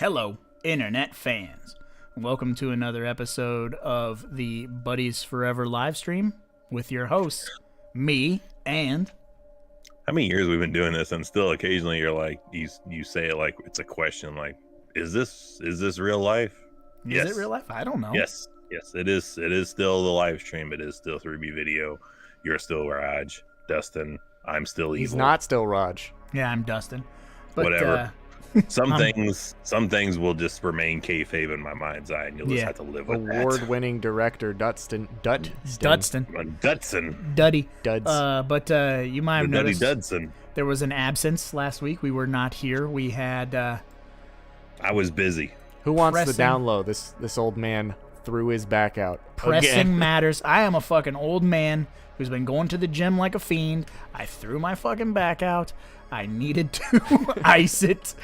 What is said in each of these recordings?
Hello, Internet fans. Welcome to another episode of the Buddies Forever live stream with your hosts, me and... How many years we've been doing this, and still occasionally you're like, you say it like it's a question, like, is this real life? Is it real life? I don't know. Yes, it is. It is still the live stream. It is still 3B video. You're still Raj, Dustin. I'm still evil. He's not still Raj. Yeah, I'm Dustin. But, whatever. Some things will just remain kayfabe in my mind's eye, and you'll just have to live with that. Award-winning director Dudson. Duddy. Duds. But you might have noticed Dudson. There was an absence last week. We were not here. We had... I was busy. Who wants the down low? This old man threw his back out. Pressing matters. I am a fucking old man who's been going to the gym like a fiend. I threw my fucking back out. I needed to ice it.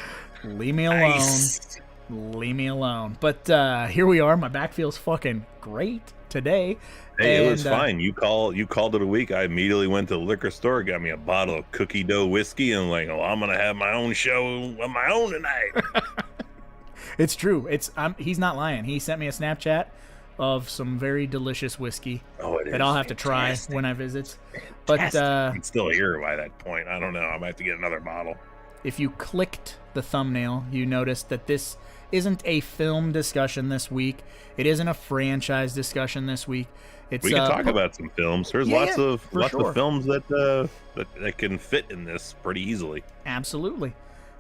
Leave me alone. Ice. Leave me alone. But here we are. My back feels fucking great today. Hey, it was fine. You called it a week. I immediately went to the liquor store, got me a bottle of cookie dough whiskey, and like, oh, I'm gonna have my own show of my own tonight. It's true. He's not lying. He sent me a Snapchat of some very delicious whiskey that I'll have to try when I visit. But it's still here by that point. I don't know. I might have to get another bottle. If you clicked the thumbnail, you noticed that this isn't a film discussion this week. It isn't a franchise discussion this week. We can talk about some films. There's lots of films that can fit in this pretty easily. Absolutely.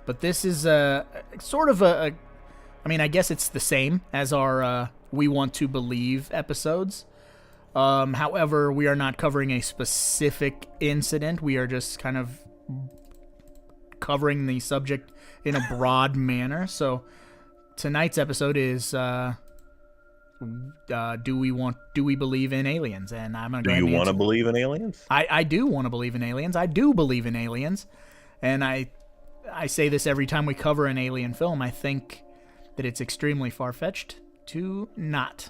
But this is sort of I mean, I guess it's the same as our We Want to Believe episodes. However, we are not covering a specific incident. We are just kind of covering the subject in a broad manner. So tonight's episode is do we believe in aliens? And I'm gonna go ahead and Do you want to believe in aliens? I do want to believe in aliens. I do believe in aliens. And I say this every time we cover an alien film. I think that it's extremely far-fetched to not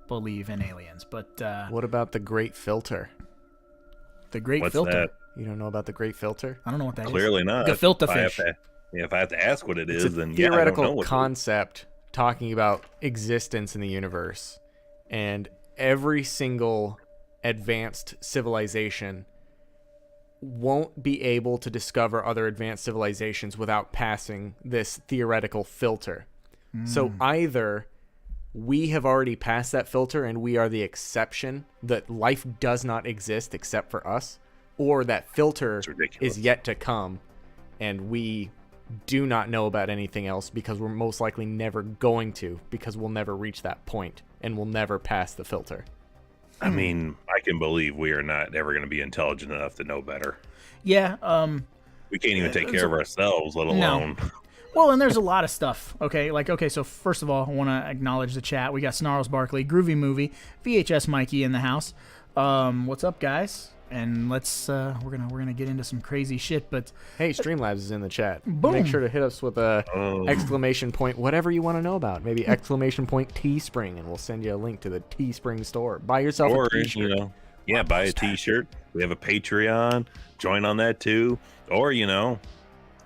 believe in aliens. But what about the Great Filter? The Great What's Filter? That? You don't know about the Great Filter? I don't know what that Clearly is. not. Gefilte fish. If I have to ask what it is, then theoretical I don't know concept talking about existence in the universe, and every single advanced civilization won't be able to discover other advanced civilizations without passing this theoretical filter. So either we have already passed that filter and we are the exception, that life does not exist except for us, or that filter is yet to come and we do not know about anything else because we're most likely never going to, because we'll never reach that point and we'll never pass the filter. I mean, I can believe we are not ever going to be intelligent enough to know better. Yeah. We can't even take care of ourselves, let alone... No. Well, and there's a lot of stuff, okay? So first of all, I want to acknowledge the chat. We got Snarls Barkley, Groovy Movie, VHS Mikey in the house. What's up, guys? And let's we're gonna get into some crazy shit, but hey, Streamlabs is in the chat. Boom. Make sure to hit us with a exclamation point, whatever you want to know about. Maybe exclamation point Teespring, and we'll send you a link to the Teespring store. Buy yourself a T-shirt. Buy a T-shirt. We have a Patreon. Join on that too. Or you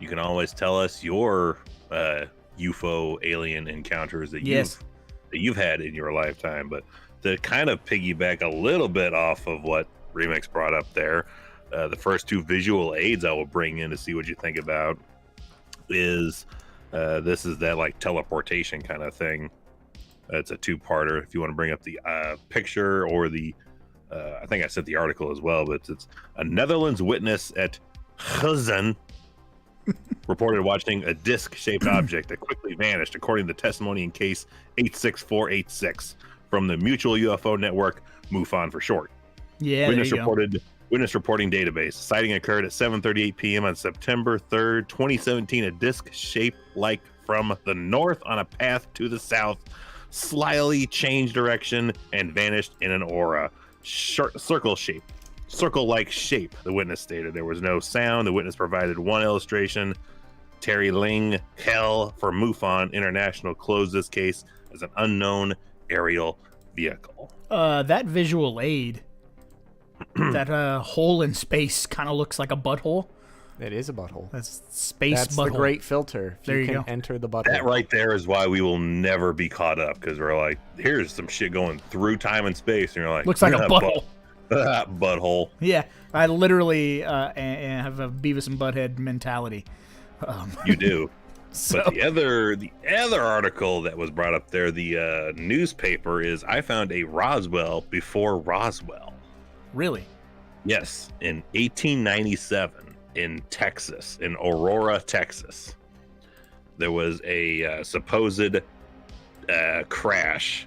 can always tell us your UFO alien encounters that you've had in your lifetime. But to kind of piggyback a little bit off of what Remix brought up there, the first two visual aids I will bring in to see what you think about is this is that like teleportation kind of thing. It's a two-parter. If you want to bring up the picture or the I think I said the article as well, but it's a Netherlands witness at Huizen reported watching a disc-shaped object that quickly vanished, according to testimony in case 86486 from the Mutual UFO Network, MUFON for short. Yeah, Witness reporting database. Sighting occurred at 7:38 p.m. on September 3rd, 2017. A disc shaped like from the north on a path to the south, slyly changed direction and vanished in an aura. Circle-like shape, the witness stated. There was no sound. The witness provided one illustration. Terry Ling Hell for MUFON International closed this case as an unknown aerial vehicle. That visual aid, that hole in space kind of looks like a butthole. It is a butthole. That's space That's butthole. the great filter. There you can go. enter the butthole. That right there is why we will never be caught up, because we're like, here's some shit going through time and space, and you're like, Looks like a butthole. Butthole. Yeah, I literally have a Beavis and Butthead mentality. You do. So, But the other article that was brought up there, the newspaper, is I found a Roswell before Roswell. really? Yes, in 1897 in Texas, in Aurora, Texas, there was a supposed crash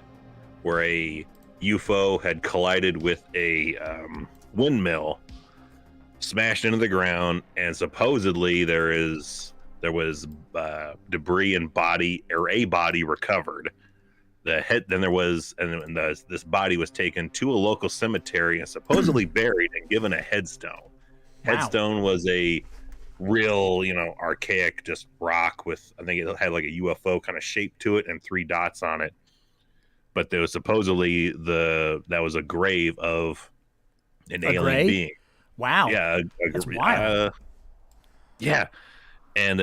where a UFO had collided with a windmill, smashed into the ground, and supposedly there was debris and a body recovered. This body was taken to a local cemetery and supposedly buried and given a headstone. Wow. Headstone was a real, archaic just rock with, I think it had like a UFO kind of shape to it and 3 dots on it. But there was supposedly that was a grave of an alien being. Wow. Yeah, That's wild. Yeah, and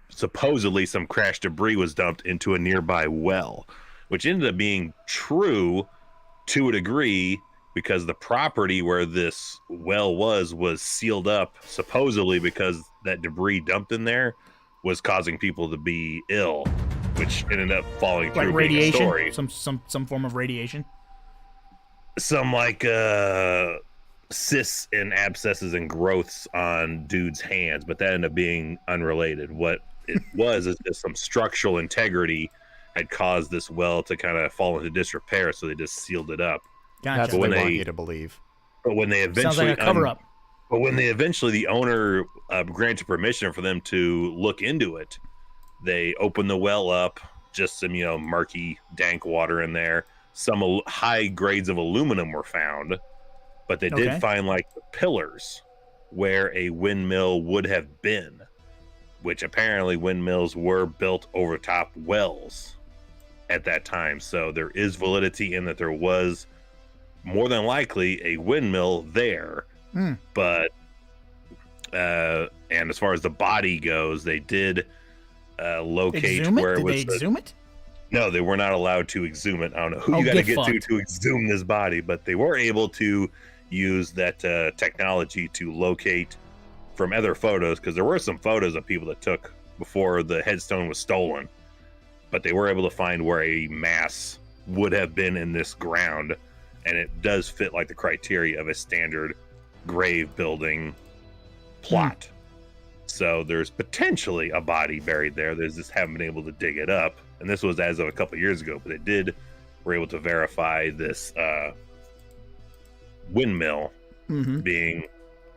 supposedly some crashed debris was dumped into a nearby well, which ended up being true to a degree, because the property where this well was sealed up, supposedly because that debris dumped in there was causing people to be ill, which ended up falling through Like being a radiation? story. Some form of radiation? Some like cysts and abscesses and growths on dude's hands, but that ended up being unrelated. What it was is just some structural integrity had caused this well to kind of fall into disrepair, so they just sealed it up. Gotcha. That's what when they want they- you to believe. But when they eventually Sounds like a cover-up. the owner granted permission for them to look into it, they opened the well up, just some murky, dank water in there. Some high grades of aluminum were found, but they Okay. did find like the pillars where a windmill would have been, which apparently windmills were built over top wells at that time. So there is validity in that there was more than likely a windmill there. But and as far as the body goes, they did locate Exhume it? where it Did was. they exhume it? No, they were not allowed to exhume it. I don't know who Oh, you got to get get fucked. to exhume this body, but they were able to use that technology to locate from other photos, because there were some photos of people that took before the headstone was stolen, but they were able to find where a mass would have been in this ground, and it does fit like the criteria of a standard grave building plot. So there's potentially a body buried there. They just haven't been able to dig it up. And this was as of a couple years ago, but they were able to verify this windmill being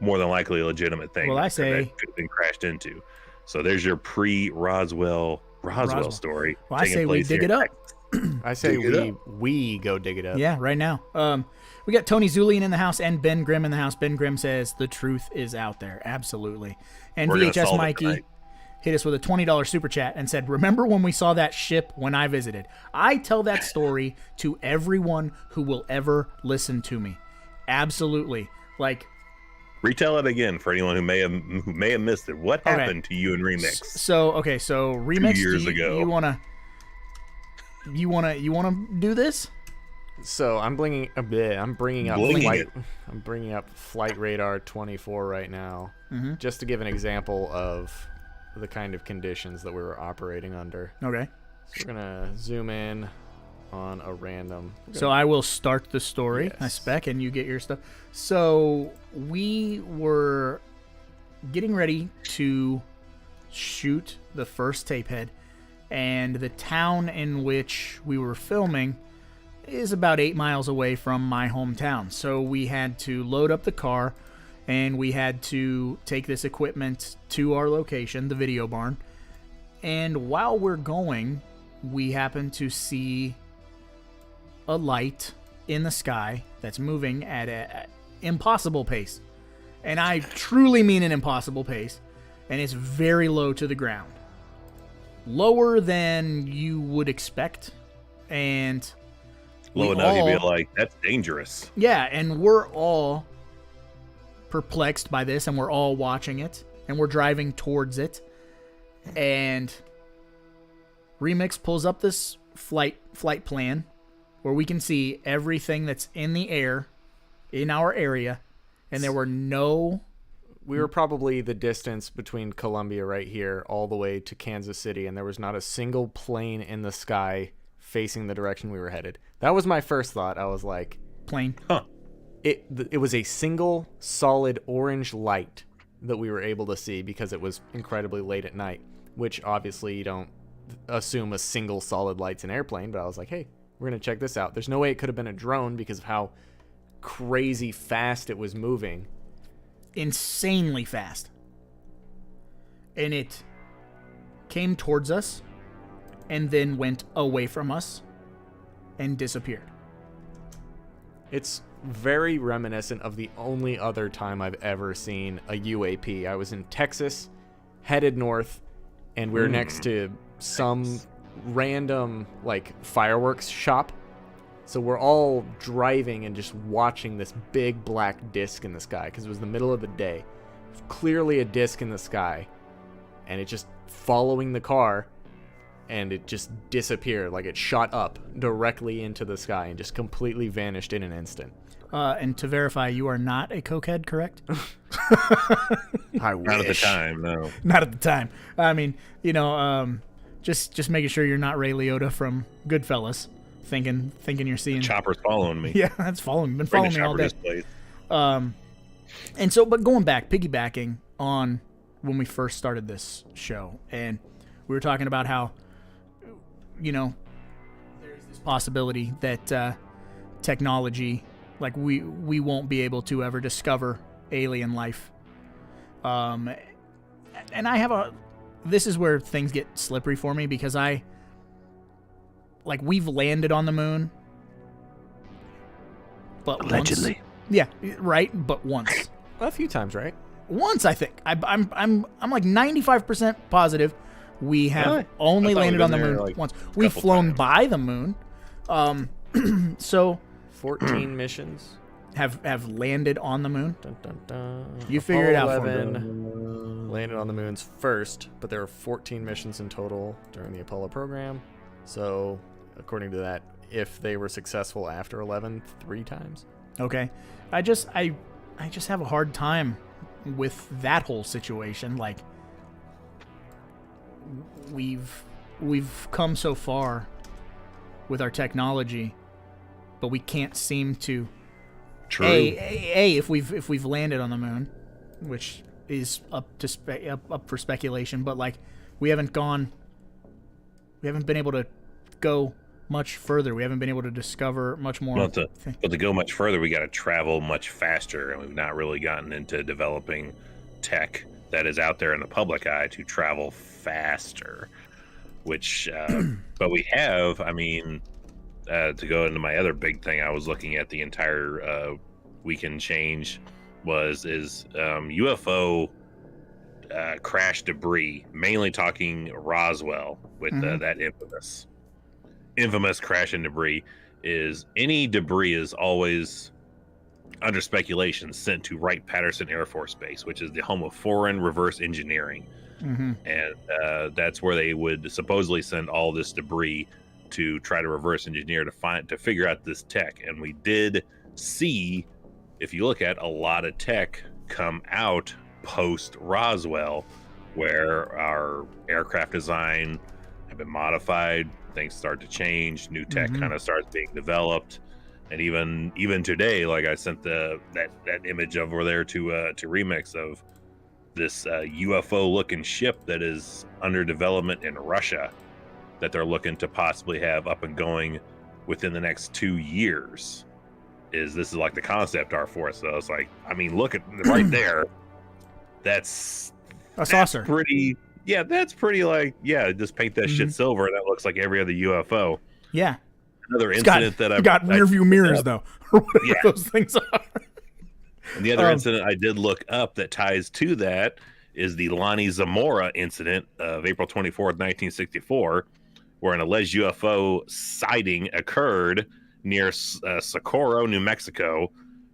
more than likely a legitimate thing. Well, I that say- could have been crashed into. So there's your pre-Roswell story. Well, I taking say we place dig here it in up. Texas. I say Dig it we go dig it up. Yeah, right now. We got Tony Zulian in the house and Ben Grimm in the house. Ben Grimm says the truth is out there. Absolutely. And We're gonna VHS solve it Mikey tonight. hit us with a $20 super chat and said, "Remember when we saw that ship when I visited? I tell that story to everyone who will ever listen to me." Absolutely. Like, Retell it again for anyone who may have missed it. What happened to you in Remix? so Remix, years do ago. you wanna do this? So I'm bringing up Blinging I'm bringing up Flight Radar 24 right now, just to give an example of the kind of conditions that we were operating under. Okay. So we're gonna zoom in on a random. So I will start the story, I Yes. spec, and you get your stuff. So we were getting ready to shoot the first tape head, and the town in which we were filming is about 8 miles away from my hometown. So we had to load up the car, and we had to take this equipment to our location, the video barn. And while we're going, we happen to see a light in the sky that's moving at an impossible pace. And I truly mean an impossible pace. And it's very low to the ground. Lower than you would expect. And Low we enough you'd be all- like, that's dangerous. yeah, and we're all perplexed by this, and we're all watching it. and we're driving towards it. And Remix pulls up this flight plan where we can see everything that's in the air in our area, and there were no... We were probably the distance between Columbia right here all the way to Kansas City, and there was not a single plane in the sky facing the direction we were headed. That was my first thought. I was like... Plane. Huh. It was a single solid orange light that we were able to see because it was incredibly late at night, which obviously you don't assume a single solid light's an airplane, but I was like, hey, we're going to check this out. There's no way it could have been a drone because of how crazy fast it was moving. Insanely fast. And it came towards us and then went away from us and disappeared. It's very reminiscent of the only other time I've ever seen a UAP. I was in Texas, headed north, and we were next to some random like fireworks shop. So we're all driving and just watching this big black disc in the sky because it was the middle of the day. Clearly a disc in the sky, and it just following the car, and it just disappeared. Like it shot up directly into the sky and just completely vanished in an instant. And to verify, you are not a cokehead, correct? I wish. Not at the time, no. Not at the time. I mean, just making sure you're not Ray Liotta from Goodfellas. Thinking you're seeing Chopper's following me. Yeah, that's following. Been following me all day. Place. And so, but going back, piggybacking on when we first started this show, and we were talking about how, there's this possibility that technology, like we won't be able to ever discover alien life. And I have this is where things get slippery for me because we've landed on the moon, but allegedly. Yeah, right. But once, a few times, right? Once, I think. I'm like 95% positive we have Really? only landed on the there, moon like, once. We've flown times. by the moon, so 14 missions. have landed on the moon. Dun, dun, dun. You figure it out for me. 11 landed on the moon's first, but there were 14 missions in total during the Apollo program. So, according to that, if they were successful after 11, 3 times. Okay, I just have a hard time with that whole situation. Like, we've come so far with our technology, but we can't seem to. True. If we've landed on the moon, which is up for speculation, but like we haven't been able to go much further. We haven't been able to discover much more. But to go much further, we got to travel much faster, and we've not really gotten into developing tech that is out there in the public eye to travel faster. Which, but we have. I mean, to go into my other big thing, I was looking at the entire weekend change is UFO crash debris, mainly talking Roswell with that infamous crash and debris. Is any debris is always under speculation sent to Wright-Patterson Air Force Base, which is the home of foreign reverse engineering. And that's where they would supposedly send all this debris to try to reverse engineer to figure out this tech. And we did see, if you look at a lot of tech come out post Roswell, where our aircraft design have been modified, things start to change, new tech kind of starts being developed. And even today, like I sent that image over there to Remix of this UFO looking ship that is under development in Russia that they're looking to possibly have up and going within the next 2 years. This is like the concept art for us. So it's like, I mean, look at right there. That's a saucer. Pretty. Yeah, that's pretty like, yeah, just paint that shit silver and that looks like every other UFO. Yeah. Another incident that I've got rear view mirrors though, or whatever those things are. And the other incident I did look up that ties to that is the Lonnie Zamora incident of April 24th, 1964, where an alleged UFO sighting occurred near Socorro, New Mexico,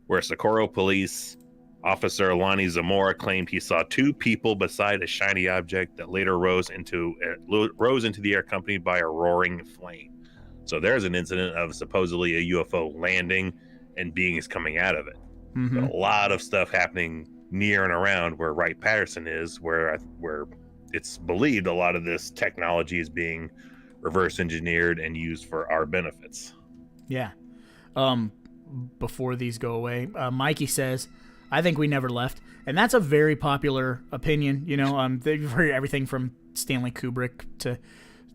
where Socorro police Officer Lonnie Zamora claimed he saw two people beside a shiny object that later rose into the air, accompanied by a roaring flame. So there's an incident of supposedly a UFO landing and beings coming out of it. Mm-hmm. But a lot of stuff happening near and around where Wright-Patterson is, where it's believed a lot of this technology is being reverse engineered and used for our benefits. Yeah. Before these go away, Mikey says, I think we never left. And that's a very popular opinion. You know, they've heard everything from Stanley Kubrick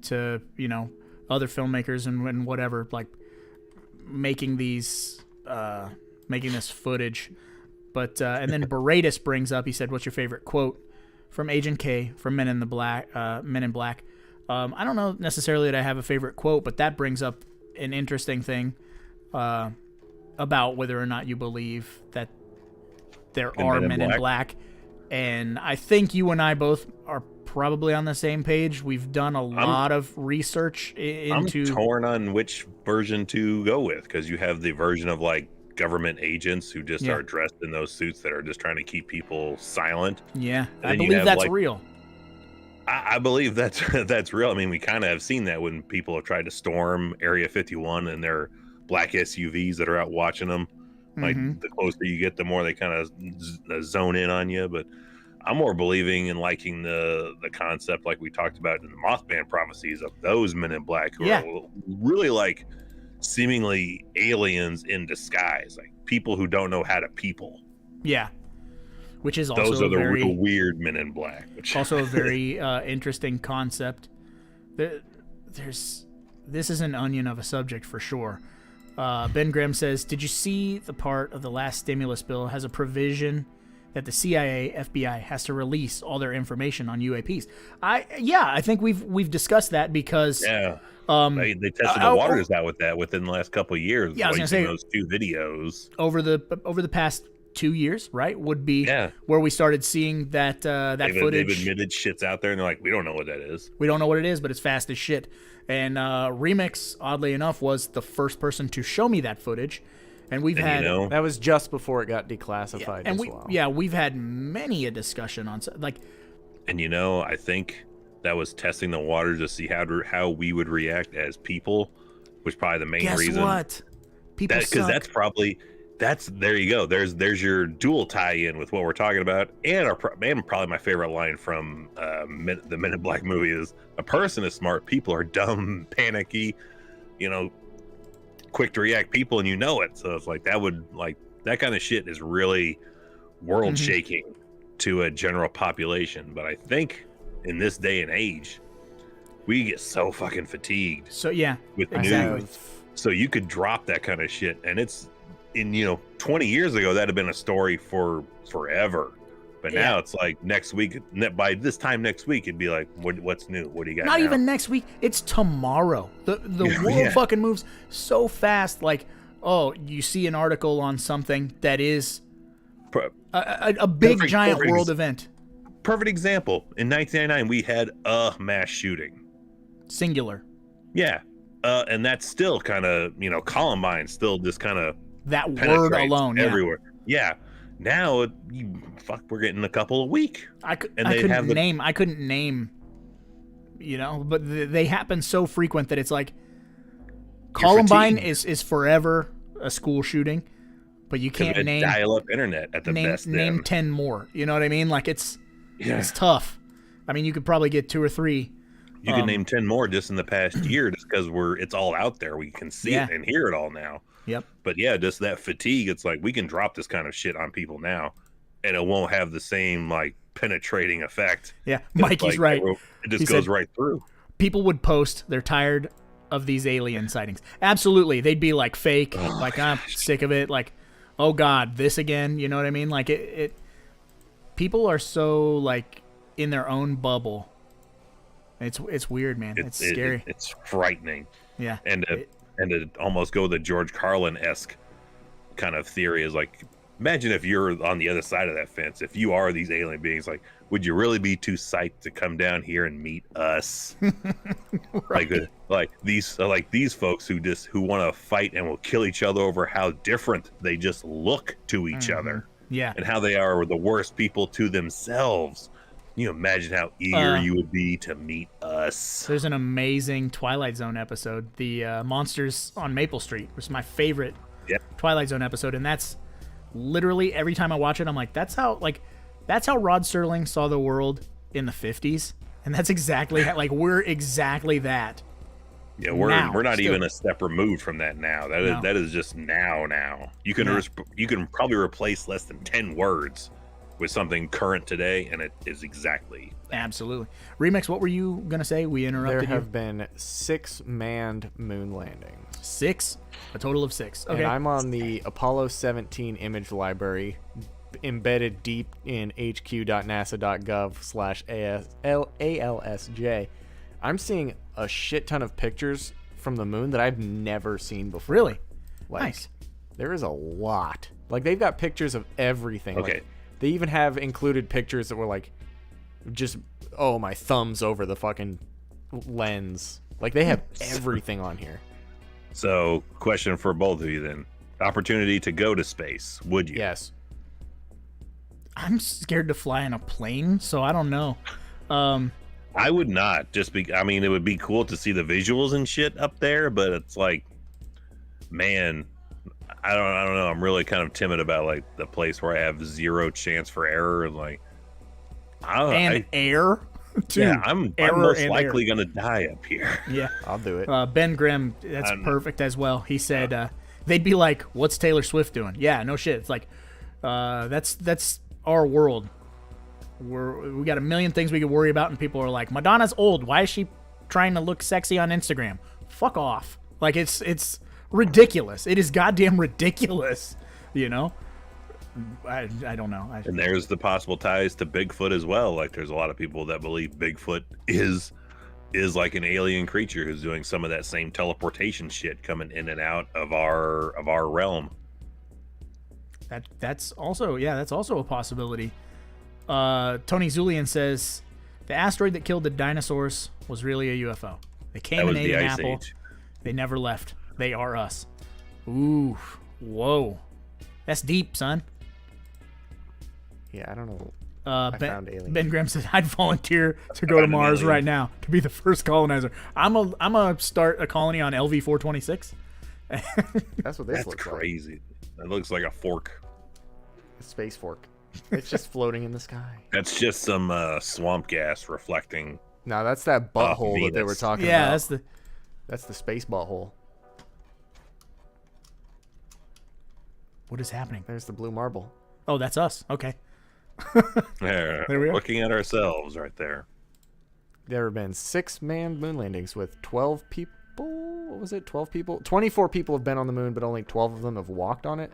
to you know, other filmmakers and whatever, like making this footage. But and then Baratus brings up, he said, what's your favorite quote from Agent K from Men in Black? I don't know necessarily that I have a favorite quote, but that brings up an interesting thing about whether or not you believe that there are Men in Black. And I think you and I both are probably on the same page. We've done a lot of research into... I'm torn on which version to go with, because you have the version of like government agents who just are dressed in those suits that are just trying to keep people silent. Yeah, I believe that's real. I believe that's real. I mean, we kind of have seen that when people have tried to storm Area 51 and their black SUVs that are out watching them. Like the closer you get, the more they kind of zone in on you. But I'm more believing and liking the concept, like we talked about in the Mothman prophecies, of those Men in Black who are really like seemingly aliens in disguise, like people who don't know how to people. Yeah, which is also those are the real weird Men in Black. Which also a very interesting concept. This is an onion of a subject for sure. Ben Graham says, did you see the part of the last stimulus bill has a provision that the CIA, FBI has to release all their information on UAPs? I think we've discussed that because they tested the waters out with that within the last couple of years. Yeah, I was gonna say those two videos over the past 2 years, right? Would be where we started seeing that footage. They've admitted shit's out there, and they're like, we don't know what that is. We don't know what it is, but it's fast as shit. And Remix, oddly enough, was the first person to show me that footage. And that was just before it got declassified as well. Yeah, we've had many a discussion on like. And I think that was testing the waters to see how we would react as people, which probably the main reason. Guess what? People suck. Because there you go. There's your dual tie-in with what we're talking about, and probably my favorite line from the Men in Black movie is, a person is smart, people are dumb, panicky, quick to react people, and it. So it's like that kind of shit is really world shaking to a general population. But I think in this day and age, we get so fucking fatigued. So yeah, with the news. So you could drop that kind of shit, and it's. 20 years ago, that'd have been a story for forever. But now it's like next week, by this time next week, it'd be like, what's new? What do you got? Not even next week. It's tomorrow. The world fucking moves so fast. Like, you see an article on something that is a big, giant world event. Perfect example. In 1999, we had a mass shooting. Singular. Yeah. And that's still kind of, Columbine still just kind of that word alone everywhere. Yeah. Now we're getting a couple a week. I couldn't name, but they happen so frequent that it's like Columbine is forever a school shooting, but you can't name dial-up internet at the best. Name 10 more. You know what I mean? Like it's tough. I mean, you could probably get 2 or 3. You can name 10 more just in the past year, just because it's all out there. We can see it and hear it all now. Yep. But just that fatigue. It's like we can drop this kind of shit on people now, and it won't have the same penetrating effect. Yeah, Mikey's right. It just goes right through. People would post they're tired of these alien sightings. Absolutely, they'd be like fake. I'm sick of it. Like, oh God, this again. You know what I mean? Like it. People are so in their own bubble. It's weird, man. It's scary. It's frightening. Yeah. And to almost go the George Carlin-esque kind of theory is imagine if you're on the other side of that fence. If you are these alien beings, would you really be too psyched to come down here and meet us? Right. Like these folks who want to fight and will kill each other over how different they just look to each other. Yeah. and how they are the worst people to themselves. Can you imagine how eager you would be to meet us? There's an amazing Twilight Zone episode, the Monsters on Maple Street, which is my favorite Twilight Zone episode, and that's literally every time I watch it, I'm like, that's how Rod Serling saw the world in the 50s, and that's exactly how, like, we're exactly that. Yeah, we're not even a step removed from that now. That is just now. You can probably replace less than 10 words with something current today, and it is exactly that. Absolutely. Remix, what were you gonna say? We interrupted you. There have been 6 manned moon landings. 6? A total of 6. Okay. And I'm on the Apollo 17 image library, embedded deep in hq.nasa.gov/ALSJ. I'm seeing a shit ton of pictures from the moon that I've never seen before. Really? Like, Nice. There is a lot. Like, they've got pictures of everything. Okay. Like, they even have included pictures that were like, just, oh, my thumb's over the fucking lens. Like, they have everything on here. So, question for both of you then. Opportunity to go to space, would you? Yes. I'm scared to fly in a plane, so I don't know. I would not. I mean, it would be cool to see the visuals and shit up there, but it's like, man, I don't know. I'm really kind of timid about like the place where I have 0 chance for error. Like, air. Dude, yeah, I'm most likely gonna die up here. Yeah, I'll do it. Ben Grimm, that's perfect as well. He said they'd be like, "What's Taylor Swift doing?" Yeah, no shit. It's like that's our world. We got a million things we could worry about, and people are like, "Madonna's old. Why is she trying to look sexy on Instagram?" Fuck off. Like, it's ridiculous. It is goddamn ridiculous. You know. I don't know. And there's the possible ties to Bigfoot as well. Like, there's a lot of people that believe Bigfoot is like an alien creature who's doing some of that same teleportation shit coming in and out of our realm. That's also a possibility. Tony Zulian says the asteroid that killed the dinosaurs was really a UFO. They came and ate an apple. They never left. They are us. Ooh, whoa, that's deep, son. Yeah, I don't know. I found aliens. Ben Graham said, "I'd volunteer to go to Mars right now to be the first colonizer. I'm a start a colony on LV 426." That's what this looks crazy. like. That looks like a fork. A space fork. It's just floating in the sky. That's just some swamp gas reflecting. No, that's that butthole that they were talking about. Yeah, that's the space butthole. What is happening? There's the blue marble. Oh, that's us. Okay. There we are. Looking at ourselves right there. There have been 6 manned moon landings with 12 people. What was it? 12 people? 24 people have been on the moon, but only 12 of them have walked on it.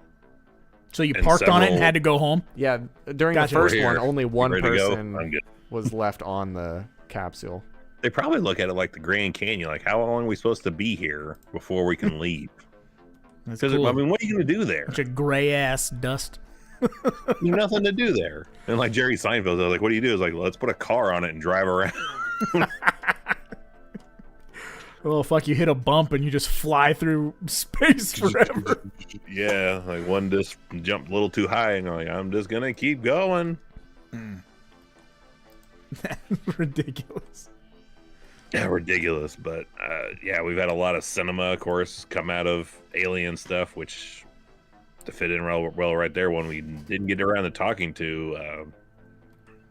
So you parked on it and had to go home? Yeah, during Gotcha. the first one, only one person I'm good. was left on the capsule. They probably look at it like the Grand Canyon. Like, how long are we supposed to be here before we can leave? Because cool. I mean, what are you going to do there? Bunch of gray ass dust. There's nothing to do there. And like Jerry Seinfeld, they're like, what do you do? It's like, let's put a car on it and drive around. Oh, fuck, you hit a bump and you just fly through space forever. Yeah, like one just jumped a little too high and like, I'm just going to keep going. That's ridiculous. Yeah, ridiculous. But yeah, we've had a lot of cinema, of course, come out of alien stuff, which to fit in well right there when we didn't get around to talking to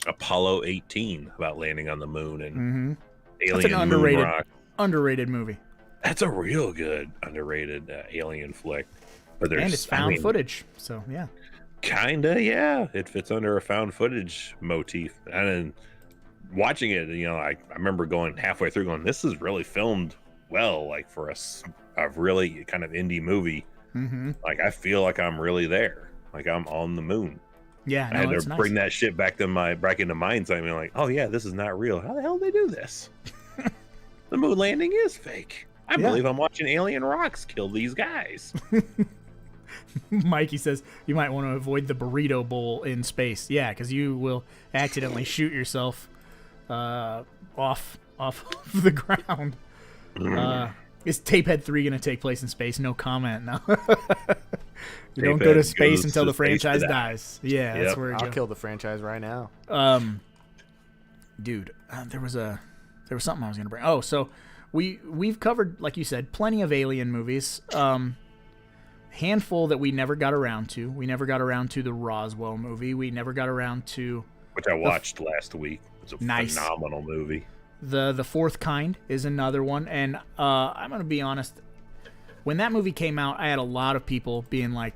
Apollo 18 about landing on the moon and alien That's an moon rock. Underrated movie. That's a real good underrated alien flick. But and it's found footage, so yeah. Kinda, yeah. It fits under a found footage motif. And then watching it, you know, I remember going halfway through going, this is really filmed well, like for a really kind of indie movie. Like, I feel like I'm really there. Like, I'm on the moon. Yeah, I had to bring that shit back into mindsight. I mean, like, oh yeah, this is not real. How the hell did they do this? The moon landing is fake. I believe I'm watching alien rocks kill these guys. Mikey says you might want to avoid the burrito bowl in space. Yeah, because you will accidentally shoot yourself off the ground. Is Tapehead 3 going to take place in space? No comment. No. You don't go to space until the franchise dies. Yeah, Yep. that's where I'll kill the franchise right now. Dude, there was something I was gonna bring. Oh, so we've covered, like you said, plenty of Alien movies. Handful that we never got around to. We never got around to the Roswell movie. We never got around to, which I watched last week. It's a phenomenal movie. The Fourth Kind is another one, and I'm gonna be honest. When that movie came out, I had a lot of people being like,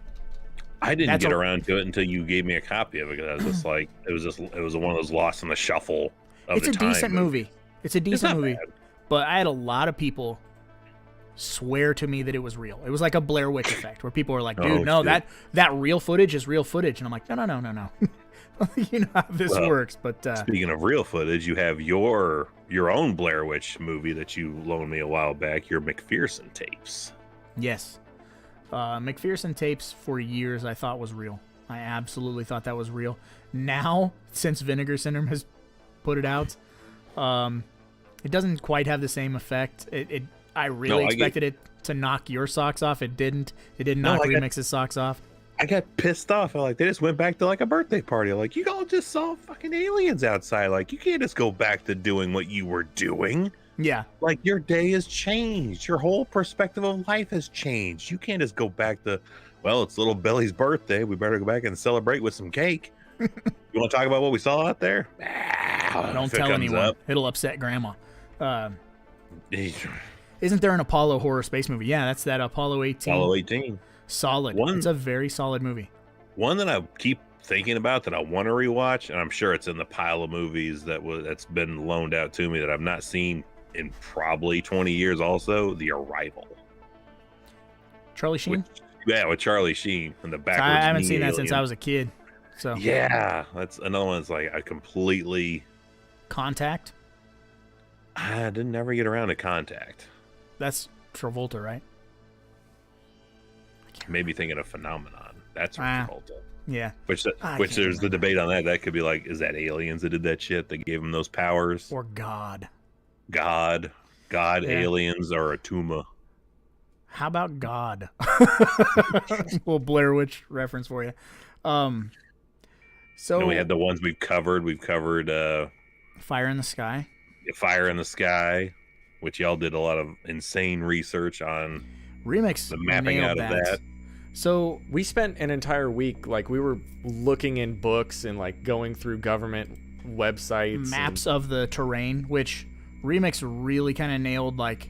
I didn't get around to it until you gave me a copy of it, because I was just like, it was one of those lost in the shuffle of it's the time. It's a decent movie. It's a decent movie. Bad. But I had a lot of people swear to me that it was real. It was like a Blair Witch effect, where people were like, dude, that real footage is real footage. And I'm like, no. You know how this works. But speaking of real footage, you have your own Blair Witch movie that you loaned me a while back, your McPherson tapes. Yes. McPherson tapes for years I thought was real. I absolutely thought that was real. Now, since Vinegar Syndrome has put it out, it doesn't quite have the same effect. I really expected it to knock your socks off. It didn't. It didn't knock Remix's socks off. I got pissed off. Like, they just went back to like a birthday party. Like, you all just saw fucking aliens outside. Like, you can't just go back to doing what you were doing. Yeah. Like, your day has changed. Your whole perspective of life has changed. You can't just go back to, well, it's little Billy's birthday. We better go back and celebrate with some cake. You want to talk about what we saw out there? Don't tell anyone. It'll upset Grandma. Isn't there an Apollo horror space movie? Yeah, that's that Apollo 18. Apollo 18. Solid. It's a very solid movie. One that I keep thinking about that I want to rewatch, and I'm sure it's in the pile of movies that's been loaned out to me that I've not seen in probably 20 years also, The Arrival. Charlie Sheen? With Charlie Sheen and the backwards. I haven't seen that since I was a kid. So yeah, that's another one that's like I completely... Contact? I didn't never get around to Contact. That's Travolta, right? Maybe thinking of Phenomenon. That's Travolta. Yeah. Which there's the debate on that. That could be like, is that aliens that did that shit that gave them those powers? Or God. God, yeah. Aliens, or a Tuma. How about God? Little Blair Witch reference for you. So and we had the ones we've covered. We've covered Fire in the Sky. Fire in the Sky, which y'all did a lot of insane research on. Remix the mapping out of that. So we spent an entire week, like, we were looking in books and like going through government websites, maps of the terrain, which Remix really kind of nailed, like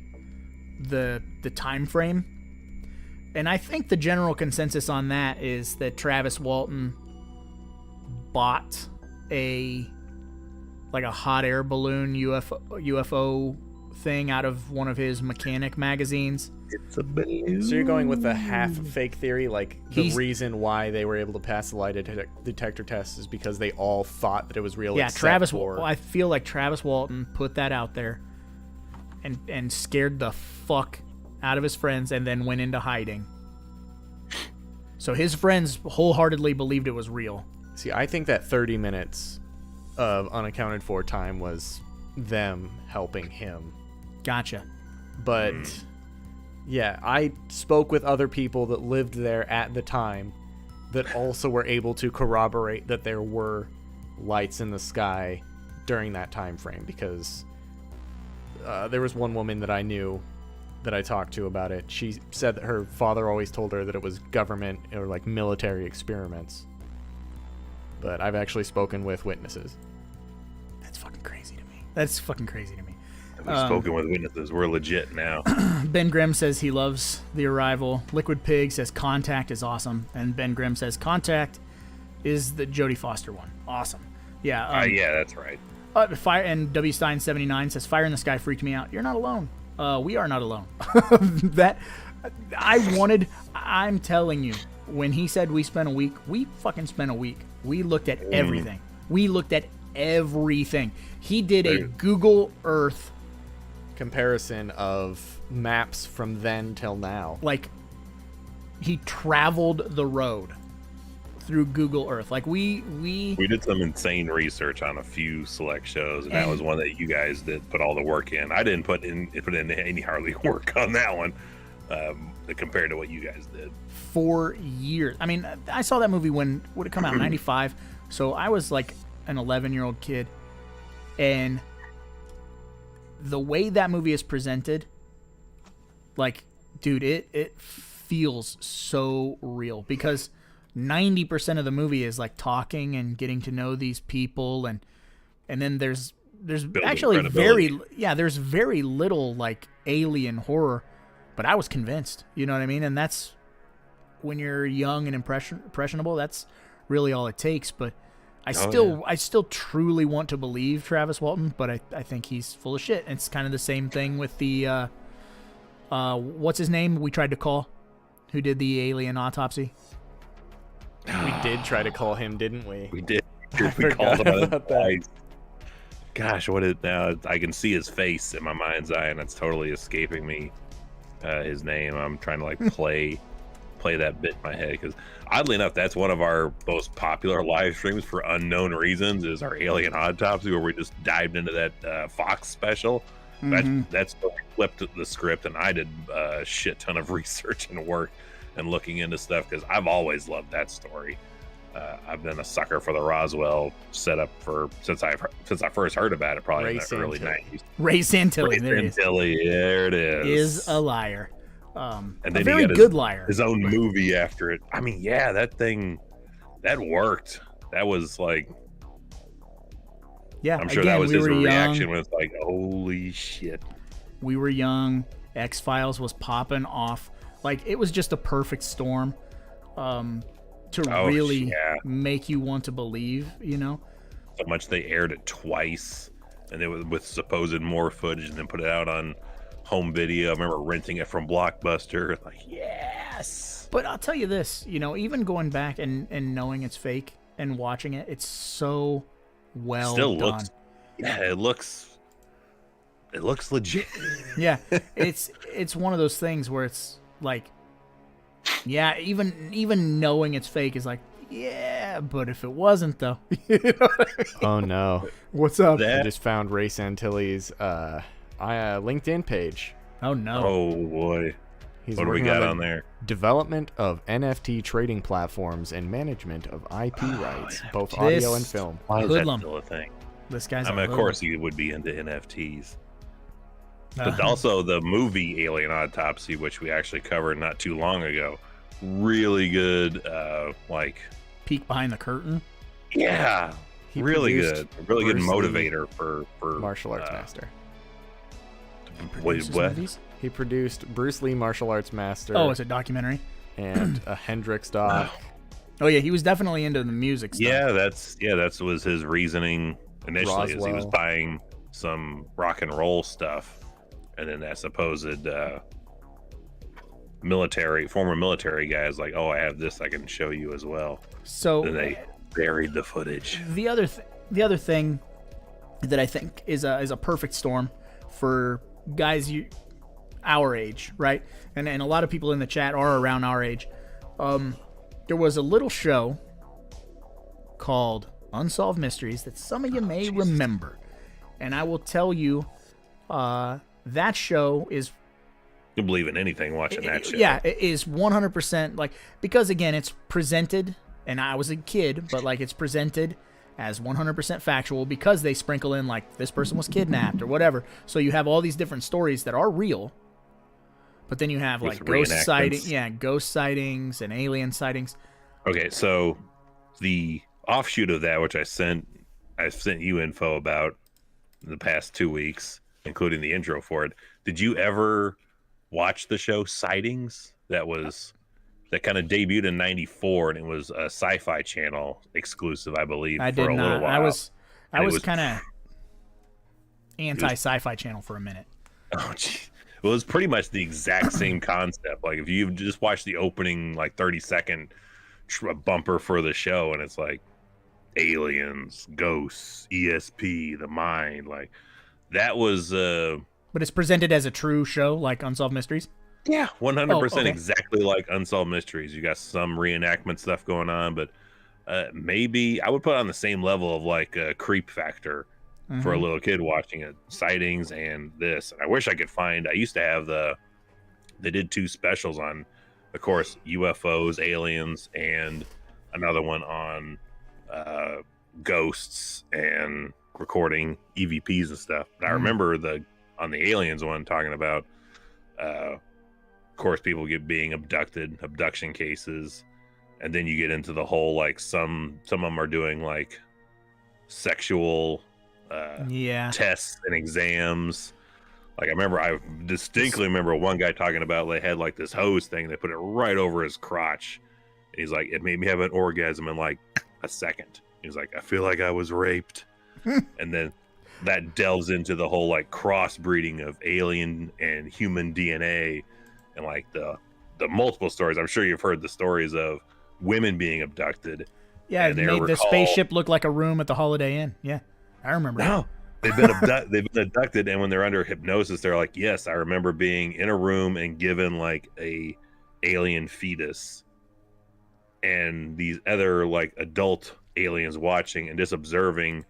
the time frame. And I think the general consensus on that is that Travis Walton bought a hot air balloon UFO thing out of one of his mechanic magazines. It's a balloon. So you're going with the half fake theory, like the reason why they were able to pass the lie detector test is because they all thought that it was real. Yeah, I feel like Travis Walton put that out there and scared the fuck out of his friends and then went into hiding. So his friends wholeheartedly believed it was real. See, I think that 30 minutes of unaccounted for time was them helping him. Gotcha. But yeah, I spoke with other people that lived there at the time that also were able to corroborate that there were lights in the sky during that time frame, because there was one woman that I knew that I talked to about it. She said that her father always told her that it was government or like military experiments. But I've actually spoken with witnesses. That's fucking crazy to me. We've spoken with witnesses. We're legit now. Ben Grimm says he loves The Arrival. Liquid Pig says Contact is awesome. And Ben Grimm says Contact is the Jodie Foster one. Awesome. Yeah. Yeah, that's right. Fire and W Stein 79 says Fire in the Sky freaked me out. You're not alone. We are not alone. I'm telling you, when he said we spent a week, we fucking spent a week. We looked at everything. He did a Google Earth comparison of maps from then till now. Like, he traveled the road through Google Earth. Like, we did some insane research on a few select shows, and that was one that you guys did put all the work in. I didn't put in any hardly work on that one. compared to what you guys did. For years. I mean, I saw that movie when would it come out? 95. So I was like an 11-year-old kid, and the way that movie is presented, like, dude, it feels so real because 90% of the movie is like talking and getting to know these people, and then there's actually there's very little like alien horror, but I was convinced, you know what I mean? And that's when you're young and impressionable, that's really all it takes. But I still truly want to believe Travis Walton, but I think he's full of shit. And it's kind of the same thing with the what's his name we tried to call, who did the alien autopsy. We did try to call him, didn't we? We did. We forgot called him about that. Gosh, now I can see his face in my mind's eye, and it's totally escaping me. His name. I'm trying to like play that bit in my head because oddly enough, that's one of our most popular live streams for unknown reasons. Is our alien autopsy, where we just dived into that Fox special. That's where we flipped the script, and I did a shit ton of research and work and looking into stuff because I've always loved that story. I've been a sucker for the Roswell setup since I first heard about it, probably in the early 90s. Ray Santilli, there it is. Is a liar. And then a very good liar. His own movie after it. I mean, yeah, that worked. That was like, yeah. I'm sure that was his reaction when it's like, holy shit. We were young. X-Files was popping off. Like, it was just a perfect storm to really make you want to believe, you know? So much they aired it twice, and it was with supposed more footage, and then put it out on home video. I remember renting it from Blockbuster. Like, yes. But I'll tell you this, you know, even going back and knowing it's fake and watching it, it's so well done. It looks legit. Yeah, it's one of those things where it's like, yeah, even knowing it's fake is like, yeah, but if it wasn't though, you know what I mean? Oh no, what's up? I just found Ray Santilli's LinkedIn page. Oh no. Oh boy. He's what do we got on there? Development of NFT trading platforms and management of IP rights, both audio and film. Why is that still a thing? This guy's. I mean, of course, he would be into NFTs. But also the movie Alien Autopsy, which we actually covered not too long ago, really good. Like peek behind the curtain. Yeah, really good motivator for martial arts master. Wait, what? He produced Bruce Lee Martial Arts Master. Oh, it's a documentary and a Hendrix doc. Oh yeah, he was definitely into the music stuff. Yeah, that was his reasoning initially. Is he was buying some rock and roll stuff. And then that supposed former military guy is like, oh, I have this I can show you as well. So then they buried the footage. The other thing that I think is a perfect storm for guys our age, right? And a lot of people in the chat are around our age. There was a little show called Unsolved Mysteries that some of you may remember. And I will tell you, that show is... You'll believe in anything watching that show. Yeah, it is 100% like... Because, again, it's presented, and I was a kid, but, like, it's presented as 100% factual because they sprinkle in, like, this person was kidnapped or whatever. So you have all these different stories that are real, but then you have, like, ghost sightings and alien sightings. Okay, so the offshoot of that, which I sent you info about in the past 2 weeks, including the intro for it. Did you ever watch the show Sightings? That kind of debuted in '94, and it was a Sci-Fi Channel exclusive, I believe. I did not. I was kind of anti Sci-Fi Channel for a minute. Oh, gee. Well, it was pretty much the exact same concept. Like if you just watch the opening, like 30-second bumper for the show, and it's like aliens, ghosts, ESP, the mind, like. That was but it's presented as a true show like Unsolved Mysteries? Yeah, 100% exactly like Unsolved Mysteries. You got some reenactment stuff going on, but maybe I would put it on the same level of like a creep factor for a little kid watching it. Sightings and this. And I wish I could find, I used to have the they did 2 specials on, of course, UFOs, aliens, and another one on ghosts and recording EVPs and stuff. But I remember on the aliens one talking about, of course, people being abducted, abduction cases, and then you get into the whole like some of them are doing like sexual tests and exams. Like I distinctly remember one guy talking about they had like this hose thing, they put it right over his crotch, and he's like, it made me have an orgasm in like a second. He's like, I feel like I was raped. And then that delves into the whole like crossbreeding of alien and human DNA, and like the multiple stories. I'm sure you've heard the stories of women being abducted. Yeah, it made the spaceship look like a room at the Holiday Inn. Yeah, I remember. No, they've been abducted, and when they're under hypnosis, they're like, yes, I remember being in a room and given like a alien fetus, and these other like adult aliens watching and just observing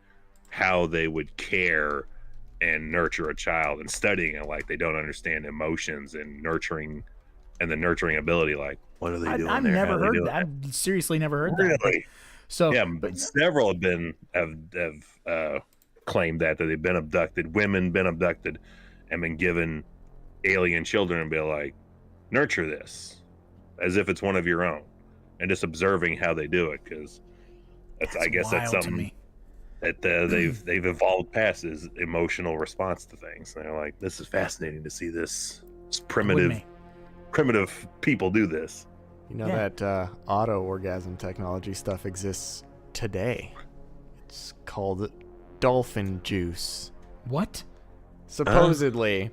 how they would care and nurture a child and studying it. Like they don't understand emotions and nurturing and the nurturing ability. Like, what are they doing? I've never heard that. I've seriously never heard that. Really? So yeah, but several have claimed that they've been abducted, women been abducted, and been given alien children and be like, nurture this as if it's one of your own, and just observing how they do it, because I guess that's something that they've evolved past, is emotional response to things. And they're like, this is fascinating to see this primitive people do this. You know that auto orgasm technology stuff exists today. It's called dolphin juice. What? Supposedly.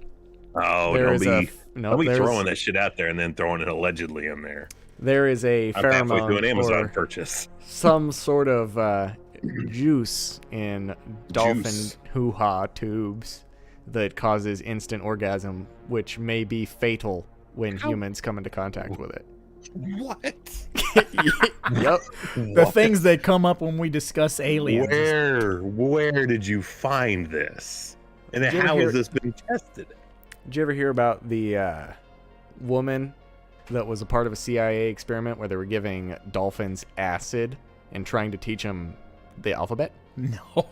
Don't be throwing that shit out there and then throwing it allegedly in there. There is a pheromone to an Amazon purchase. Some sort of juice in dolphin hoo-ha tubes that causes instant orgasm, which may be fatal when humans come into contact with it. What? Yep. The things that come up when we discuss aliens. Where did you find this? And how has this been tested? Did you ever hear about the woman that was a part of a CIA experiment where they were giving dolphins acid and trying to teach them the alphabet? No.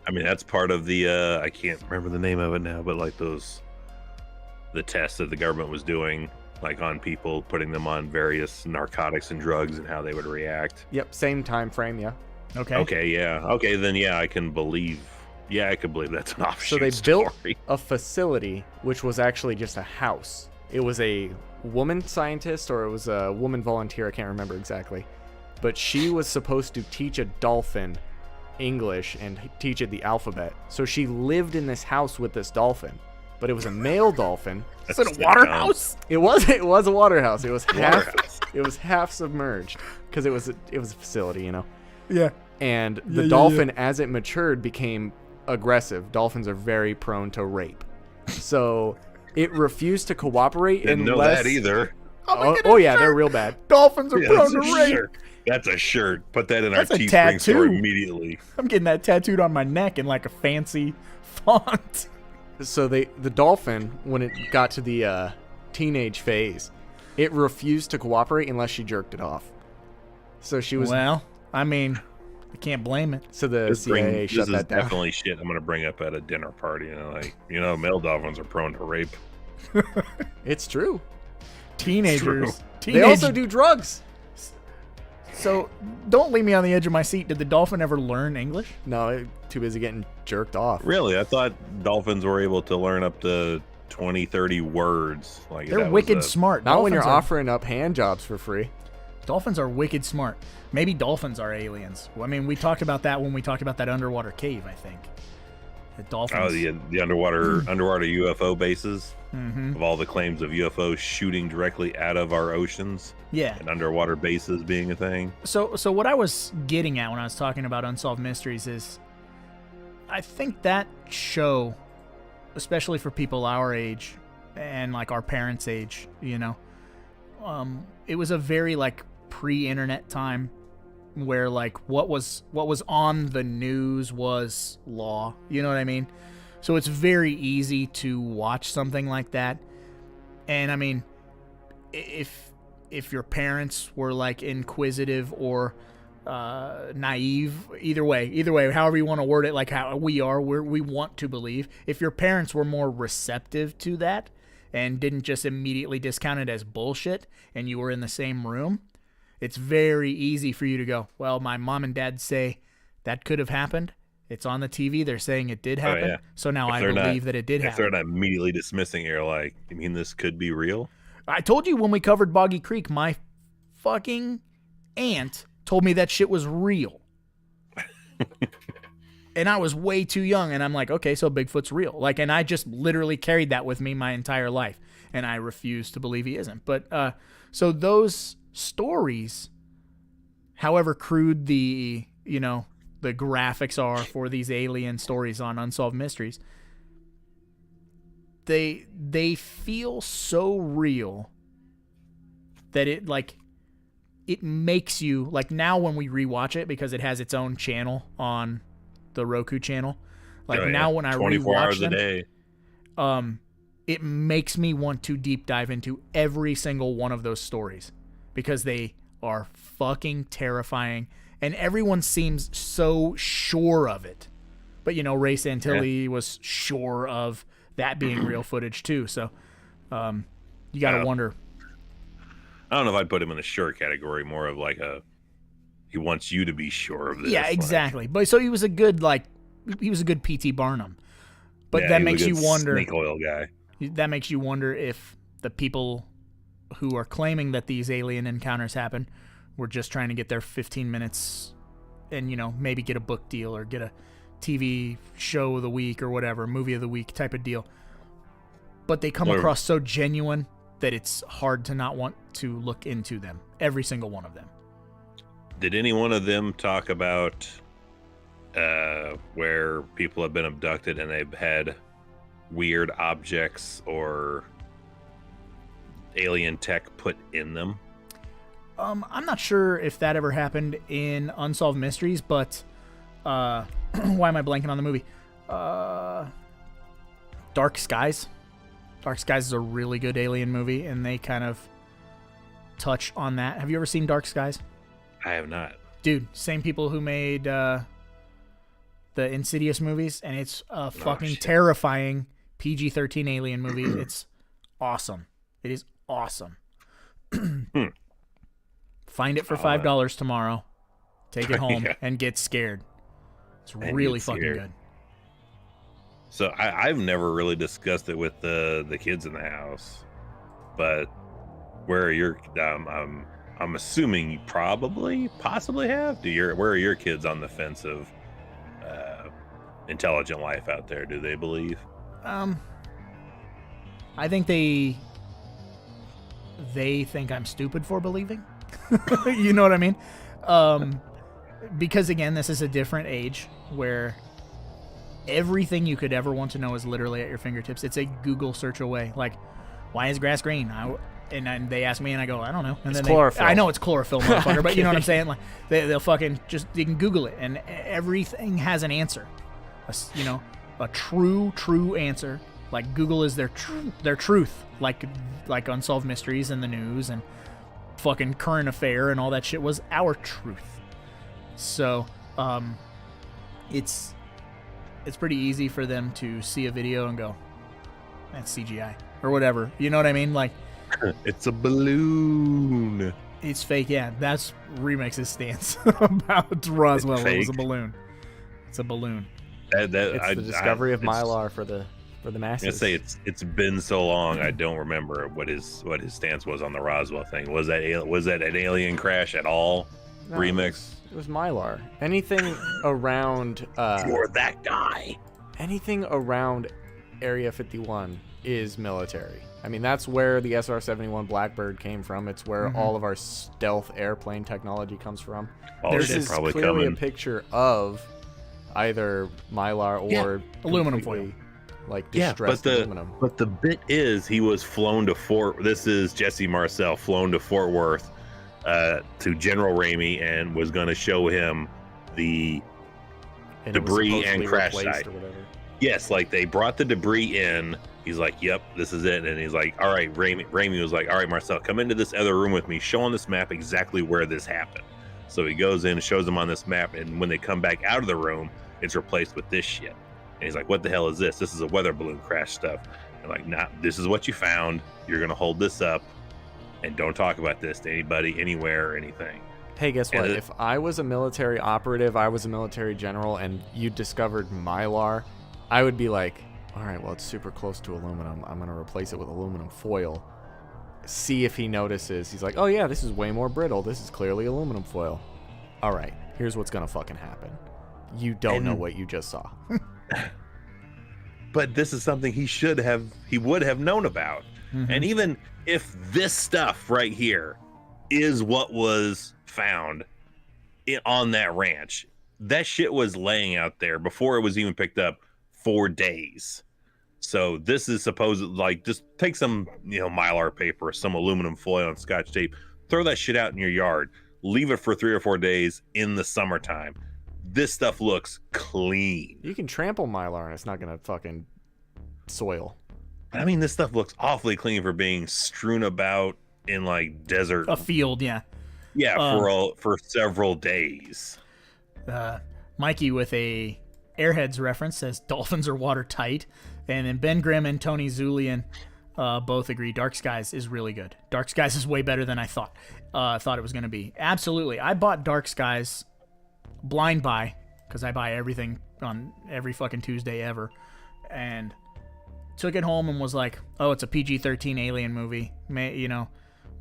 I mean, that's part of the, I can't remember the name of it now, but like the tests that the government was doing, like on people, putting them on various narcotics and drugs and how they would react. Yep, same time frame, yeah. Okay, yeah. Okay, then I can believe that's an offshoot. So they story. built a facility which was actually just a house. It was a woman scientist, or it was a woman volunteer, I can't remember exactly. But she was supposed to teach a dolphin English and teach it the alphabet. So she lived in this house with this dolphin. But it was a male dolphin. Is it a water house? It was a water house. It was half submerged because it was a facility, you know. Yeah. And the dolphin, as it matured, became aggressive. Dolphins are very prone to rape. So it refused to cooperate. Didn't know that either. Oh yeah, they're real bad. Dolphins are prone to rape. Shirt. That's a shirt. Put that in That's our a Teespring store tattoo. immediately. I'm getting that tattooed on my neck in like a fancy font. So the dolphin, when it got to the teenage phase, it refused to cooperate unless she jerked it off. So she was... Well, I mean, I can't blame it. So the CIA shut that down. This is definitely shit I'm going to bring up at a dinner party. Male dolphins are prone to rape. It's true. Teenagers. They also do drugs. So don't leave me on the edge of my seat. Did the dolphin ever learn English? No, too busy getting jerked off. Really? I thought dolphins were able to learn up to 20, 30 words. Like they're wicked smart. Not when you're offering up hand jobs for free. Dolphins are wicked smart. Maybe dolphins are aliens. Well, I mean, we talked about that when we talked about that underwater cave, I think. The dolphins. Oh, the underwater UFO bases. Mm-hmm. Of all the claims of UFOs shooting directly out of our oceans. Yeah. And underwater bases being a thing. So what I was getting at when I was talking about Unsolved Mysteries is, I think that show, especially for people our age and like our parents' age, it was a very like pre-internet time where like what was on the news was law. You know what I mean? So it's very easy to watch something like that And I mean, if your parents were like inquisitive or naive, either way, however you want to word it, like how we want to believe. If your parents were more receptive to that and didn't just immediately discount it as bullshit, and you were in the same room, it's very easy for you to go, well, my mom and dad say that could have happened. It's on the TV. They're saying it did happen. So now I believe that it did happen. If they're not immediately dismissing it, you're like, you mean this could be real? I told you when we covered Boggy Creek, my fucking aunt told me that shit was real. And I was way too young, and I'm like, okay, so Bigfoot's real. Like, and I just literally carried that with me my entire life, and I refuse to believe he isn't. But so those stories, however crude the graphics are for these alien stories on Unsolved Mysteries, they feel so real that it makes you, like, now when we rewatch it, because it has its own channel on the Roku channel, like now when I 24 rewatch hours them, a day, it makes me want to deep dive into every single one of those stories because they are fucking terrifying, and everyone seems so sure of it. But Ray Santilli was sure of that being real footage too. So you got to wonder. I don't know if I'd put him in the sure category, more of like he wants you to be sure of this. Yeah, exactly. But so he was a good P.T. Barnum. But that makes you wonder. Snake oil guy. That makes you wonder if the people who are claiming that these alien encounters happen were just trying to get their 15 minutes and, maybe get a book deal or get a TV show of the week or whatever, movie of the week type of deal. But they come across so genuine that it's hard to not want to look into them. Every single one of them. Did any one of them talk about where people have been abducted and they've had weird objects or alien tech put in them? I'm not sure if that ever happened in Unsolved Mysteries, but why am I blanking on the movie? Dark Skies. Dark Skies is a really good alien movie, and they kind of touch on that. Have you ever seen Dark Skies? I have not. Dude, same people who made the Insidious movies, and it's a fucking terrifying PG-13 alien movie. It's awesome. It is awesome. Find it for $5 tomorrow. Take it home and get scared. It's really fucking good. So I've never really discussed it with the kids in the house, but where are your? I'm assuming you possibly have. Where are your kids on the fence of intelligent life out there? Do they believe? I think they think I'm stupid for believing. You know what I mean? Because again, this is a different age where everything you could ever want to know is literally at your fingertips. It's a Google search away. Like, why is grass green? And they ask me, and I go, I don't know. And it's then chlorophyll. I know it's chlorophyll, motherfucker, but you know what I'm saying? Like, they'll fucking you can Google it, and everything has an answer. A true answer. Like, Google is their truth. Like Unsolved Mysteries and the news and fucking Current Affair and all that shit was our truth. So, it's pretty easy for them to see a video and go, that's CGI or whatever. You know what I mean? Like, it's a balloon. It's fake. Yeah, that's Remix's stance about Roswell. It was a balloon. It's a balloon. It's the discovery of Mylar for the masses. I say it's been so long. I don't remember what his stance was on the Roswell thing. Was that an alien crash at all? No, Remix. It was Mylar. Anything around you're that guy. Anything around Area 51 is military. I mean, that's where the SR-71 Blackbird came from. It's where all of our stealth airplane technology comes from. This is clearly a picture of either Mylar or aluminum foil, like distressed aluminum. But the bit is he was flown to This is Jesse Marcel flown to Fort Worth to General Ramey and was going to show him the debris and crash site. Or whatever. Yes, like they brought the debris in He's like, yep, this is it. And he's like, all right, Raimi was like, all right, Marcel, come into this other room with me. Show on this map exactly where this happened. So he goes in and shows them on this map. And when they come back out of the room, it's replaced with this shit. And he's like, what the hell is this? This is a weather balloon crash stuff. And like, nah, this is what you found. You're going to hold this up and don't talk about this to anybody, anywhere, or anything. Hey, guess what? If I was a military operative, I was a military general, and you discovered Mylar, I would be like, all right, well, it's super close to aluminum. I'm going to replace it with aluminum foil. See if he notices. He's like, oh, yeah, this is way more brittle. This is clearly aluminum foil. All right, here's what's going to fucking happen. You don't know what you just saw. But this is something he would have known about. Mm-hmm. And even if this stuff right here is what was found on that ranch, that shit was laying out there before it was even picked up for days. So this is supposed like, just take some, Mylar paper, some aluminum foil and Scotch tape, throw that shit out in your yard, leave it for 3 or 4 days in the summertime. This stuff looks clean. You can trample Mylar and it's not gonna fucking soil. I mean, this stuff looks awfully clean for being strewn about in like desert, a field. Yeah for several days. Mikey with a Airheads reference says dolphins are watertight, and then Ben Grimm and Tony Zulian both agree Dark Skies is really good. Dark Skies is way better than I thought it was going to be. Absolutely. I bought Dark Skies blind buy, because I buy everything on every fucking Tuesday ever, and took it home and was like, oh, it's a PG-13 alien movie,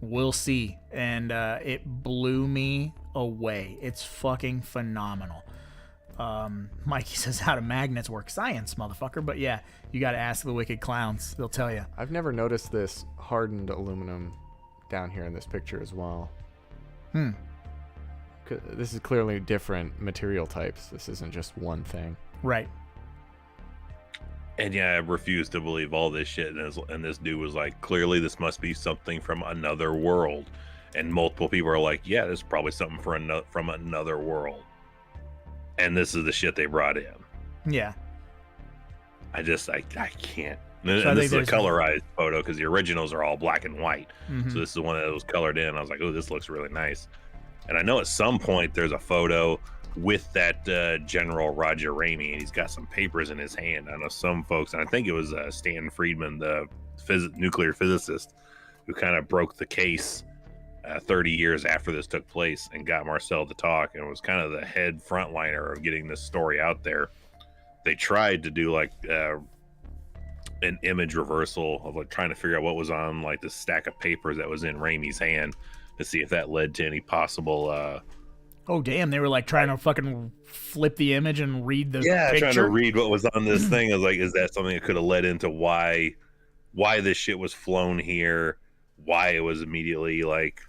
we'll see. And it blew me away. It's fucking phenomenal. Mikey says, how do magnets work? Science, motherfucker. But yeah, you got to ask the Wicked Clowns. They'll tell you. I've never noticed this hardened aluminum down here in this picture as well. This is clearly different material types. This isn't just one thing. Right. And yeah, I refuse to believe all this shit. And this dude was like, clearly this must be something from another world. And multiple people are like, yeah, this is probably something from another world. And this is the shit they brought in. Yeah. I can't. And this is a colorized photo because the originals are all black and white. Mm-hmm. So this is one that was colored in. I was like, oh, this looks really nice. And I know at some point there's a photo with that General Roger Ramey, and he's got some papers in his hand. I know some folks, and I think it was Stanton Friedman, the nuclear physicist, who kind of broke the case 30 years after this took place and got Marcel to talk, and was kind of the head frontliner of getting this story out there. They tried to do like an image reversal of like trying to figure out what was on like the stack of papers that was in Ramey's hand to see if that led to any possible oh damn, they were like trying to fucking flip the image and read the picture? Trying to read what was on this thing. I was like, is that something that could have led into why this shit was flown here, why it was immediately like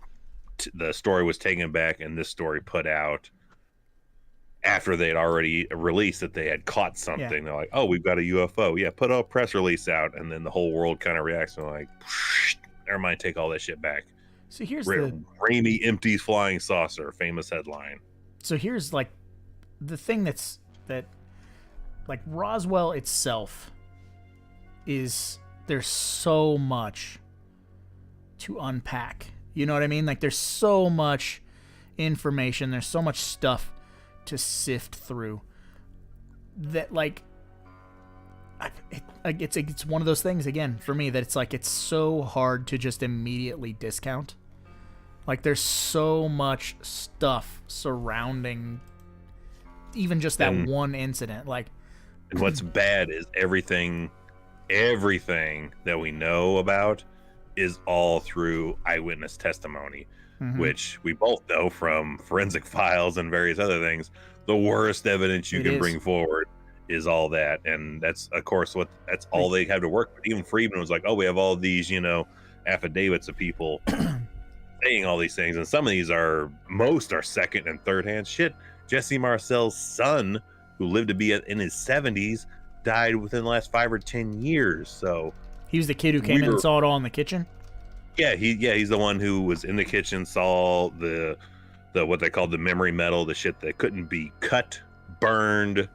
the story was taken back and this story put out after they had already released that they had caught something. Yeah. They're like, oh, we've got a UFO. Yeah, put a press release out. And then the whole world kind of reacts and like, never mind, take all that shit back. So here's Raimi empties flying saucer, famous headline. So here's like the thing that like Roswell itself is, there's so much to unpack. You know what I mean? Like there's so much information, there's so much stuff to sift through that like it's one of those things again for me that it's like it's so hard to just immediately discount. Like there's so much stuff surrounding even just that one incident. Like, and what's bad is everything that we know about is all through eyewitness testimony, which we both know from forensic files and various other things. The worst evidence you can bring forward is all that, and that's of course that's all they have to work with. Even Friedman was like, oh, we have all these affidavits of people saying all these things, and some of these most are second and third hand shit. Jesse Marcel's son, who lived to be in his 70s, died within the last 5 or 10 years. So he was the kid who came in and saw it all in the kitchen. He's the one who was in the kitchen, saw the what they called the memory metal, the shit that couldn't be cut, burned,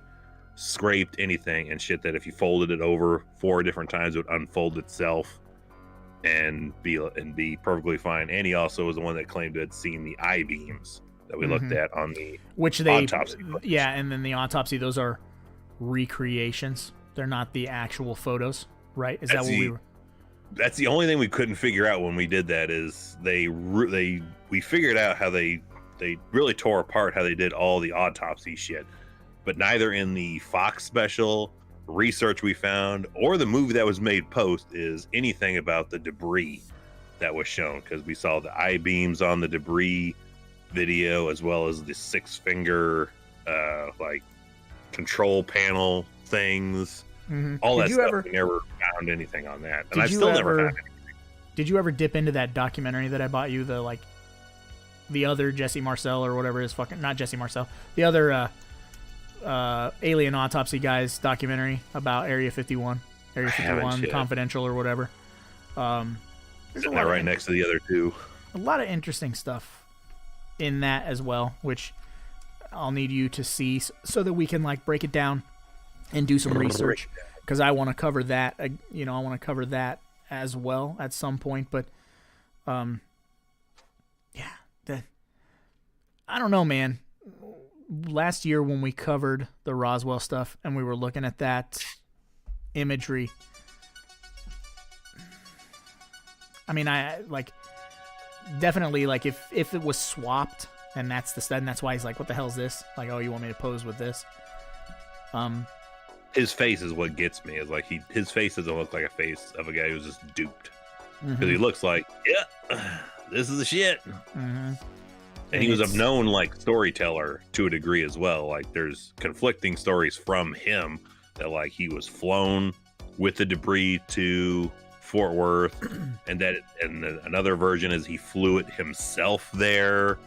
scraped, anything, and shit that if you folded it over 4 different times, it would unfold itself and be perfectly fine. And he also was the one that claimed to had seen the I-beams that we looked at on the autopsy. Yeah, and then the autopsy, those are recreations. They're not the actual photos, right? Is that what we were? That's the only thing we couldn't figure out when we did that. Is we figured out how they really tore apart how they did all the autopsy shit, but neither in the Fox special research we found or the movie that was made post is anything about the debris that was shown, because we saw the I-beams on the debris video as well as the 6-finger like control panel things, all that stuff. We never found anything on that, and I still never found anything. Did you ever dip into that documentary that I bought you, the other Jesse Marcel or whatever is not Jesse Marcel, the other alien autopsy guys documentary about Area 51 Confidential or whatever? Isn't that right next to the other two? A lot of interesting stuff in that as well, which I'll need you to see so that we can break it down and do some research, because I want to cover that. I want to cover that as well at some point. But I don't know, man. Last year when we covered the Roswell stuff and we were looking at that imagery, I mean, I definitely if it was swapped, and that's why he's like, what the hell is this? Like, oh, you want me to pose with this? His face is what gets me. Is his face doesn't look like a face of a guy who's just duped, because he looks like, yeah, this is the shit. And he was a known storyteller to a degree as well. There's conflicting stories from him that he was flown with the debris to Fort Worth, and another version is he flew it himself there.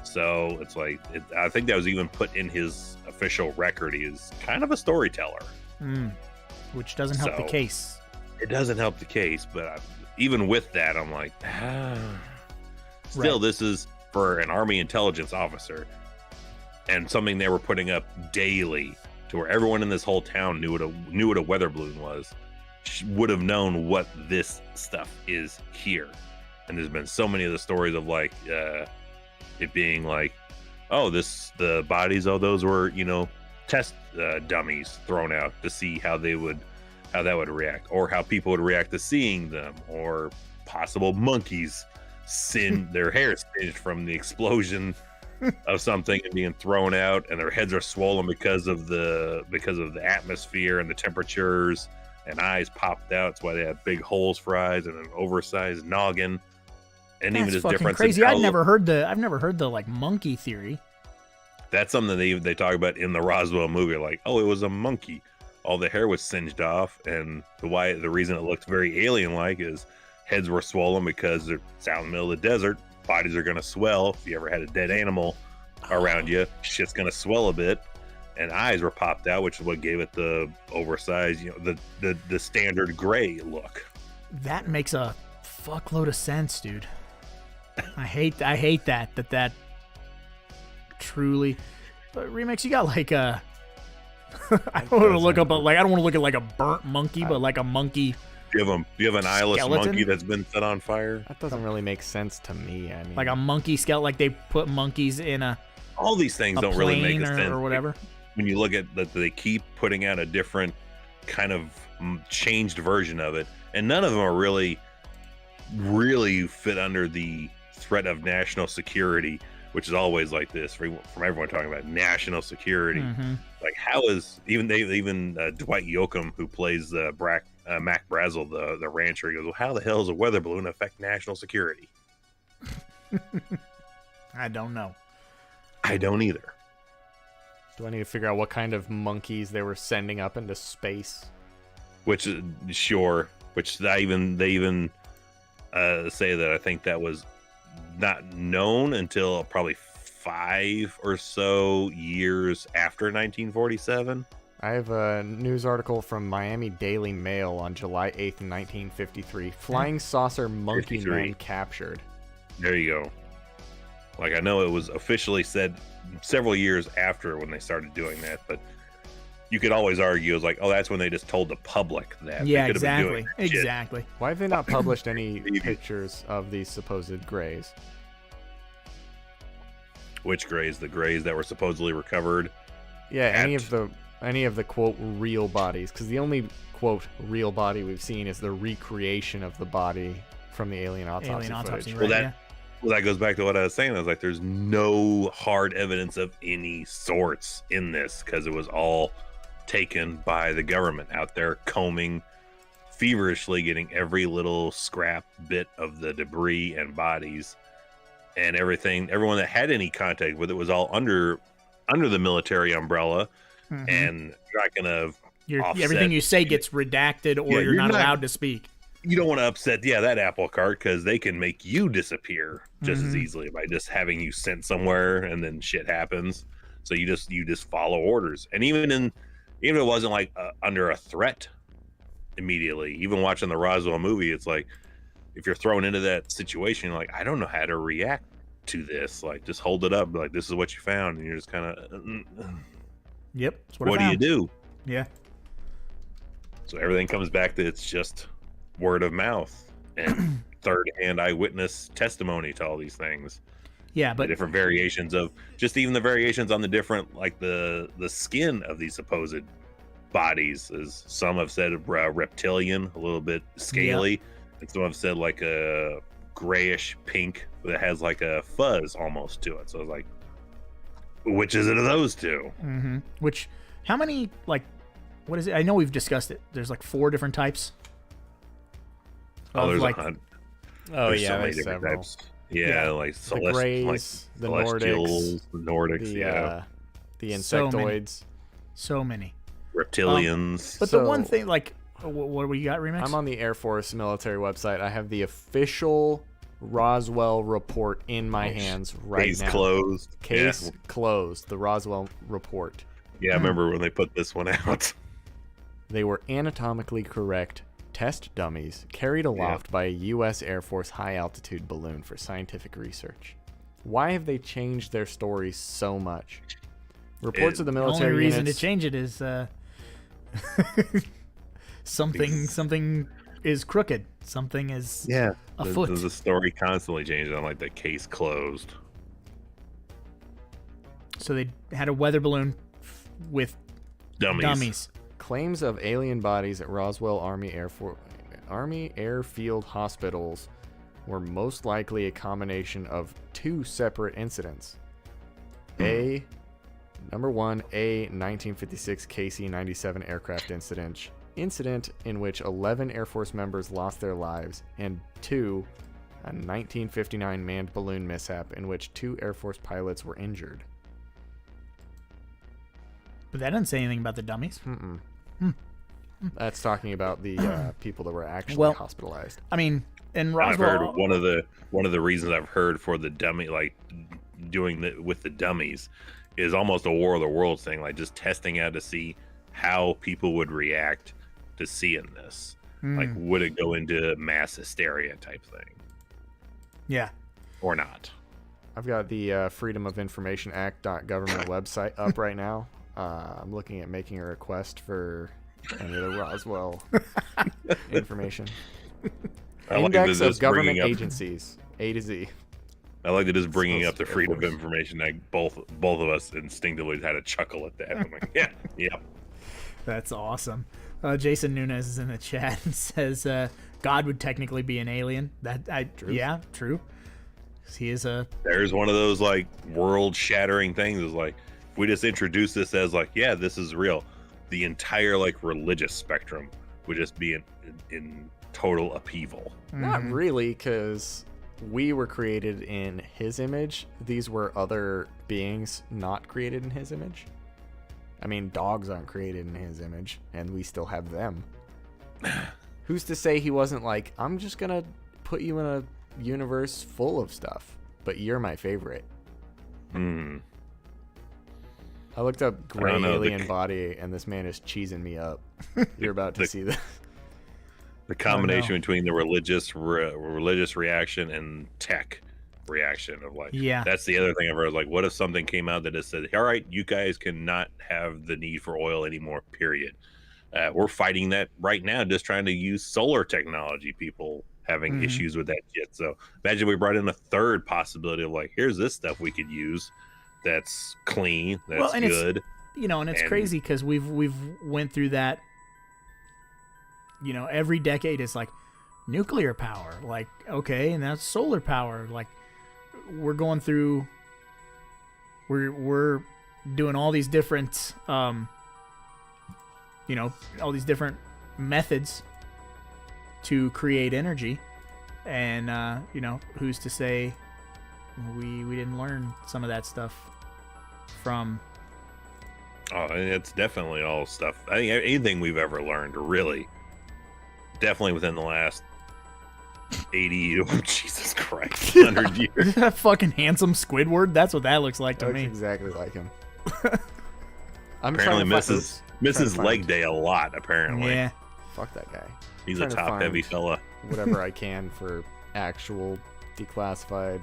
So it's I think that was even put in his official record. He is kind of a storyteller, which doesn't help the case. It doesn't help the case, but even with that, I'm like, still, This is for an Army intelligence officer, and something they were putting up daily to where everyone in this whole town knew what a weather balloon was, would have known what this stuff is here. And there's been so many of the stories of it being the bodies, those were test dummies thrown out to see how that would react, or how people would react to seeing them, or possible monkeys their hair singed from the explosion of something and being thrown out, and their heads are swollen because of the atmosphere and the temperatures, and eyes popped out. That's why they have big holes for eyes and an oversized noggin. And that's even just fucking difference. Crazy. I've never heard the monkey theory. That's something they talk about in the Roswell movie. It was a monkey. All the hair was singed off, and the reason it looked very alien-like is heads were swollen because it's out in the middle of the desert. Bodies are going to swell. If you ever had a dead animal around you, shit's going to swell a bit. And eyes were popped out, which is what gave it the oversized, the standard gray look. That makes a fuckload of sense, dude. I hate that truly. But Remix, you got I don't want to look up I don't want to look at a burnt monkey, but a monkey. Do you have an eyeless skeleton? Monkey that's been set on fire? That doesn't really make sense to me. I mean, a monkey skeleton, they put monkeys in all these things don't really make sense or whatever. When you look at that, they keep putting out a different kind of changed version of it, and none of them are really fit under the threat of national security, which is always like this from everyone talking about national security. How is even Dwight Yoakam, who plays Mac Brazel, the rancher, he goes, well, how the hell does a weather balloon affect national security? I don't know. I don't either. Do I need to figure out what kind of monkeys they were sending up into space? Which they even say that I think that was not known until probably 5 or so years after 1947. I have a news article from Miami Daily Mail on July 8th, 1953. Flying saucer monkey 53. man captured. There you go. I know it was officially said several years after when they started doing that, but you could always argue it's like, oh, that's when they just told the public that. Yeah, They could have been exactly. doing that shit. Exactly. Why have they not published any pictures of these supposed grays? Which grays? The grays that were supposedly recovered. Yeah, any of the quote real bodies, because the only quote real body we've seen is the recreation of the body from the alien autopsy footage. Right, Well, that goes back to what I was saying. I was like, there's no hard evidence of any sorts in this because it was all taken by the government out there combing feverishly, getting every little scrap bit of the debris and bodies and everything. Everyone that had any contact with it was all under the military umbrella, and you're not gonna everything you say gets redacted, or you're not allowed to speak. You don't want to upset that apple cart because they can make you disappear just as easily by just having you sent somewhere, and then shit happens. So you just follow orders. And even if it wasn't like under a threat immediately, even watching the Roswell movie, it's like if you're thrown into that situation, you're like, I don't know how to react to this. Like, just hold it up, like, this is what you found, and you're just kind of Yep. What do you do? Yeah. So everything comes back that it's just word of mouth and third-hand eyewitness testimony to all these things. Yeah, but the different variations of just even the variations on the different, like the skin of these supposed bodies, as some have said reptilian, a little bit scaly, and some have said like a grayish pink that has like a fuzz almost to it. So it's like, which is it of those two? Which, how many, like, what is it? I know we've discussed it. There's like 4 different types. Oh, there's like, there's so many different several types. Yeah, like the grays, the celestials, Nordics, the insectoids. So many. Reptilians. But the one thing, like, what we got, Remix? I'm on the Air Force military website. I have the official Roswell report in my hands right now. Case closed. Case closed. The Roswell report. Yeah, I remember when they put this one out. They were anatomically correct test dummies carried aloft by a U.S. Air Force high-altitude balloon for scientific research. Why have they changed their story so much? Reports of the military only reason units... to change it is something is crooked. Something is afoot. There's a story constantly changing on like the case closed. So they had a weather balloon with dummies. Claims of alien bodies at Roswell Army Airfield hospitals were most likely a combination of 2 separate incidents. Number 1, a 1956 KC-97 aircraft incident in which 11 Air Force members lost their lives, and 2, a 1959 manned balloon mishap in which 2 Air Force pilots were injured. But that doesn't say anything about the dummies. That's talking about the people that were actually hospitalized. I mean, in Roswell, I've heard one of the reasons I've heard for the dummy, like doing with the dummies, is almost a War of the Worlds thing, like just testing out to see how people would react to seeing this. Like, would it go into mass hysteria type thing? Yeah. Or not? I've got the Freedom of Information Act.government website up right now. I'm looking at making a request for any of the Roswell information. Index of government agencies, A to Z. I like that it's bringing up the Freedom of Information Act. Both of us instinctively had a chuckle at that. I'm like, yeah. That's awesome. Jason Nunez is in the chat and says God would technically be an alien. True. Yeah, true. He is a. There's one of those like world-shattering things. Is like, if we just introduce this as like, yeah, this is real, the entire like religious spectrum would just be in total upheaval. Not really, because we were created in his image. These were other beings not created in his image. I mean, dogs aren't created in his image, and we still have them. Who's to say he wasn't like, I'm just gonna put you in a universe full of stuff, but you're my favorite. I looked up gray alien body, and this man is cheesing me up. You're about to see this. The combination between the religious reaction and tech reaction of like, Yeah. that's the other thing I've heard. Like, what if something came out that just said, all right, you guys cannot have the need for oil anymore, period. We're fighting that right now, just trying to use solar technology. People having issues with that shit. So imagine we brought in a third possibility of like, here's this stuff we could use that's clean, that's good. And it's crazy because we've went through that. Every decade is like nuclear power, like, okay, and that's solar power. Like, we're going through, we're doing all these different, all these different methods to create energy, and who's to say we didn't learn some of that stuff from. Oh, and it's definitely all stuff. I think anything we've ever learned, really, definitely within the last 80, Jesus Christ, 100 years. That fucking handsome Squidward. That's what that looks like to me. Exactly like him. Apparently misses leg day a lot, apparently. Yeah. Fuck that guy. He's a top-heavy fella. Whatever I can for actual declassified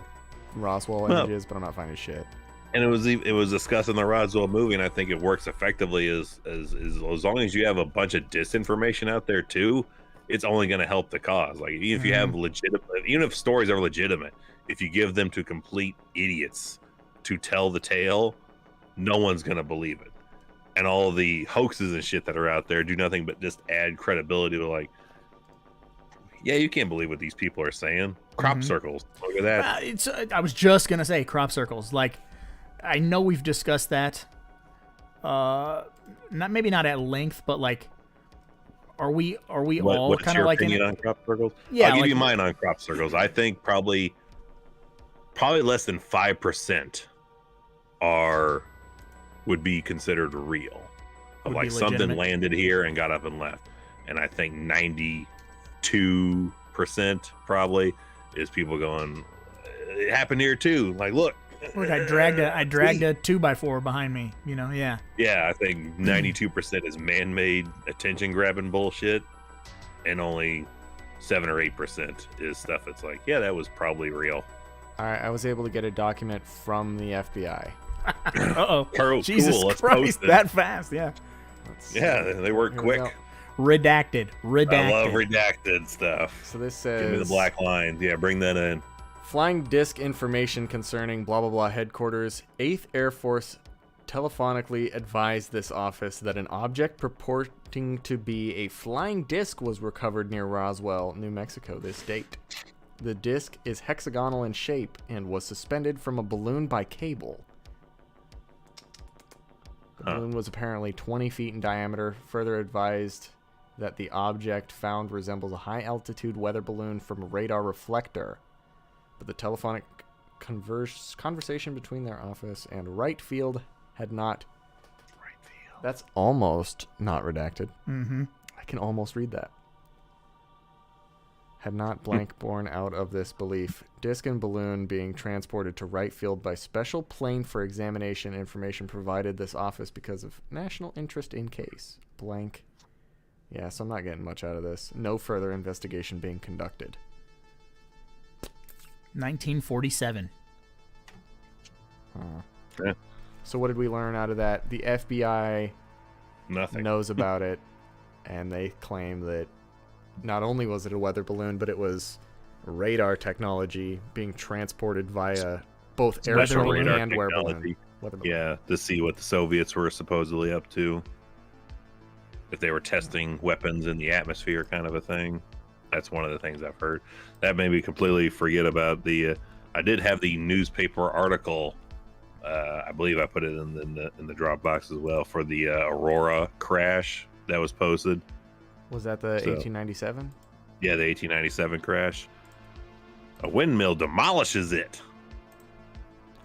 Roswell images, but I'm not finding shit. And it was discussed in the Roswell movie, and I think it works effectively as long as you have a bunch of disinformation out there too, it's only going to help the cause. Like, even if you have even if stories are legitimate, if you give them to complete idiots to tell the tale, no one's going to believe it. And all of the hoaxes and shit that are out there do nothing but just add credibility to, like, yeah, you can't believe what these people are saying. Crop circles. Look at that. I was just going to say crop circles. Like, I know we've discussed that. Maybe not at length, but like, are we all kind of like in on crop circles? Yeah, I'll give you mine on crop circles. I think probably less than 5% would be considered real. Of like something landed here and got up and left. And I think 92% probably is people going, it happened here too. Like, look, I dragged a 2x4 behind me. Yeah. Yeah, I think 92% is man-made attention-grabbing bullshit, and only 7 or 8% is stuff that's like, yeah, that was probably real. All right, I was able to get a document from the FBI. Uh-oh. Jesus cool. Christ, that fast, yeah. They work quick. Redacted. I love redacted stuff. So this says... Give me the black lines. Yeah, bring that in. Flying disc information concerning blah blah blah headquarters. 8th Air Force telephonically advised this office that an object purporting to be a flying disc was recovered near Roswell, New Mexico this date. The disc is hexagonal in shape and was suspended from a balloon by cable. The balloon was apparently 20 feet in diameter. Further advised that the object found resembles a high-altitude weather balloon from a radar reflector. But the telephonic conversation between their office and Wright Field had not... Wright Field. That's almost not redacted. Mm-hmm. I can almost read that. Had not blank born out of this belief. Disc and balloon being transported to Wright Field by special plane for examination. Information provided this office because of national interest in case. Blank. Yeah, so I'm not getting much out of this. No further investigation being conducted. 1947. Yeah. So what did we learn out of that? The FBI knows about it, and they claim that not only was it a weather balloon, but it was radar technology being transported via both air balloon and weather balloon. Yeah, to see what the Soviets were supposedly up to. If they were testing weapons in the atmosphere, kind of a thing. That's one of the things I've heard. That made me completely forget about the. I did have the newspaper article. I believe I put it in the Dropbox as well for the Aurora crash that was posted. Was that the 1897? Yeah, the 1897 crash. A windmill demolishes it.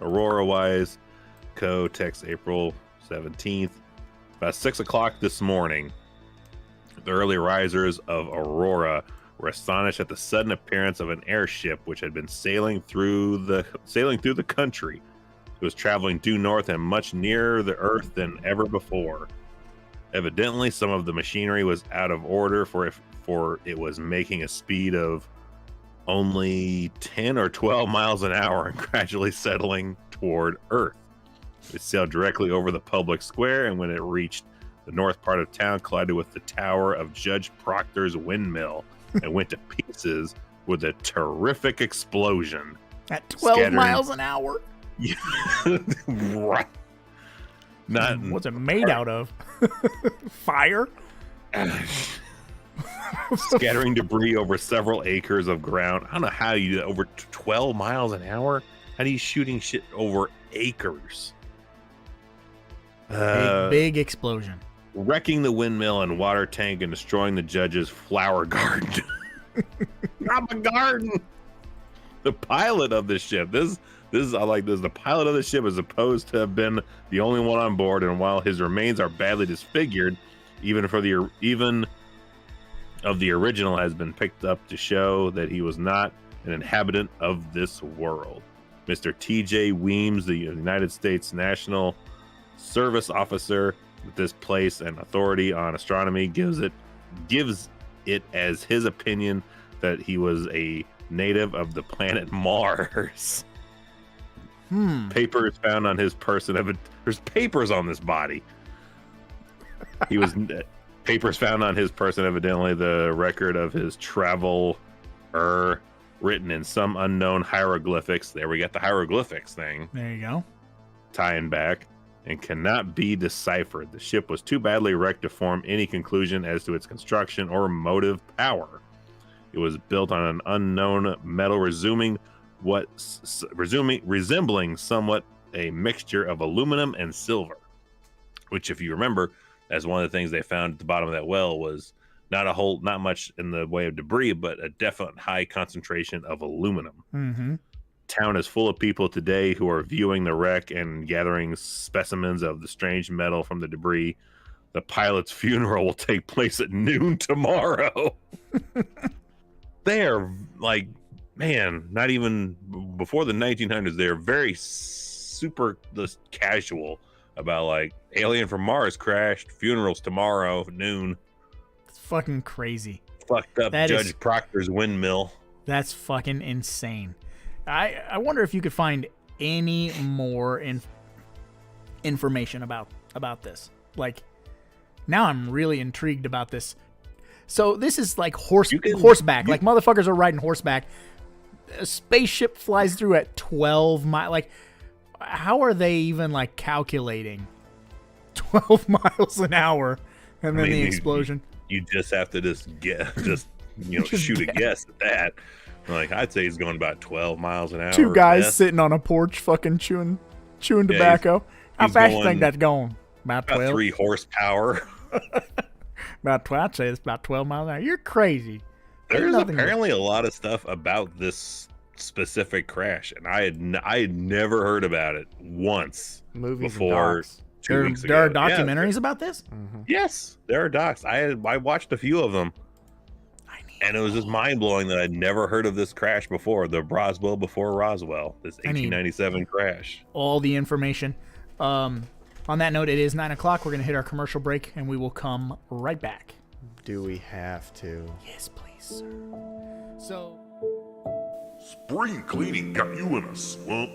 Aurora Wise Co. text April 17th. About 6 o'clock this morning, the early risers of Aurora were astonished at the sudden appearance of an airship which had been sailing through the country. It was traveling due north and much nearer the Earth than ever before. Evidently, some of the machinery was out of order, for it was making a speed of only 10 or 12 miles an hour and gradually settling toward Earth. It sailed directly over the public square, and when it reached the north part of town, collided with the tower of Judge Proctor's windmill and went to pieces with a terrific explosion. At 12 miles an hour? Yeah. Right. Not What's it made out of? Fire? Scattering debris over several acres of ground. I don't know how you do that. Over 12 miles an hour? How do you shooting shit over acres? Big explosion. Wrecking the windmill and water tank and destroying the judge's flower garden. Not my garden. The pilot of the ship. This is I like this. The pilot of the ship is supposed to have been the only one on board, and while his remains are badly disfigured, even of the original has been picked up to show that he was not an inhabitant of this world. Mr. T.J. Weems, the United States National Service officer with this place and authority on astronomy, gives it as his opinion that he was a native of the planet Mars. Papers found on his person there's papers on this body. Papers found on his person, evidently the record of his travel written in some unknown hieroglyphics. There we got the hieroglyphics thing. There you go. Tying back, and cannot be deciphered. The ship was too badly wrecked to form any conclusion as to its construction or motive power. It was built on an unknown metal resembling somewhat a mixture of aluminum and silver, which, if you remember, as one of the things they found at the bottom of that well was not much in the way of debris, but a definite high concentration of aluminum. Mm-hmm. Town is full of people today who are viewing the wreck and gathering specimens of the strange metal from the debris. The pilot's funeral will take place at noon tomorrow. They are like, man, not even before the 1900s, they're very super casual about like alien from Mars crashed, funerals tomorrow, noon. It's fucking crazy. Fucked up Judge Proctor's windmill. That's fucking insane. I wonder if you could find any more information about this. Like, now I'm really intrigued about this. So this is like horseback. Like, motherfuckers are riding horseback. A spaceship flies through at 12 miles. Like, how are they even like calculating 12 miles an hour and then the explosion? You just have to shoot a guess at that. Like, I'd say he's going about 12 miles an hour. Two guys sitting on a porch fucking chewing tobacco. How fast do you think that's going? About 12? 3 horsepower. About 12. I'd say it's about 12 miles an hour. You're crazy. There's apparently a lot of stuff about this specific crash, and I had never heard about it once Movies before. And docs. 2 weeks ago. There are documentaries about this? Mm-hmm. Yes, there are docs. I watched a few of them. And it was just mind-blowing that I'd never heard of this crash before. The Roswell before Roswell. This 1897 crash. All the information. On that note, it is 9 o'clock. We're going to hit our commercial break, and we will come right back. Do we have to? Yes, please, sir. So, spring cleaning got you in a slump?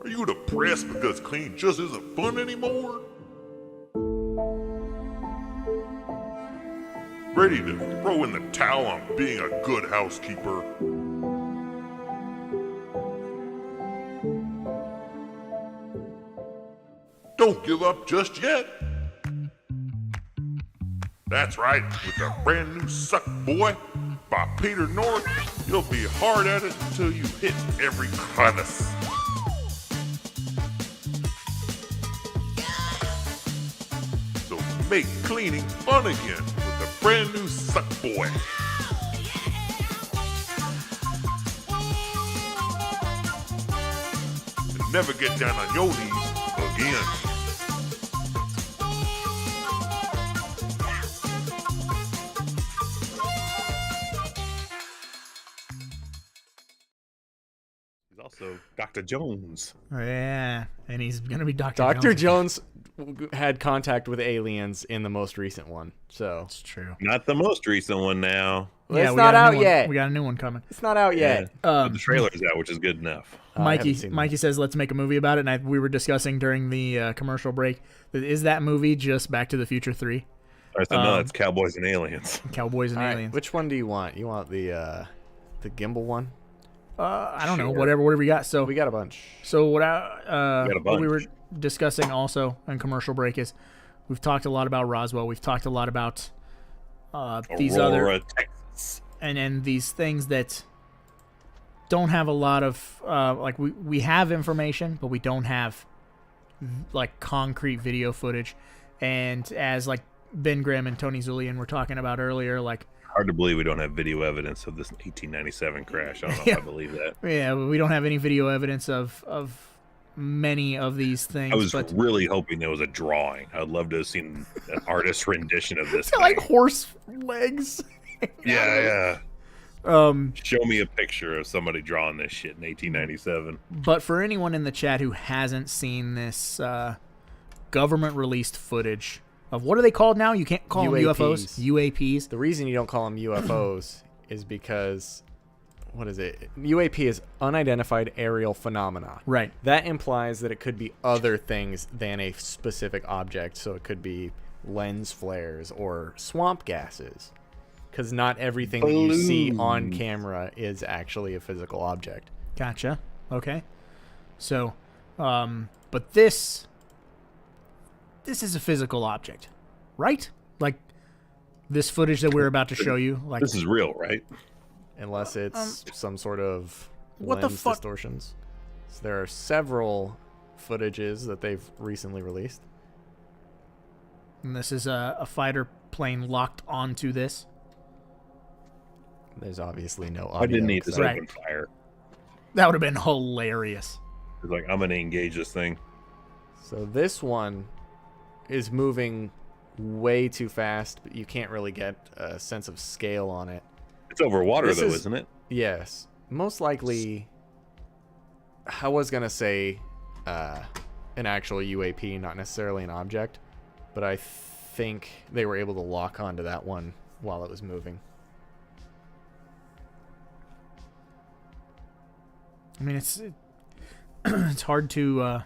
Are you depressed because cleaning just isn't fun anymore? Ready to throw in the towel on being a good housekeeper? Don't give up just yet. That's right, with the brand new Suck Boy by Peter North, you'll be hard at it until you hit every crevice. So make cleaning fun again with the brand new Suck Boy. And never get down on your knees again. also Dr. Jones. Yeah, and he's gonna be Dr. Dr. Jones had contact with aliens in the most recent one, so That's true. Not the most recent one now. Well, it's we not got a new out one. yet. We got a new one coming. It's not out yet. But the trailer's out, which is good enough. I haven't seen Mikey says let's make a movie about it, and we were discussing during the commercial break. Is that movie just Back to the Future 3? I said, no, it's Cowboys and Aliens. Cowboys and All right, Aliens. which one do you want? You want the gimbal one? I don't know. Sure. Whatever we got. So We got a bunch. So We got a what we were bunch. discussing also on commercial break is we've talked a lot about Roswell. We've talked a lot about these Aurora, other Texas. and these things that don't have a lot of like we have information, but we don't have like concrete video footage. And as like Ben Grimm and Tony Zulian were talking about earlier, like Hard to believe we don't have video evidence of this 1897 crash. I don't know Yeah. if I believe that. yeah, we don't have any video evidence of many of these things. I was but really hoping there was a drawing. I'd love to have seen an artist rendition of this. it's like thing. horse legs. Yeah. Um, Show me a picture of somebody drawing this shit in 1897. but for anyone in the chat who hasn't seen this government released footage of what are they called now? You can't call them UFOs. UAPs. The reason you don't call them UFOs is because, what is it? UAP is unidentified aerial phenomena. Right. That implies that it could be other things than a specific object. So it could be lens flares or swamp gases. Because not everything that you see on camera is actually a physical object. Gotcha. Okay. So, but this is a physical object, right? Like this footage that we're about to show you. Like This is real, right? Unless it's some sort of what the lens fuck? distortions. So there are several footages that they've recently released. And this is a fighter plane locked onto this. There's obviously no audio. I didn't need this Right. open fire. That would have been hilarious. It's like, I'm going to engage this thing. So this one is moving way too fast, but you can't really get a sense of scale on it. It's over water, This though, is- isn't it? Yes. Most likely, I was going to say an actual UAP, not necessarily an object, but I think they were able to lock onto that one while it was moving. I mean, it's hard to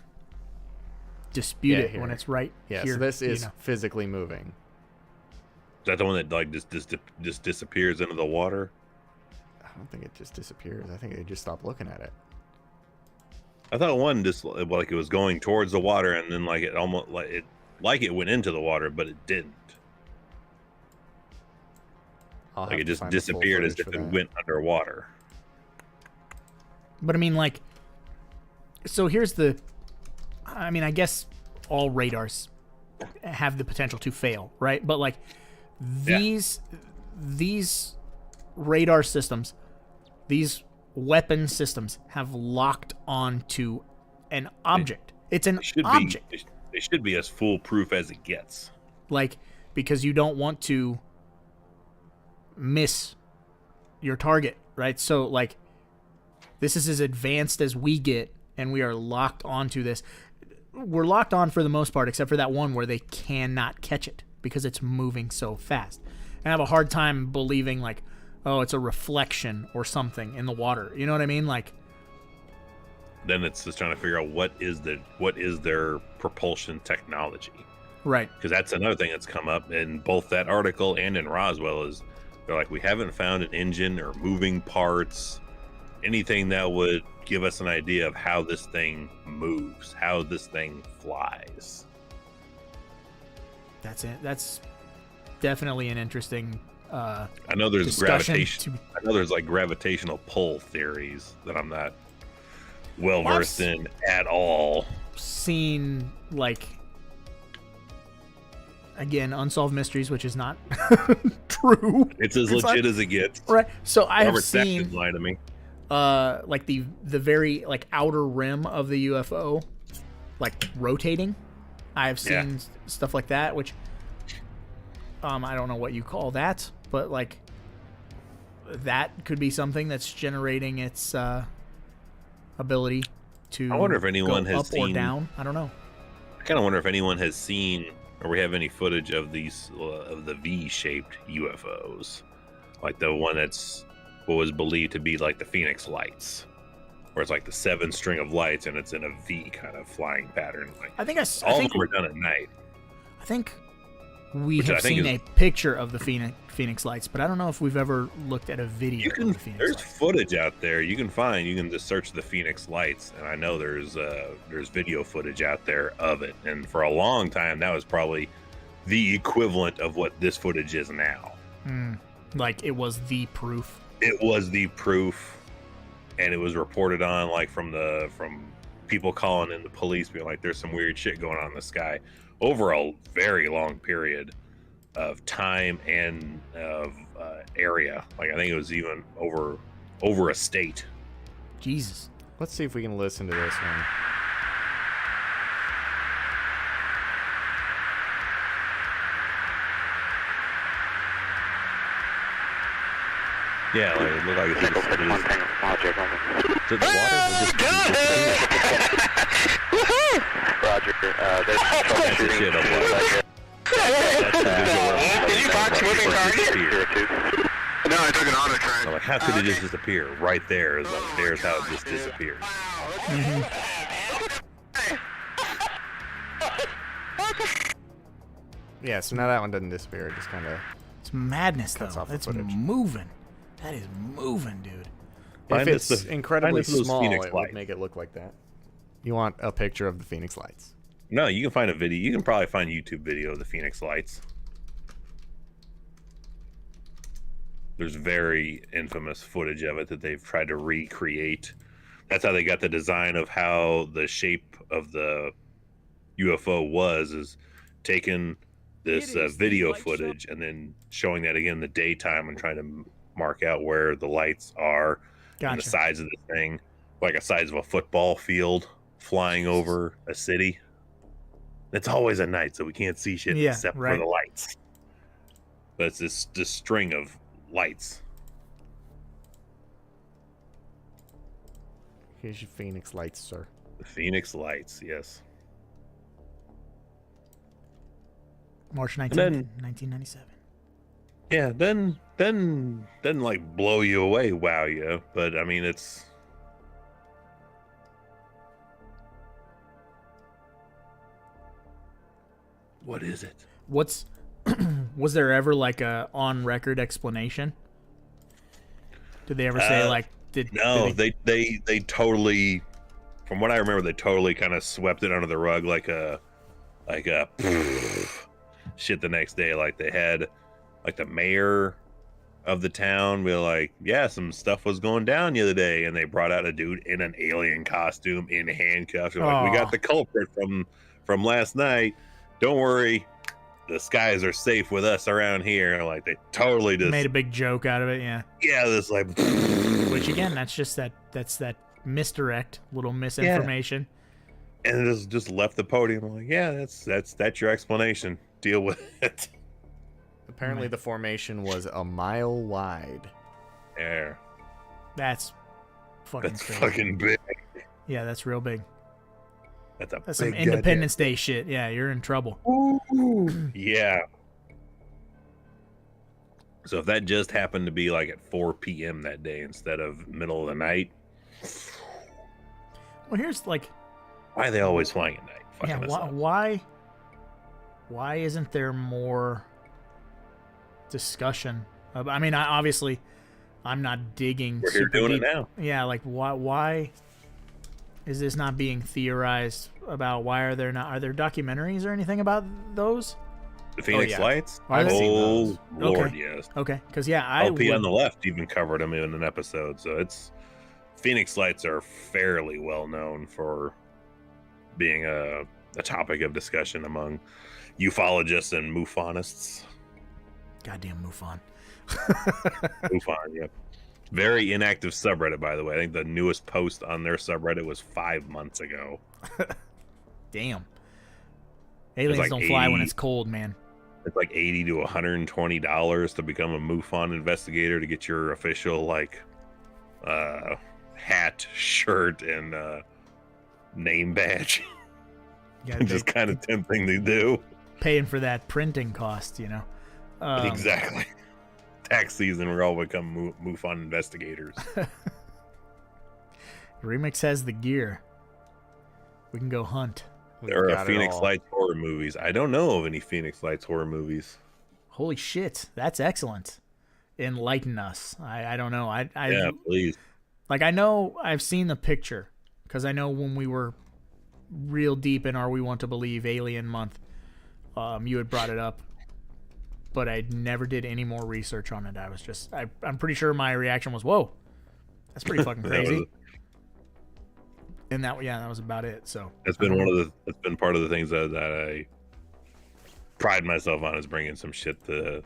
dispute Yeah, it here. when it's right Yeah, here. so this you is know. physically moving. Is that the one that like just disappears into the water? I don't think it just disappears. I think they just stop looking at it. I thought one just like it was going towards the water, and then like it almost like it went into the water, but it didn't. I'll Like have it to just find the full disappeared as footage if for it that. went underwater. But I mean, like, so here's the. I mean, I guess all radars have the potential to fail, right? But like these radar systems, these weapon systems have locked onto an object. It's an Should object. be they should be as foolproof as it gets. Like, because you don't want to miss your target, right? So like this is as advanced as we get, and we are locked onto this. We're locked on for the most part, except for that one where they cannot catch it because it's moving so fast. And I have a hard time believing like, oh, it's a reflection or something in the water. You know what I mean? Like, Then it's just trying to figure out what is their propulsion technology. right. Because that's another thing that's come up in both that article and in Roswell is they're like, we haven't found an engine or moving parts, anything that would give us an idea of how this thing moves, how this thing flies. That's it. That's definitely an interesting I know there's discussion. gravitation. I know there's like gravitational pull theories that I'm not well versed in at all. Seen like, again, unsolved mysteries, which is not true. It's as It's legit like- as it gets. Right. So I have Robert Stack seen didn't lie to me. like the very like outer rim of the UFO like rotating. I've seen stuff like that, which I don't know what you call that, but like that could be something that's generating its ability to I wonder if anyone go has up seen or down. I don't know. I kind of wonder if anyone has seen or we have any footage of these of the V-shaped UFOs, like the one that's what was believed to be like the Phoenix Lights, where it's like the 7 string of lights and it's in a V kind of flying pattern. Like I think all of them are done at night. I think we Which I have think seen is- a picture of the Phoenix Lights, but I don't know if we've ever looked at a video You can of the Phoenix there's Lights. footage out there you can find. You can just search the Phoenix Lights, and I know there's video footage out there of it. And for a long time, that was probably the equivalent of what this footage is now. Like it was the proof. It was the proof, and it was reported on like from people calling in the police, being like, "There's some weird shit going on in the sky," over a very long period of time and of area. Like I think it was even over a state. Jesus. Let's see if we can listen to this one. Yeah, like it looked like Single pitch, one tango, logic, over. the water was just Roger, there's that's the troubleshooting. shit of like that's the visual where Did you box moving disappear. target? No, I took an auto track. I'm like, how could it just disappear? Right there is like, there's how it just disappeared. Yeah, so now that one doesn't disappear. It just kind of. It's madness, though. Cuts off the It's footage. moving. That is moving, dude. If Find us it's the- incredibly find us those small, Phoenix it Lights. would make it look like that. You want a picture of the Phoenix Lights. No, you can find a video. You can probably find YouTube video of the Phoenix Lights. There's very infamous footage of it that they've tried to recreate. That's how they got the design of how the shape of the UFO was, is taking this video footage and then showing that again in the daytime and trying to mark out where the lights are and the Gotcha. size of the thing, like a size of a football field flying over a city. It's always at night, so we can't see shit Yeah, except right. for the lights. But it's this string of lights. Here's your Phoenix Lights, sir. The Phoenix Lights, yes. March 19th, then- 1997. Yeah, then like blow you away, wow you. But I mean, it's what is it? What's was there ever like a on record explanation? Did they ever say like did No, did they totally, from what I remember, they totally kind of swept it under the rug like a shit the next day. Like they had like the mayor of the town be like, yeah, some stuff was going down the other day, and they brought out a dude in an alien costume in handcuffs. They're like, we Aw. got the culprit from last night. Don't worry, the skies are safe with us around here. Like they totally just made a big joke out of it? Yeah. this like Which again, that's that misdirect, little misinformation. and it just left the podium. I'm like, yeah, that's your explanation. Deal with it. Apparently, the formation was a mile wide. There, That's fucking that's crazy. fucking big. Yeah, that's real big. That's a That's some big Independence Day shit. Yeah, you're in trouble. goddamn- Yeah. So if that just happened to be like at 4 p.m. that day instead of middle of the night, Well, here's like, why are they always flying at night? yeah, Fucking us up. why isn't there more discussion? I mean, obviously, I'm not digging. We're here super doing it deep. now. Yeah, like why is this not being theorized about? Why are there documentaries or anything about those? The Phoenix yeah. Lights? I've seen those. Lord, Okay. yes. Okay, because yeah, I LP would, on the left even covered them in an episode. So it's Phoenix Lights are fairly well known for being a topic of discussion among ufologists and MUFOnists. goddamn MUFON. MUFON, yep. Very inactive subreddit, by the way. I think the newest post on their subreddit was 5 months ago. Damn. Aliens like don't fly when 80 it's cold, man. It's like $80 to $120 to become a MUFON investigator to get your official hat, shirt, and name badge. Just kind of tempting to do. Paying for that printing cost, you know. Exactly. Tax season, we're all become MUFON investigators. Remix has the gear. We can go hunt. There are Phoenix Lights horror movies. I don't know of any Phoenix Lights horror movies. Holy shit, that's excellent. Enlighten us. I don't know. Yeah, please. Like, I know I've seen the picture, because I know when we were real deep in our We Want to Believe Alien month, you had brought it up, but I never did any more research on it. I was just, I'm pretty sure my reaction was, whoa, that's pretty fucking crazy. And that was about it. So that's been that's been part of the things that I pride myself on, is bringing some shit to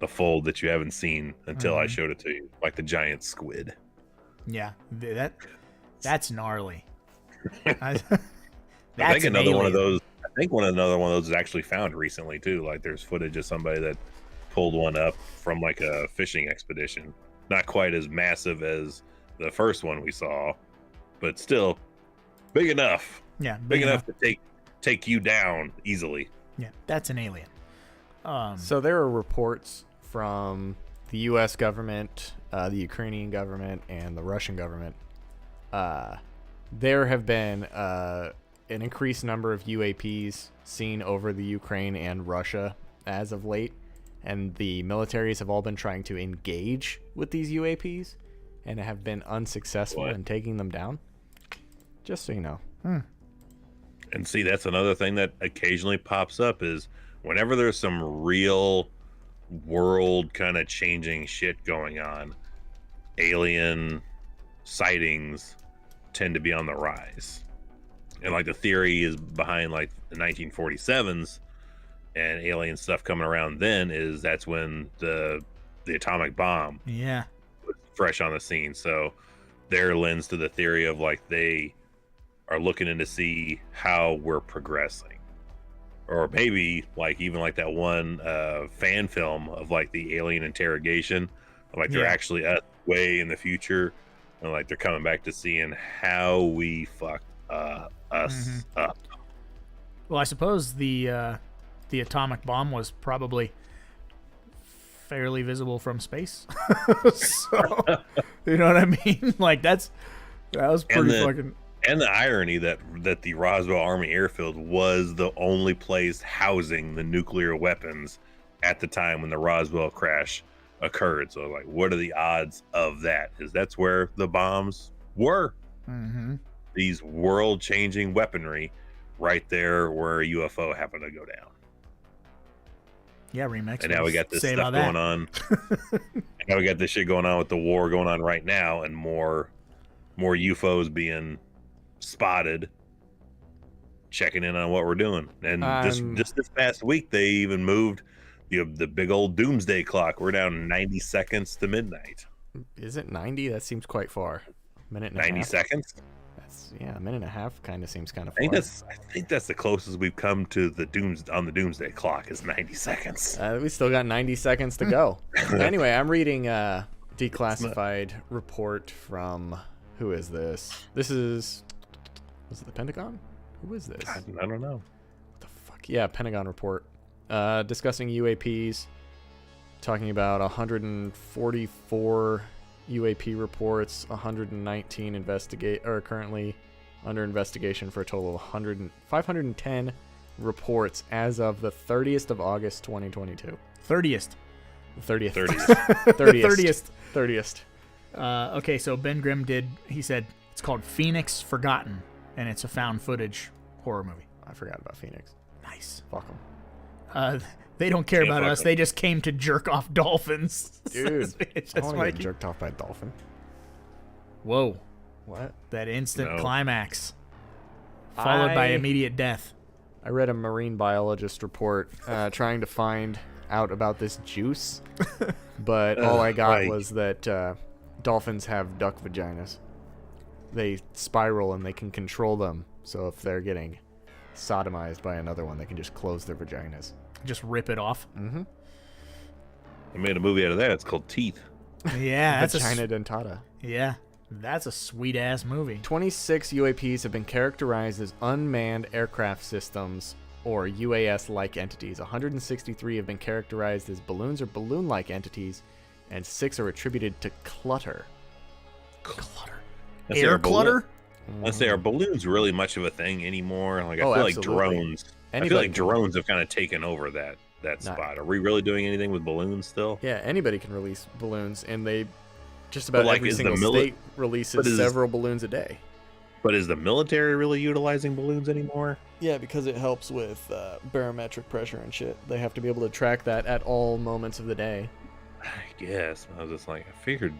the fold that you haven't seen until I showed it to you, like the giant squid. Yeah, that's gnarly. I think another one of those is actually found recently too. Like, there's footage of somebody that pulled one up from like a fishing expedition. Not quite as massive as the first one we saw, but still big enough. Yeah, big enough to take you down easily. Yeah, that's an alien. So there are reports from the U.S. government, the Ukrainian government, and the Russian government. There have been an increased number of UAPs seen over the Ukraine and Russia as of late, and the militaries have all been trying to engage with these UAPs and have been unsuccessful in taking them down. Just so you know. And see, that's another thing that occasionally pops up, is whenever there's some real world kind of changing shit going on, alien sightings tend to be on the rise. And like, the theory is behind like the 1947s and alien stuff coming around then, is that's when the atomic bomb was fresh on the scene. So there lends to the theory of like, they are looking in to see how we're progressing. Or maybe like even like that one fan film of like the alien interrogation, like they're actually way in the future, and like they're coming back to seeing how we fucked us up. Well, I suppose the atomic bomb was probably fairly visible from space. So, you know what I mean? Like, that was pretty fucking. And the irony that the Roswell Army Airfield was the only place housing the nuclear weapons at the time when the Roswell crash occurred. So, like, what are the odds of that? Is that's where the bombs were. These world-changing weaponry right there where a UFO happened to go down. Yeah, Remix. And now we got this stuff going on. Now we got this shit going on with the war going on right now, and more UFOs being spotted, checking in on what we're doing. And this past week, they even moved the big old doomsday clock. We're down 90 seconds to midnight. Is it 90? That seems quite far. Minute and 90 seconds? That's, a minute and a half kind of seems kind of far. I think that's the closest we've come to the doomsday clock, is 90 seconds. We still got 90 seconds to go. Anyway, I'm reading a declassified report from, who is this? This is it the Pentagon? Who is this? I don't know. What the fuck? Yeah, Pentagon report. Discussing UAPs, talking about 144 UAP reports, 119 are currently under investigation, for a total of 510 reports as of the 30th of August 2022. 30th. 30th. Okay, so Ben Grimm he said it's called Phoenix Forgotten, and it's a found footage horror movie. I forgot about Phoenix. Nice. Fuck them. They don't care about us. They just came to jerk off dolphins. Dude, it's I just want to get jerked off by a dolphin. Whoa. What? That instant climax, followed by immediate death. I read a marine biologist report trying to find out about this juice, but all I got was that dolphins have duck vaginas. They spiral and they can control them, so if they're getting sodomized by another one, they can just close their vaginas. Just rip it off. I made a movie out of that. It's called Teeth. Yeah, that's Vagina dentata. Yeah, That's a sweet ass movie. 26 UAPs have been characterized as unmanned aircraft systems or UAS-like entities. 163 have been characterized as balloons or balloon-like entities, and 6 are attributed to clutter. Clutter. Let's say Air our clutter? Let's say, are balloons really much of a thing anymore? Like, I Oh, feel absolutely. like drones. I feel Anybody like can- drones have kind of taken over that spot. Are we really doing anything with balloons still? Yeah, anybody can release balloons, and they just about like, every is the single mili- state releases several balloons a day. But is the military really utilizing balloons anymore? Yeah, because it helps with barometric pressure and shit. They have to be able to track that at all moments of the day. I guess. I was just like, I figured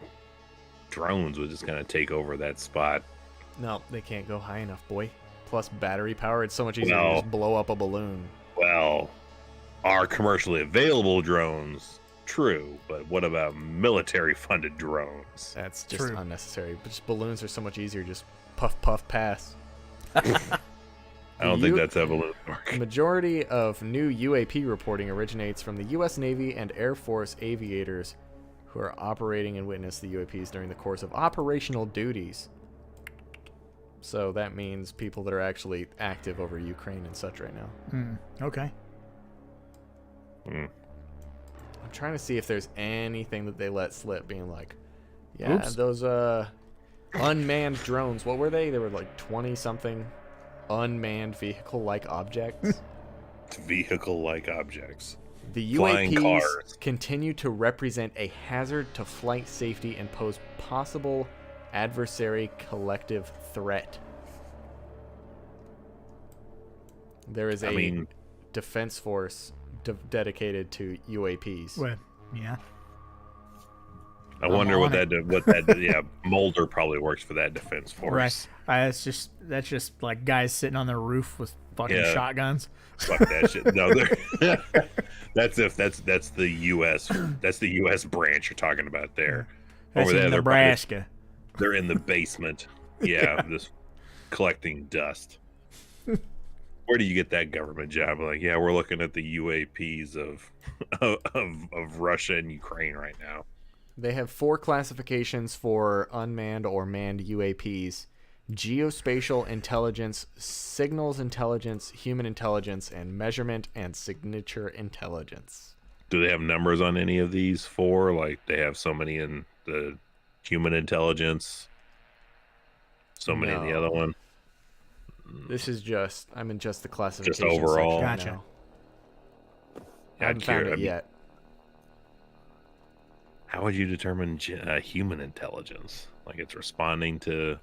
drones would just kind of take over that spot. No, they can't go high enough, boy. Plus battery power, it's so much easier to Well- just blow up a balloon. Well, are commercially available drones true? But what about military-funded drones? That's just True. unnecessary. But just balloons are so much easier. Just puff, puff, pass. I don't think U- that's how balloons The work. majority of new UAP reporting originates from the U.S. Navy and Air Force aviators who are operating and witness the UAPs during the course of operational duties. So that means people that are actually active over Ukraine and such right now. Okay. Hmm. I'm trying to see if there's anything that they let slip, being like, yeah, Oops. those unmanned drones. What were they? They were like 20-something unmanned vehicle-like objects. Vehicle-like objects. The Flying UAPs cars. continue to represent a hazard to flight safety and pose possible adversary collective threat. There is a defense force dedicated to UAPs. Well, yeah. I wonder what on that yeah, Mulder probably works for that defense force. Right. That's just like guys sitting on their roof with fucking Yeah. shotguns. Fuck that shit. No, that's the US. That's the US branch you're talking about there. That's Over there, in they're probably- Nebraska. They're in the basement. Yeah, just collecting dust. Where do you get that government job? Like, yeah, we're looking at the UAPs of Russia and Ukraine right now. They have 4 classifications for unmanned or manned UAPs: geospatial intelligence, signals intelligence, human intelligence, and measurement and signature intelligence. Do they have numbers on any of these 4? Like, they have so many in the human intelligence, so many in the No. other one. This is just, I'm in just the classification overall. section right Gotcha. now. Yeah, I haven't found it I mean, yet. How would you determine human intelligence? Like, it's responding to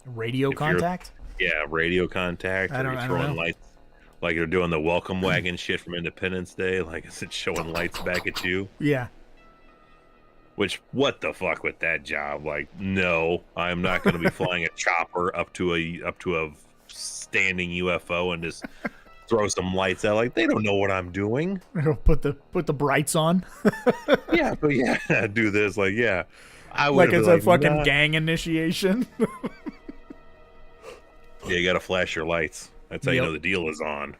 Radio If you're- contact? radio contact, I or don't- you're I don't throwing know. lights, like you're doing the welcome wagon shit from Independence Day. Like, is it showing lights back at you? Yeah. Which, what the fuck with that job? Like, no, I'm not going to be flying a chopper up to a standing UFO and just throw some lights out. Like, they don't know what I'm doing. Put the brights on. Yeah, but yeah, do this. Like, yeah, I would. Like it's a fucking nah. gang initiation. Yeah, you got to flash your lights. That's how you Yep. know the deal is on.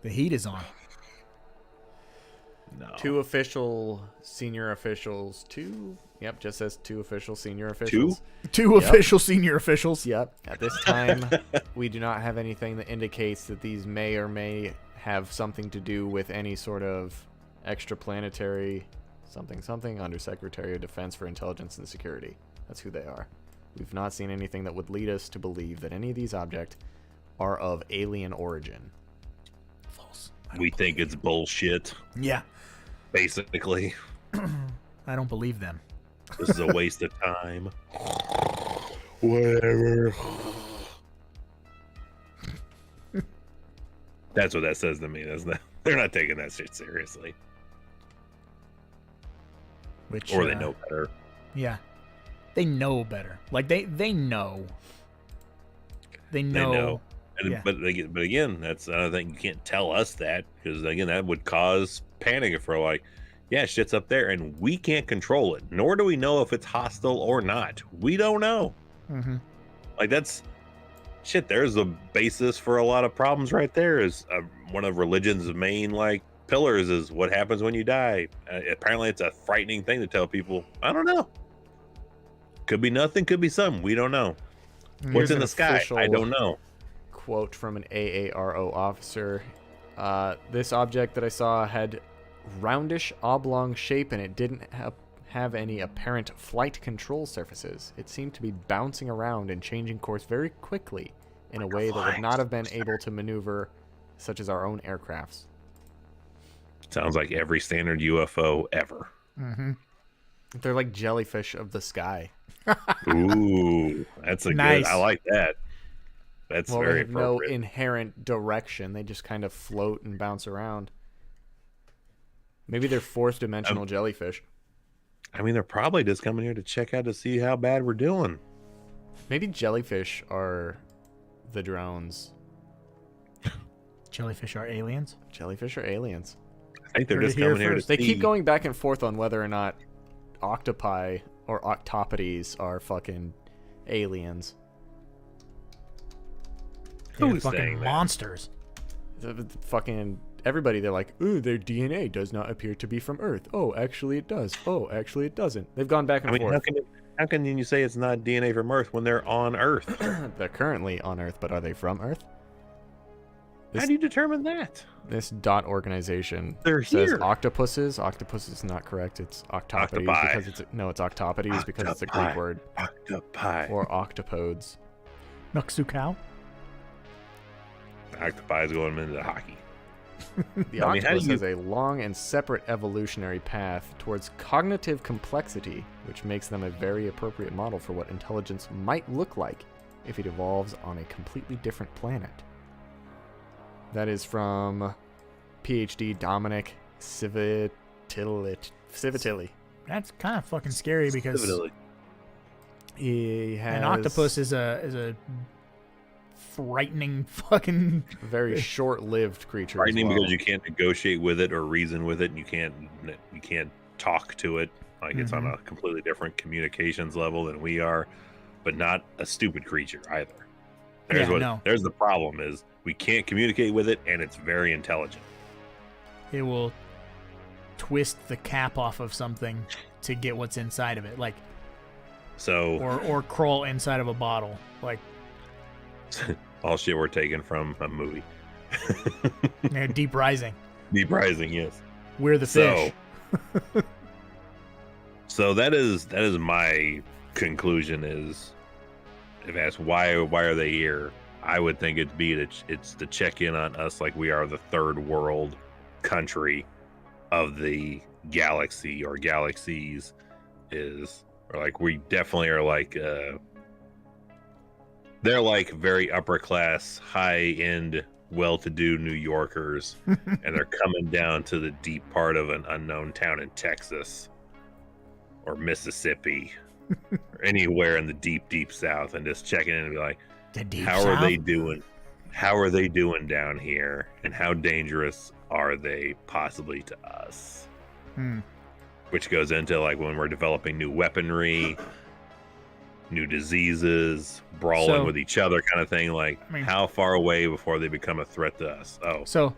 The heat is on. No. 2 official senior officials. 2? Yep, just says 2 official senior officials. 2 official senior officials. Yep. At this time, we do not have anything that indicates that these may or may have something to do with any sort of extraplanetary something Undersecretary of Defense for Intelligence and Security. That's who they are. We've not seen anything that would lead us to believe that any of these objects are of alien origin. False. We think it's bullshit, Yeah. basically. I don't believe them. This is a waste of time. Whatever. That's what that says to me. That's not, they're not taking that shit seriously. Which Or they know better. Yeah. They know better. Like they know. They know. They know. And, Yeah. but again, that's another thing. You can't tell us that, because again, that would cause panic if we're like, yeah, shit's up there and we can't control it. Nor do we know if it's hostile or not. We don't know. Mm-hmm. Like, that's shit. There's a basis for a lot of problems right there. Is one of religion's main like pillars is what happens when you die. Apparently, it's a frightening thing to tell people. I don't know. Could be nothing, could be something. We don't know. Here's What's in an the sky? official I don't know. Quote from an AARO officer. This object that I saw had roundish oblong shape and it didn't have any apparent flight control surfaces. It seemed to be bouncing around and changing course very quickly in a way that would not have been able to maneuver such as our own aircrafts. Sounds like every standard UFO ever. They're like jellyfish of the sky. Ooh, that's a Nice. good. I like that. That's Well, they very have no appropriate. inherent direction. They just kind of float and bounce around. Maybe they're fourth dimensional jellyfish. I mean, they're probably just coming here to check out to see how bad we're doing. Maybe jellyfish are the drones. Jellyfish are aliens. Jellyfish are aliens. I think they're Heard it just here coming here to first. see. They keep going back and forth on whether or not octopi or octopodes are fucking aliens. They're Who's saying fucking that? monsters. The fucking everybody, they're like, ooh, their DNA does not appear to be from Earth. Oh, actually it does. Oh, actually it doesn't. They've gone back and I mean, forth. how can you say it's not DNA from Earth when they're on Earth? They're currently on Earth, but are they from Earth? How do you determine that? This dot organization They're says here. octopuses. Octopus is not correct. It's octopodes Octopi. because it's it's octopodes because it's a Octopi. Greek word, Octopi. or octopodes. Nuxukau. Octopi is going into hockey. The I mean, how do octopus you- has a long and separate evolutionary path towards cognitive complexity, which makes them a very appropriate model for what intelligence might look like if it evolves on a completely different planet. That is from PhD Dominic Civitilli. That's kind of fucking scary because He has an octopus is a frightening fucking. very short-lived creature. as Frightening well. because you can't negotiate with it or reason with it, and you can't talk to it. Like it's on a completely different communications level than we are, but not a stupid creature either. There's the problem is we can't communicate with it, and it's very intelligent. It will twist the cap off of something to get what's inside of it, like So or crawl inside of a bottle, like all shit we're taking from a movie. Deep Rising. Deep Rising, yes. We're the fish. So that is my conclusion. Is if asked why are they here, I would think it's to check in on us like we are the third world country of the galaxy or galaxies, or like we definitely are like they're like very upper class, high end, well-to-do New Yorkers, and they're coming down to the deep part of an unknown town in Texas or Mississippi or anywhere in the deep south, and just checking in and be like, The deep how south? are they doing? How are they doing down here? And how dangerous are they possibly to us? Which goes into like when we're developing new weaponry, new diseases, brawling So- with each other kind of thing. Like, I mean- how far away before they become a threat to us? Oh, So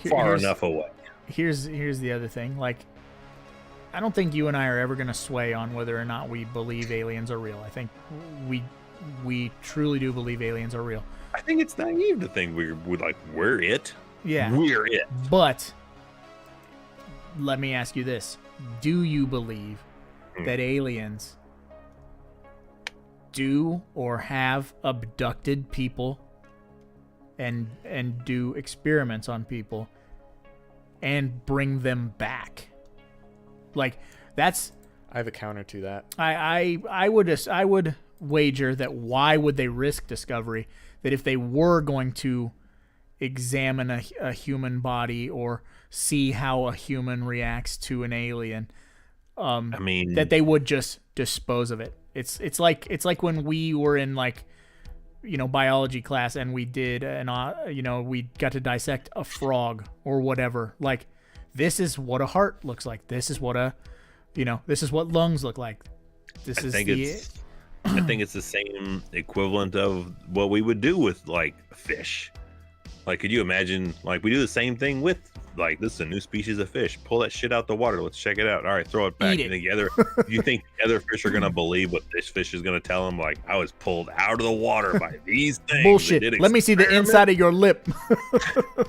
far here's- enough away. Here's the other thing. Like, I don't think you and I are ever going to sway on whether or not we believe aliens are real. I think we truly do believe aliens are real. I think it's naive to think we're it. Yeah. We're it. But let me ask you this. Do you believe that aliens do or have abducted people and do experiments on people and bring them back? Like, that's I have a counter to that. I would wager that why would they risk discovery, that if they were going to examine a human body or see how a human reacts to an alien, I mean, that they would just dispose of it. It's like when we were in like, biology class and we did we got to dissect a frog or whatever. Like, this is what a heart looks like. This is what this is what lungs look like. I think it's the same equivalent of what we would do with like fish. Like, could you imagine? Like, we do the same thing with like this is a new species of fish. Pull that shit out the water. Let's check it out. All right, throw it back. Eat it. You think the other fish are gonna believe what this fish is gonna tell them? Like, I was pulled out of the water by these things. Bullshit. Let me see the inside of your lip.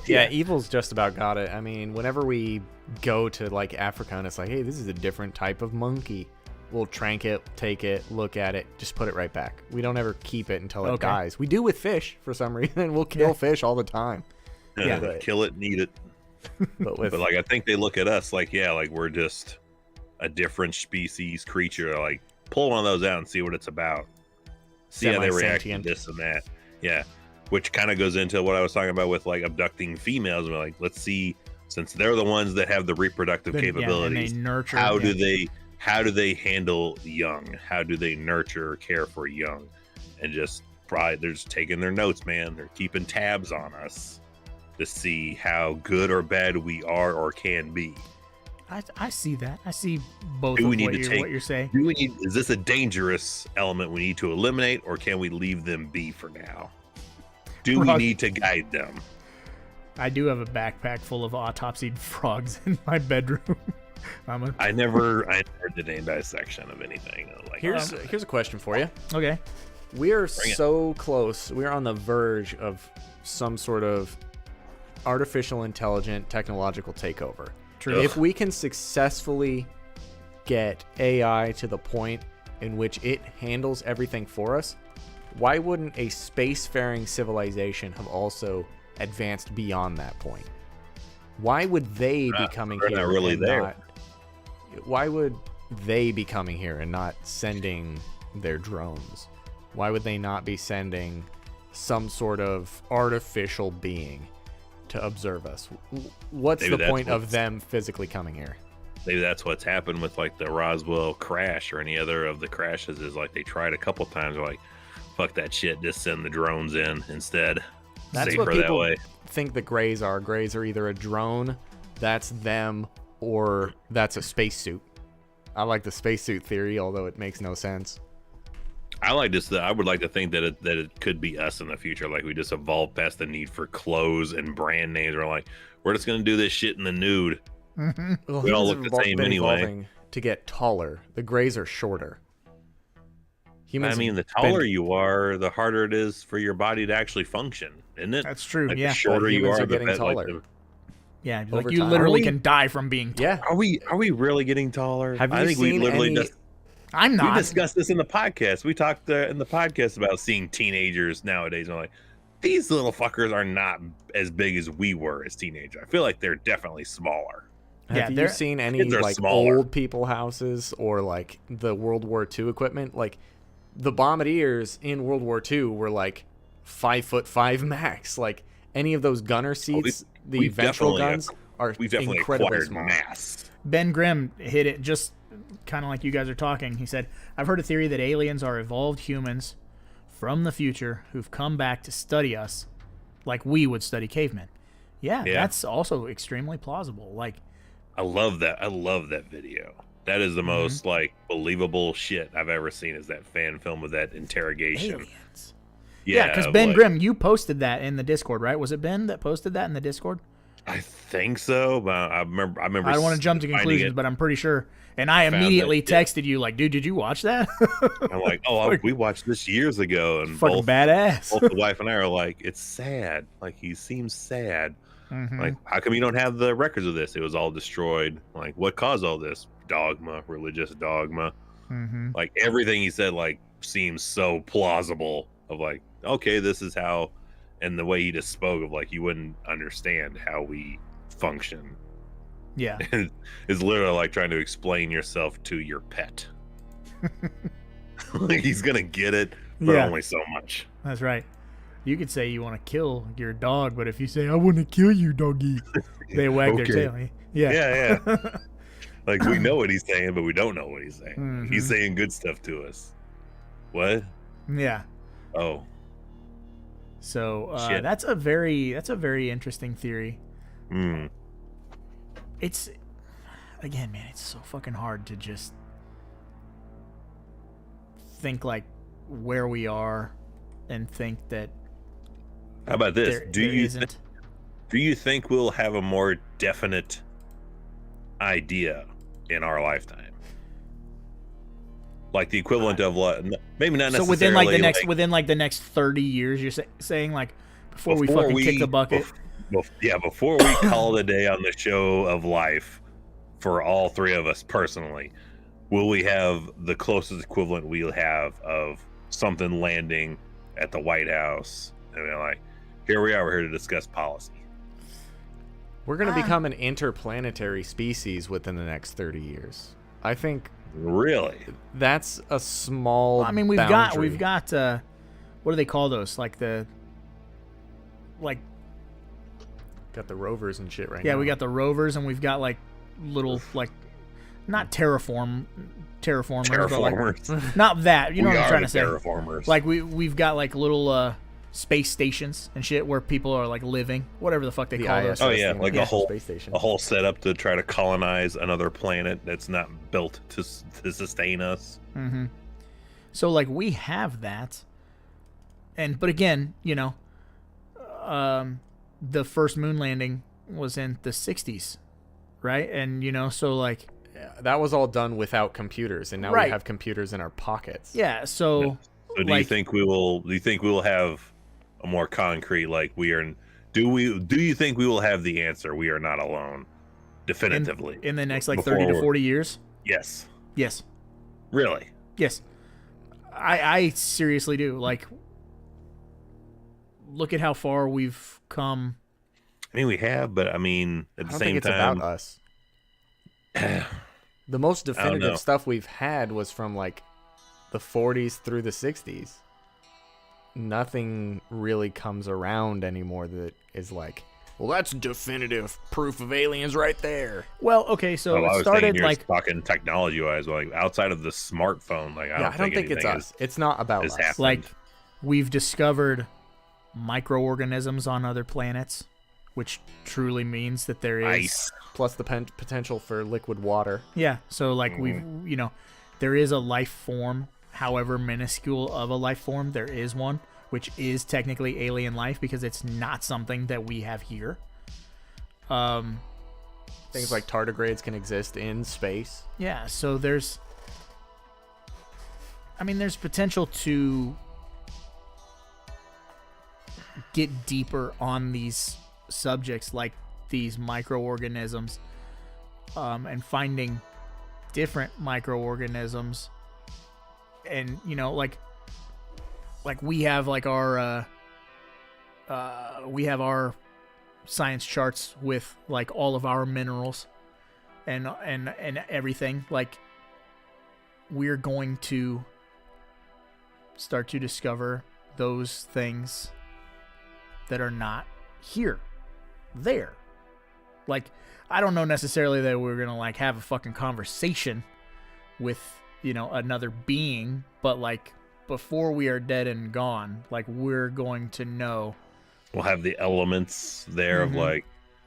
Yeah, evil's just about got it. I mean, whenever we go to like Africa and it's like, hey, this is a different type of monkey, we'll trank it, take it, look at it, just put it right back. We don't ever keep it until it dies. We do with fish for some reason. We'll kill fish all the time. Yeah, kill it and eat it. But like, I think they look at us like, yeah, like we're just a different species creature. Like, pull one of those out and see what it's about. See how they react to this and that. Yeah, which kind of goes into what I was talking about with like abducting females. We're like, let's see, since they're the ones that have the reproductive capabilities, and they nurture. How do they handle young? How do they nurture or care for young? And just probably they're just taking their notes, man. They're keeping tabs on us to see how good or bad we are or can be. I see that. I see both of what you're saying. Is this a dangerous element we need to eliminate, or can we leave them be for now? Do we need to guide them? I do have a backpack full of autopsied frogs in my bedroom. I never did any dissection of anything. Like, here's a question for you. Okay. We are so close. We're on the verge of some sort of artificial intelligent technological takeover. True. If we can successfully get AI to the point in which it handles everything for us, why wouldn't a spacefaring civilization have also advanced beyond that point? Why would they be coming here? Not really there. Why would they be coming here and not sending their drones? Why would they not be sending some sort of artificial being to observe us? What's the point of them physically coming here? Maybe that's what's happened with like the Roswell crash or any other of the crashes, is like they tried a couple times, like, fuck that shit, just send the drones in instead. That's safer what people that way. think the Greys are. Greys are either a drone, that's them, or that's a spacesuit. I like the spacesuit theory, although it makes no sense. I like this. I would like to think that it could be us in the future. Like, we just evolved past the need for clothes and brand names. We're like, we're just gonna do this shit in the nude. Mm-hmm. Well, we all look the same anyway. To get taller, the Greys are shorter. Humans, I mean, the taller you are, the harder it is for your body to actually function, isn't it? That's true. Like, yeah. the shorter you Humans are, are the getting better. taller. Yeah, Over like you time. literally can die from being tall. Yeah. Are we really getting taller? Have you I think we seen literally any? just. I'm not. We discussed this in the podcast. We talked in the podcast about seeing teenagers nowadays. And we're like, these little fuckers are not as big as we were as teenagers. I feel like they're definitely smaller. Have you seen any kids are like smaller. old people houses or like the World War II equipment? Like the bombardiers in World War II were like 5'5" max. Like any of those gunner seats, the ventral guns are we've definitely incredibly acquired small. mass. Ben Grimm hit it just kind of like you guys are talking. He said, I've heard a theory that aliens are evolved humans from the future who've come back to study us like we would study cavemen. Yeah, that's also extremely plausible. Like, I love that. I love that video. That is the most like believable shit I've ever seen, is that fan film with that interrogation. aliens. Yeah, because Ben Grimm, you posted that in the Discord, right? Was it Ben that posted that in the Discord? I think so, but I remember. I don't want to jump to conclusions, but I'm pretty sure. And I immediately texted you like, dude, did you watch that? I'm like, we watched this years ago, and fucking badass. Both the wife and I are like, it's sad. Like, he seems sad. Like, how come you don't have the records of this? It was all destroyed. Like, what caused all this? Dogma, religious dogma. Like, everything he said like seems so plausible. Of like, okay, this is how, and the way he just spoke of like, you wouldn't understand how we function. Yeah. Is literally like trying to explain yourself to your pet. Like, he's gonna get it, but only so much. That's right. You could say you want to kill your dog, but if you say, I want to kill you, doggy, they wag their tail. Yeah. Like, we know what he's saying, but we don't know what he's saying. He's saying good stuff to us. What? Yeah. Oh. So that's a very interesting theory. It's, again, man, it's so fucking hard to just think like where we are and think that. How about this? There isn't. do you think we'll have a more definite idea in our lifetime? Like the equivalent of what? Maybe not necessarily. So within like the next 30 years, you're saying like before we fucking kick the bucket. Before we call it a day on the show of life, for all three of us personally, will we have the closest equivalent we'll have of something landing at the White House? And we're like, here we are. We're here to discuss policy. We're going to become an interplanetary species within the next 30 years. I think. Really? That's a small. Well, I mean, we've boundary. got what do they call those? Like got the rovers and shit right now. yeah, we got the rovers, and we've got like little like not terraformers, but like, not that. You know what I'm trying to say? Terraformers. Like we've got like little space stations and shit where people are like living, whatever the fuck they call those. Oh yeah, like a whole space station. a whole setup to try to colonize another planet that's not built to sustain us. Mm-hmm. So like we have that, but again, you know, the first moon landing was in the 60s, right? And you know, so like that was all done without computers, and now Right. we have computers in our pockets. yeah. So So do you think we will have a more concrete, like we are? Do you think we will have the answer? We are not alone, definitively in the next like before 30 to we're- 40 years? Yes, Yes. really. Yes. I seriously do. Like, look at how far we've come. I mean, we have, but I mean, at I the don't same think it's time, about us. The most know. definitive stuff we've had was from like the 40s through the 60s. Nothing really comes around anymore that is like, well, that's definitive proof of aliens right there. Well, okay, so I it was started thinking like talking technology-wise, like outside of the smartphone. Like, I don't think it's anything us. It's not about has us. happened. like we've discovered microorganisms on other planets, which truly means that there is ice. Plus the potential for liquid water. Yeah, so like we've you know, there is a life form, however minuscule of a life form, there is one, which is technically alien life because it's not something that we have here. Things like tardigrades can exist in space. Yeah, so there's potential to get deeper on these subjects like these microorganisms, and finding different microorganisms, and you know, like we have like our science charts with like all of our minerals and everything. Like we're going to start to discover those things that are not here, there. Like, I don't know necessarily that we're gonna like have a fucking conversation with, you know, another being, but like before we are dead and gone, like we're going to know. We'll have the elements there Mm-hmm. of like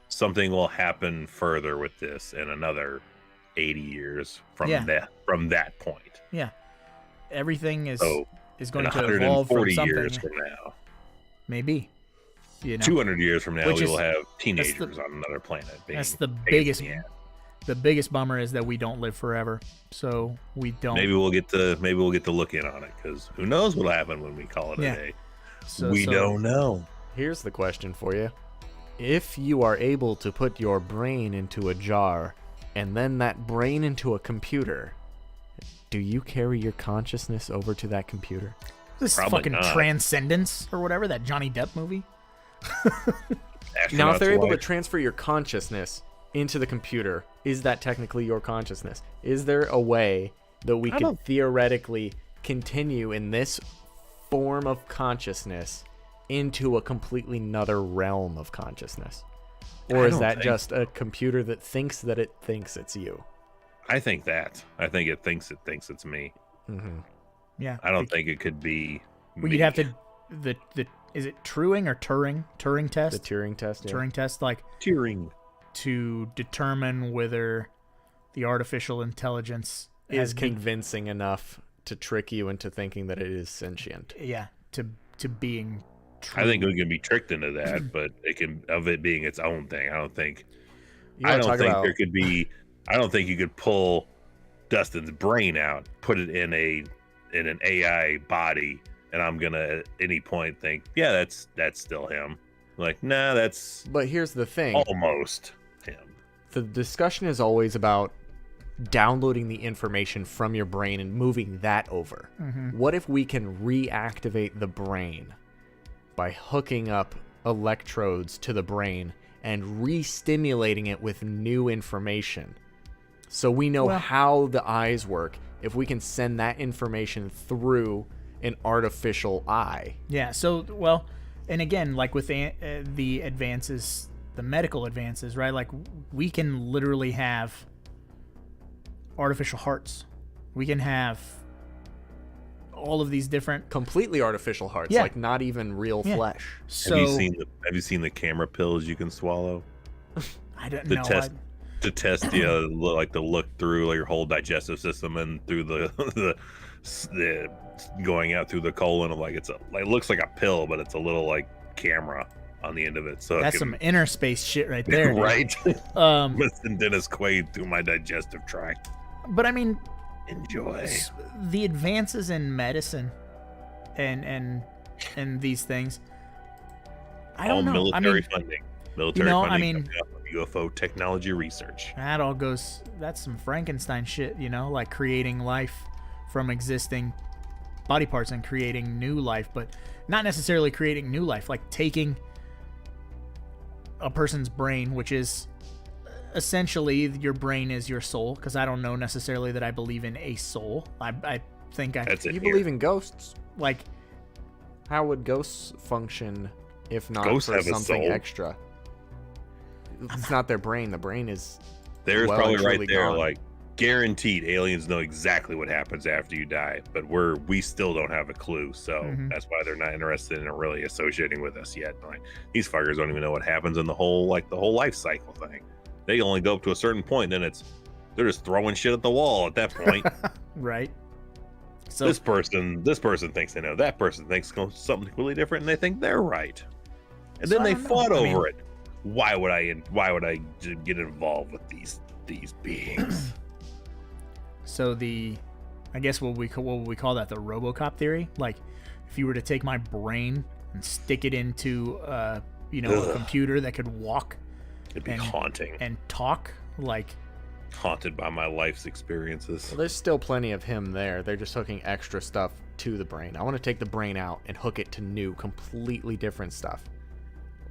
something will happen further with this in another 80 years from that point. Yeah, everything is So going in to evolve from 140 something. years from now, Maybe, you know, 200 years from now, Which we is- will have that's teenagers on another planet. Being that's the pains biggest. in the ass. The biggest bummer is that we don't live forever, so we don't. Maybe we'll get to look in on it, because who knows what'll happen when we call it Yeah. a day. So, We don't know. Here's the question for you. If you are able to put your brain into a jar and then that brain into a computer, do you carry your consciousness over to that computer? This Probably fucking not. Transcendence or whatever, that Johnny Depp movie. Now, if they're Astronauts' able to wife. transfer your consciousness into the computer, is that technically your consciousness? Is there a way that we could theoretically continue in this form of consciousness into a completely another realm of consciousness? Or I is don't that think just a computer that thinks it's you? I think that. I think it thinks it's me. Mm-hmm. Yeah. I don't think it could be. Well, me. you'd have to the is it Turing or Turing test? The Turing test. Yeah. Turing test, like Turing. to determine whether the artificial intelligence is has been- convincing enough to trick you into thinking that it is sentient. yeah, to being I think we can be tricked into that, but it being its own thing. I don't think there could be. I don't think you could pull Dustin's brain out, put it in an AI body, and I'm gonna at any point think, yeah, that's still him. Like, nah, that's. But here's the thing. Almost him. The discussion is always about downloading the information from your brain and moving that over. What if we can reactivate the brain by hooking up electrodes to the brain and re-stimulating it with new information? So we know how the eyes work if we can send that information through an artificial eye. Yeah, so, well, and again, like with the advances, the medical advances, right? Like, we can literally have artificial hearts. We can have all of these different completely artificial hearts, like not even real flesh. So have you seen the camera pills you can swallow? I don't know. To test the look through your whole digestive system and through the going out through the colon. Of it looks like a pill, but it's a little like camera on the end of it. So that's some inner space shit right there, right? Listen, Dennis Quaid through my digestive tract. But I mean, enjoy the advances in medicine and these things. I don't know. Military funding. Funding UFO technology research. That all goes. That's some Frankenstein shit, like creating life from existing body parts and creating new life, but not necessarily creating new life, like taking a person's brain, which is essentially your brain is your soul, because I don't know necessarily that I believe in a soul. I think you believe in ghosts. Like, how would ghosts function if not ghosts for something extra? It's not their brain. The brain is there's probably right there gone. Like guaranteed aliens know exactly what happens after you die, but we still don't have a clue. So that's why they're not interested in really associating with us yet. Like, these fuckers don't even know what happens in the whole life cycle thing. They only go up to a certain point, then they're just throwing shit at the wall at that point. Right. So this person thinks they know, that person thinks something completely different, and they think they're right. And then they fought over it. Why would I get involved with these beings? So I guess what would we call that, the RoboCop theory? Like, if you were to take my brain and stick it into a computer that could walk, it'd be haunting and talk, like haunted by my life's experiences. Well, there's still plenty of him there. They're just hooking extra stuff to the brain. I want to take the brain out and hook it to new, completely different stuff.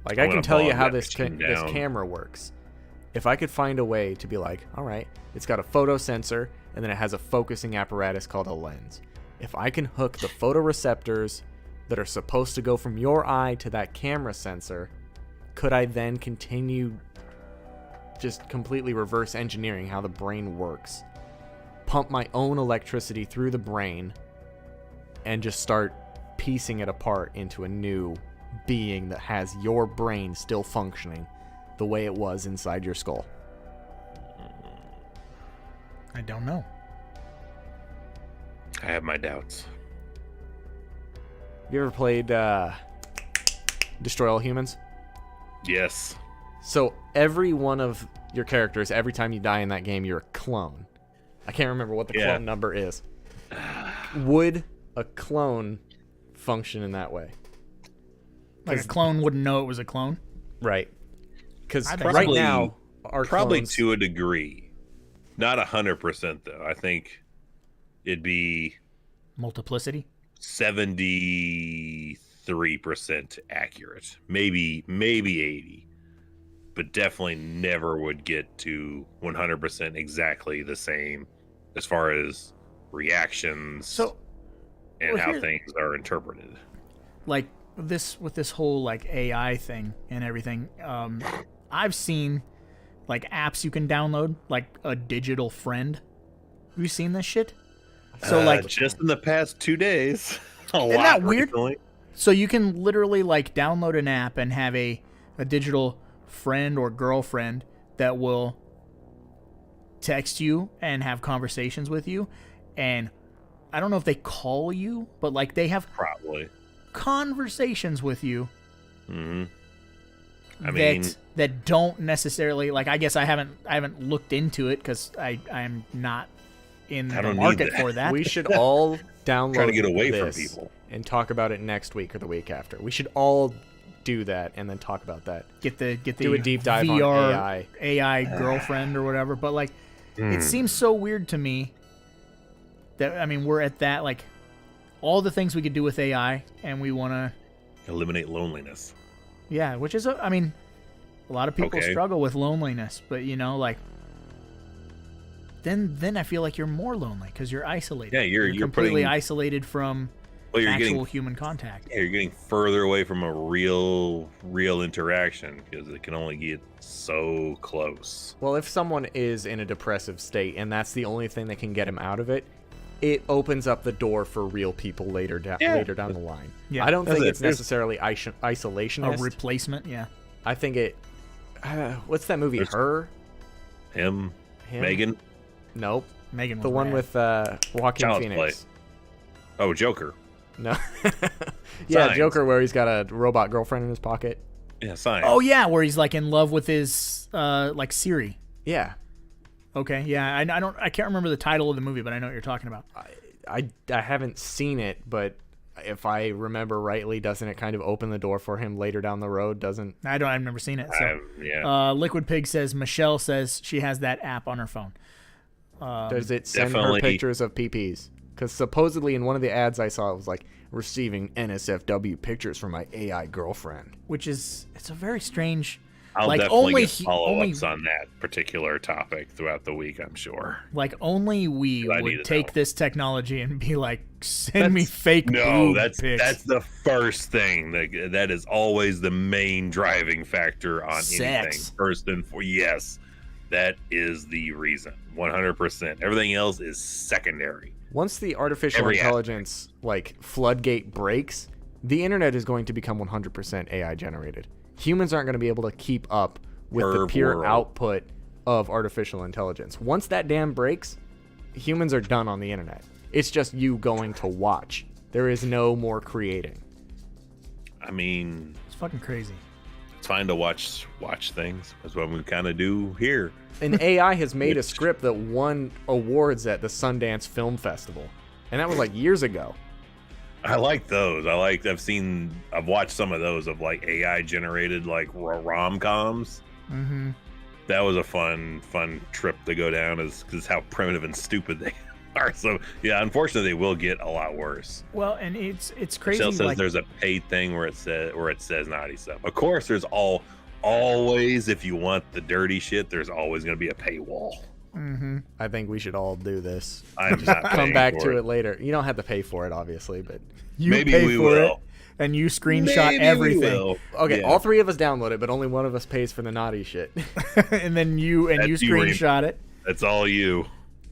Like, I can tell you how this camera works. If I could find a way to be like, all right, it's got a photo sensor, and then it has a focusing apparatus called a lens. If I can hook the photoreceptors that are supposed to go from your eye to that camera sensor, could I then continue just completely reverse engineering how the brain works? Pump my own electricity through the brain and just start piecing it apart into a new being that has your brain still functioning the way it was inside your skull. I don't know. I have my doubts. You ever played Destroy All Humans? Yes. So every one of your characters, every time you die in that game, you're a clone. I can't remember what the clone number is. Would a clone function in that way? Like, a clone wouldn't know it was a clone? Right. Because I think right so. now, our Probably clones, to a degree. Not 100%, though. I think it'd be Multiplicity? 73% accurate. Maybe 80. But definitely never would get to 100% exactly the same as far as reactions and how things are interpreted. Like, with this whole, like, AI thing and everything, I've seen, like, apps you can download, like a digital friend. Have you seen this shit? So, like, just in the past 2 days. Isn't that weird? Recently. So you can literally, like, download an app and have a digital friend or girlfriend that will text you and have conversations with you. And I don't know if they call you, but, like, they have probably conversations with you I mean, that don't necessarily, like, I guess I haven't looked into it because I'm not in I the don't need market that. for that. We should all download Trying to get away from this people. and talk about it next week or the week after. We should all do that and then talk about that. get the Do a deep dive on VR AI. girlfriend or whatever. But like, it seems so weird to me that, I mean, we're at that, like, all the things we could do with AI, and we want to, eliminate loneliness. yeah, which is I mean, a lot of people Okay. struggle with loneliness, but you know, like, then I feel like you're more lonely because you're isolated. Yeah, you're completely putting- isolated from Well, actual human contact. you're getting further away from a real interaction because it can only get so close. Well, if someone is in a depressive state and that's the only thing that can get him out of it, it opens up the door for real people later down the line. Yeah. I don't That's think it. it's necessarily A isolationist. replacement, yeah. I think it. What's that movie? There's- Her? Him, Him? Megan. Nope. Megan was The one rad. with Joaquin Child's Phoenix. Oh, Joker. No. Yeah, Signs. Joker, where he's got a robot girlfriend in his pocket. Yeah, science. Oh yeah, where he's like in love with his like Siri. Yeah. Okay, yeah, I can't remember the title of the movie, but I know what you're talking about. I haven't seen it, but if I remember rightly, doesn't it kind of open the door for him later down the road? I've never seen it. So. Yeah. Liquid Pig says Michelle says she has that app on her phone. Does it send Definitely. her pictures of PPs? Because supposedly in one of the ads I saw, it was like, receiving NSFW pictures from my AI girlfriend. Which is, it's a very strange. I'll like definitely only get he- follow-ups on that particular topic throughout the week, I'm sure. Like only we I need to would take know. this technology and be like, send me fake No, boob that's pics. the first thing. That is always the main driving factor on anything. Sex. First and foremost, yes, that is the reason. 100%. Everything else is secondary. Once the artificial Every intelligence like floodgate breaks, the internet is going to become 100% AI generated. Humans aren't going to be able to keep up with the Herb pure world. output of artificial intelligence. Once that dam breaks, humans are done on the internet. It's just you going to watch. There is no more creating. I mean, It's fucking crazy. it's fine to watch things. That's what we kind of do here. An AI has made a script that won awards at the Sundance Film Festival. And that was like years ago. I like those. I've watched some of those of like AI generated like rom-coms. Mm-hmm. That was a fun trip to go down is how primitive and stupid they are. So yeah, unfortunately they will get a lot worse. Well, and it's crazy. Michelle says like, there's a paid thing where it says naughty stuff. Of course, there's always, if you want the dirty shit, there's always going to be a paywall. mm-hmm. I think we should all do this. I'm not Come paying back for to it later. You don't have to pay for it, obviously, but You Maybe pay we for will. it, and you screenshot Maybe we everything, will. okay. Yeah. All three of us download it, but only one of us pays for the naughty shit. and then you That's you, Reem. screenshot it. That's all you.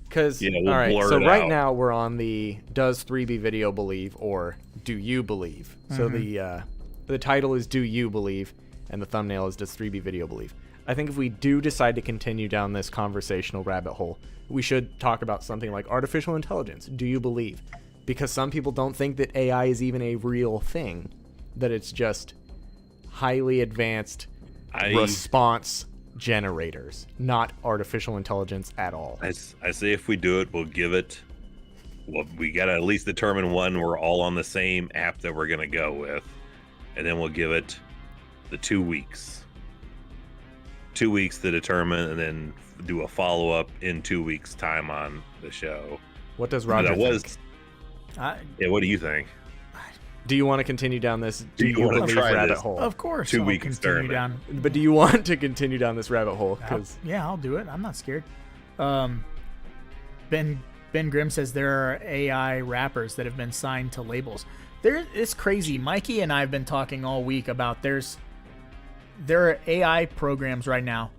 Because Yeah, we'll all right, blur so it right out. now we're on the does 3B video believe or do you believe? So the title is Do You Believe, and the thumbnail is Does 3B video believe? I think if we do decide to continue down this conversational rabbit hole, we should talk about something like artificial intelligence. Do you believe? Because some people don't think that AI is even a real thing, that it's just highly advanced response generators, not artificial intelligence at all. I say if we do it, we'll give it. Well, we got to at least determine one we're all on the same app that we're going to go with. And then we'll give it the 2 weeks. 2 weeks to determine, and then do a follow-up in 2 weeks' time on the show. What does Roger That was, think? yeah, what do you think? Do you want to continue down this Do you wanna believe try rabbit this? hole? Of course, 2 I'll week continue experiment. down. But do you want to continue down this rabbit hole? Because Yeah, I'll do it. I'm not scared. Ben Grimm says there are AI rappers that have been signed to labels. It's crazy. Mikey and I have been talking all week about there are AI programs right now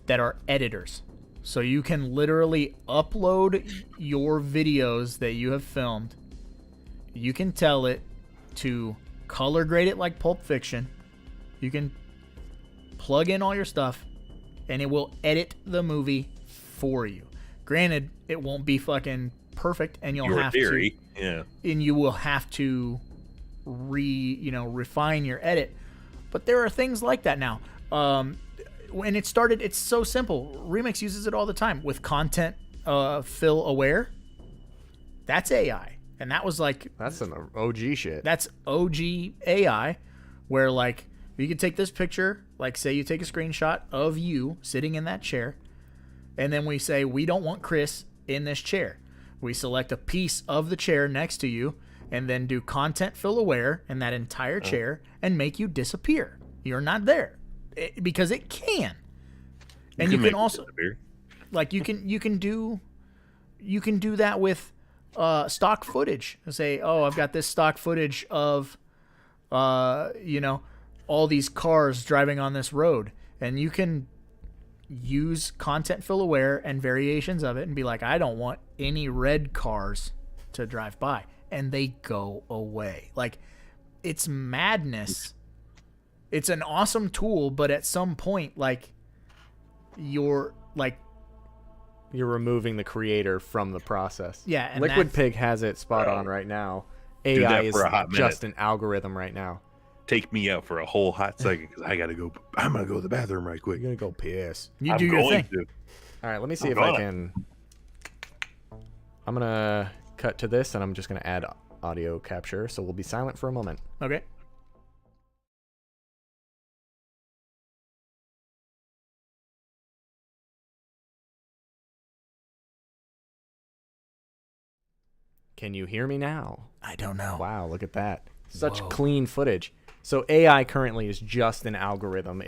that are editors. So you can literally upload your videos that you have filmed. You can tell it to color grade it like Pulp Fiction. You can plug in all your stuff, and it will edit the movie for you. Granted, it won't be fucking perfect, and you'll Your have theory, yeah. and you will have to refine your edit. But there are things like that now. When it started, it's so simple. Remix uses it all the time with content fill aware. That's AI. And that was like... That's some OG shit. That's OG AI, where like you could take this picture, like say you take a screenshot of you sitting in that chair, and then we say we don't want Chris in this chair. We select a piece of the chair next to you, and then do content fill aware in that entire chair and make you disappear. You're not there because it can. And you can also like you can do that with stock footage. Say, oh, I've got this stock footage of all these cars driving on this road, and you can use content fill aware and variations of it and be like, I don't want any red cars to drive by, and they go away. Like, it's madness. It's an awesome tool, but at some point, like, you're removing the creator from the process. Yeah, and Liquid Pig has it spot on right now. AI is just an algorithm right now. Take me out for a whole hot second because I gotta go. I'm gonna go to the bathroom right quick. You're gonna go piss. You do your thing. All right, let me see if I can. I'm gonna cut to this, and I'm just gonna add audio capture, so we'll be silent for a moment. Okay. Can you hear me now? I don't know. Wow, look at that. Such Whoa. clean footage. So AI currently is just an algorithm.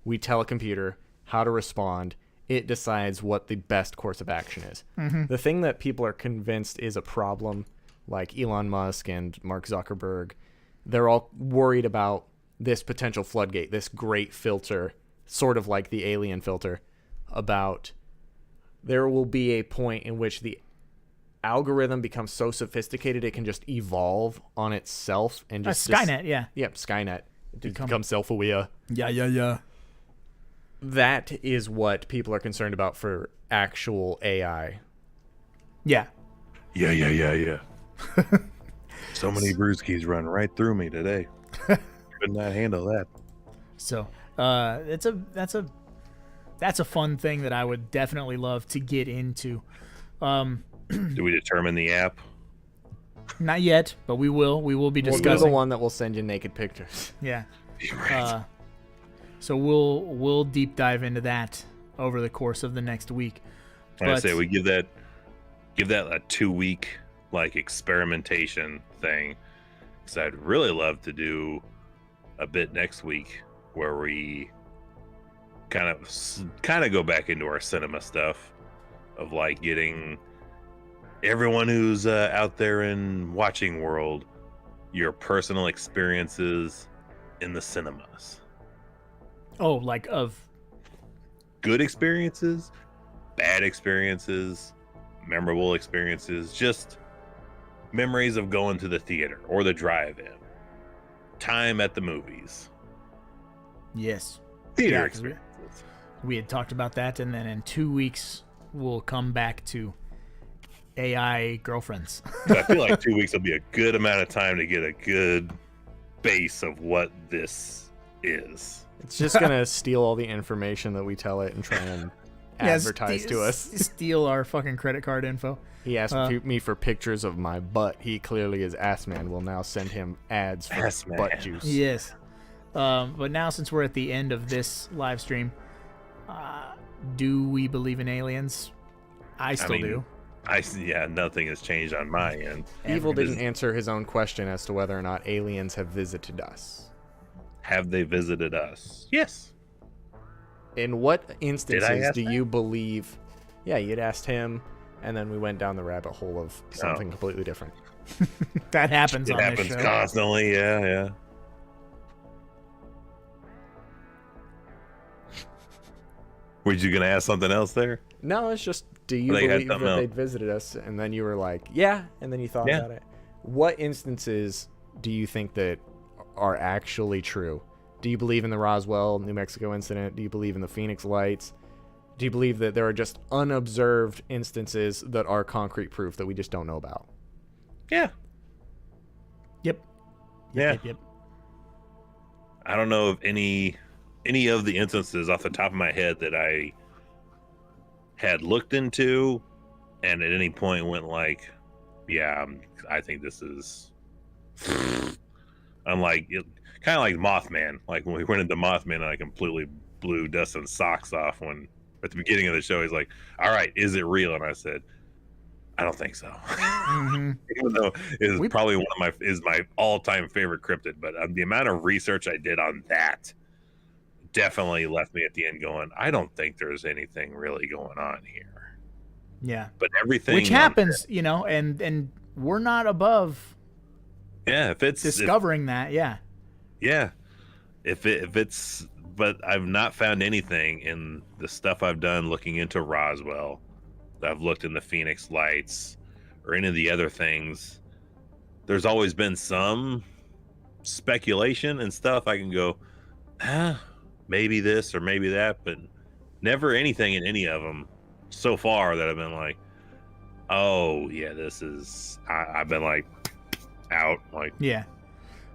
We tell a computer how to respond. It decides what the best course of action is. Mm-hmm. The thing that people are convinced is a problem, like Elon Musk and Mark Zuckerberg, they're all worried about this potential floodgate, this great filter, sort of like the alien filter, about there will be a point in which the algorithm becomes so sophisticated it can just evolve on itself and just Skynet, yeah. Yep, Skynet. It becomes self-aware. Yeah. That is what people are concerned about for actual AI. Yeah. Yeah. So many brewskis run right through me today. Could not handle that. So that's a fun thing that I would definitely love to get into. Do we determine the app? Not yet, but we will. We will be We'll discussing. do the one that will send you naked pictures. Yeah. Right. So we'll deep dive into that over the course of the next week. I say we give that a 2-week like experimentation thing. Because I'd really love to do a bit next week where we kind of go back into our cinema stuff of like getting everyone who's out there in watching world your personal experiences in the cinemas. Oh, like of Good experiences, bad experiences, memorable experiences, just memories of going to the theater or the drive-in, time at the movies, yes. theater Yeah, 'cause experiences. We had talked about that, and then in 2 weeks we'll come back to AI girlfriends. So I feel like 2 weeks will be a good amount of time to get a good base of what this is. It's just going to steal all the information that we tell it and try and advertise to us. Steal our fucking credit card info. He asked me for pictures of my butt. He clearly is Ass Man. We'll now send him ads for Ass Man. butt juice. Yes. But now, since we're at the end of this live stream, do we believe in aliens? I still do. Nothing has changed on my end. Evil didn't answer his own question as to whether or not aliens have visited us. Have they visited us? Yes. In what instances ask do that? you believe? Yeah, you'd asked him, and then we went down the rabbit hole of something completely different. That happens It on happens this show. constantly. Yeah. Were you gonna ask something else there? No, it's just, do you Well, they got believe that something else. they'd visited us? And then you were like, yeah, and then you thought Yeah. about it. What instances do you think that are actually true? Do you believe in the Roswell, New Mexico incident? Do you believe in the Phoenix Lights? Do you believe that there are just unobserved instances that are concrete proof that we just don't know about? Yeah. Yep. I don't know of any of the instances off the top of my head that I had looked into and at any point went like, yeah, I think this is. I'm like, kind of like Mothman. Like when we went into Mothman, and I completely blew Dustin's socks off when at the beginning of the show he's like, "All right, is it real?" And I said, "I don't think so." Mm-hmm. Even though it is probably one of my all-time favorite cryptid, but the amount of research I did on that definitely left me at the end going, I don't think there's anything really going on here. Yeah. But everything, which happens, you know, and we're not above. Yeah, if it's discovering that, yeah. Yeah, if it's, but I've not found anything in the stuff I've done looking into Roswell. I've looked in the Phoenix Lights or any of the other things. There's always been some speculation and stuff. I can go, maybe this or maybe that, but never anything in any of them so far that I've been like, oh yeah, this is. I've been like out, like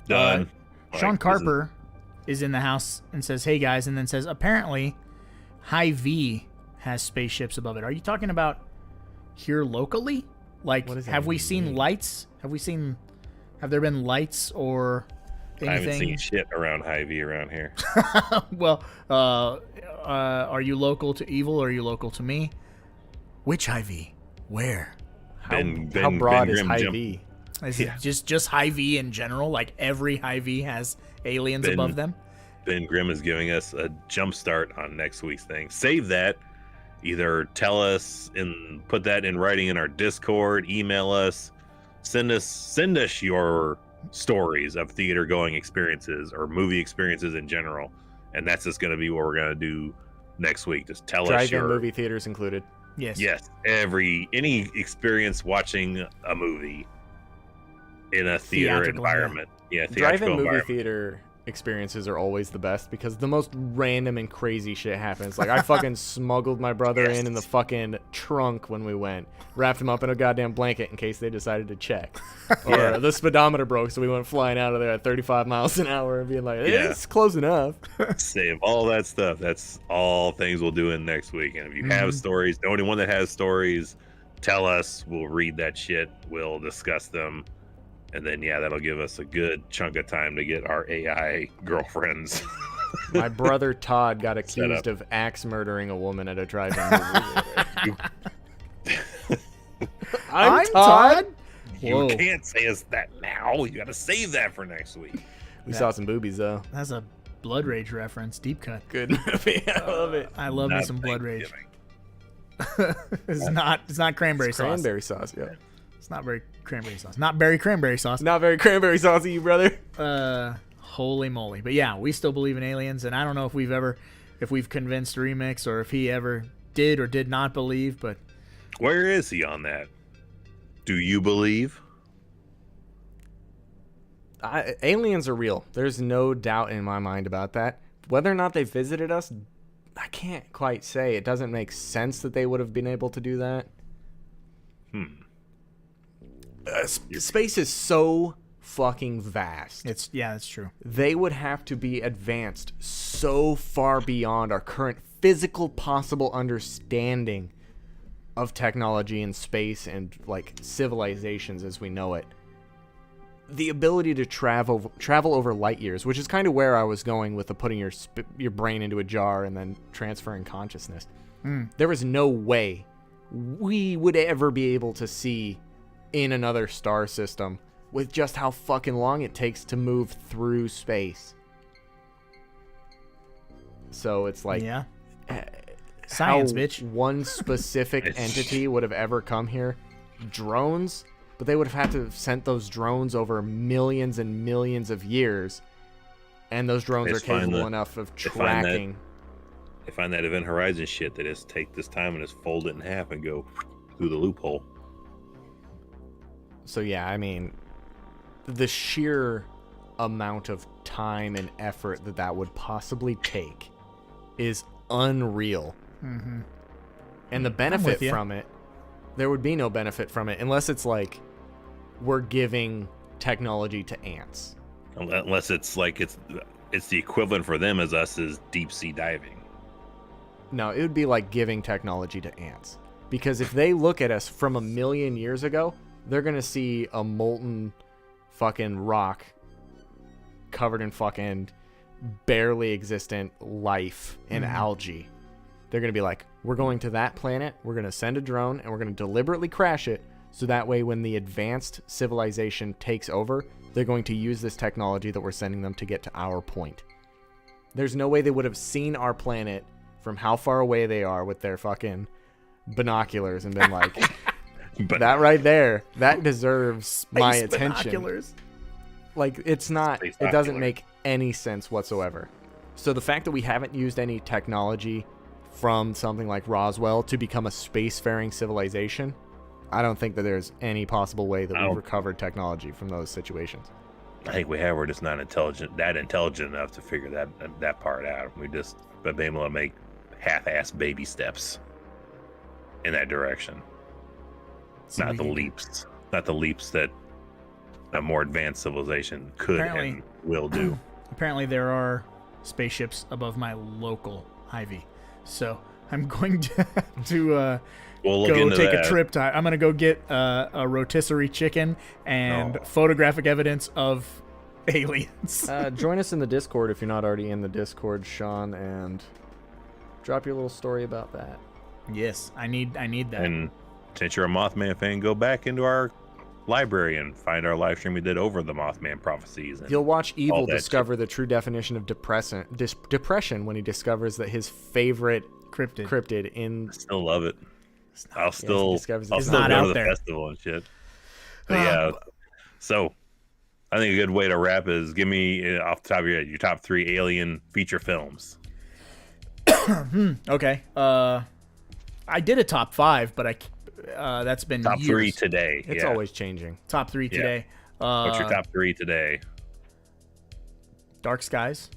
done. Sean Like, Carper is in the house and says, "Hey guys," and then says, "Apparently, High V has spaceships above it." Are you talking about here locally? Like, What does that have we even seen mean? lights? Have there been lights or anything? I haven't seen shit around Hy-Vee around here. Well, are you local to Evil or are you local to me? Which High V? Where? How broad is Grimm High jumped- V? Is it just High V in general? Like every High V has aliens above them? Ben Grimm is giving us a jump start on next week's thing. Save that. Either tell us and put that in writing in our Discord, email us, send us your stories of theater going experiences or movie experiences in general. And that's just going to be what we're going to do next week. Just tell us Drive-in your movie theaters included. Yes. any experience watching a movie in a theater Theatrical, environment. Yeah, Drive-in theatrical movie environment. theater experiences are always the best because the most random and crazy shit happens. Like I fucking smuggled my brother in the fucking trunk when we went, wrapped him up in a goddamn blanket in case they decided to check. Or the speedometer broke, so we went flying out of there at 35 miles an hour and being like, it's close enough. Save all that stuff. That's all things we'll do in next week. And if you have stories, know anyone that has stories, tell us. We'll read that shit. We'll discuss them. And then, that'll give us a good chunk of time to get our AI girlfriends. My brother Todd got Set accused up. of axe murdering a woman at a drive-in movie theater. I'm Todd. You Whoa. can't say us that now. You got to save that for next week. We saw some boobies though. That's a Blood Rage reference. Deep cut. Good movie. I love it. I love me Not some Blood Rage. Thanksgiving. It's not cranberry sauce. Cranberry sauce, yeah. It's not very cranberry sauce. Not berry cranberry sauce. Not very cranberry saucy, you brother. Holy moly. But yeah, we still believe in aliens, and I don't know if we've convinced Remix or if he ever did or did not believe, but Where is he on that? Do you believe? Aliens are real. There's no doubt in my mind about that. Whether or not they visited us, I can't quite say. It doesn't make sense that they would have been able to do that. Space is so fucking vast. that's true. They would have to be advanced so far beyond our current physical possible understanding of technology and space and like civilizations as we know it. The ability to travel over light years, which is kind of where I was going with the putting your brain into a jar and then transferring consciousness. There is no way we would ever be able to see in another star system with just how fucking long it takes to move through space. So it's like Science, how bitch. one specific entity would have ever come here. Drones, but they would have had to have sent those drones over millions and millions of years, and those drones are capable enough of tracking. They find that Event Horizon shit. They just take this time and just fold it in half and go through the loophole. So yeah, I mean, the sheer amount of time and effort that would possibly take is unreal. Mm-hmm. And the with benefit you. from it, there would be no benefit from it unless it's like we're giving technology to ants. unless it's like it's the equivalent for them as us is deep sea diving. No, it would be like giving technology to ants. Because if they look at us from 1 million years ago, they're going to see a molten fucking rock covered in fucking barely existent life and algae. They're going to be like, we're going to that planet, we're going to send a drone, and we're going to deliberately crash it, so that way when the advanced civilization takes over, they're going to use this technology that we're sending them to get to our point. There's no way they would have seen our planet from how far away they are with their fucking binoculars and been like, that right there, that deserves my attention. Binoculars. Like, it's not, Space it doesn't binocular. make any sense whatsoever. So the fact that we haven't used any technology from something like Roswell to become a spacefaring civilization, I don't think that there's any possible way that we've recovered technology from those situations. I think we have. We're just not intelligent enough to figure that part out. We just been able to make half-assed baby steps in that direction. So Not the leaps that a more advanced civilization could and will do. Apparently there are spaceships above my local Hy-Vee. So I'm going to We'll look go into take that. a trip to. I'm gonna go get a rotisserie chicken and photographic evidence of aliens. Join us in the Discord if you're not already in the Discord, Sean, and drop your little story about that. Yes, I need that. And since you're a Mothman fan, go back into our library and find our live stream we did over the Mothman prophecies. And You'll watch Evil all that discover the true definition of depression when he discovers that his favorite cryptid in... Still love it. I'll still discovers go it's to not the out there. festival and shit. But yeah, so I think a good way to wrap is give me off the top of your head your top 3 alien feature films. Okay. I did a top 5, but that's been Top years. 3 today. It's always changing. Top 3 today. What's your top 3 today? Dark Skies.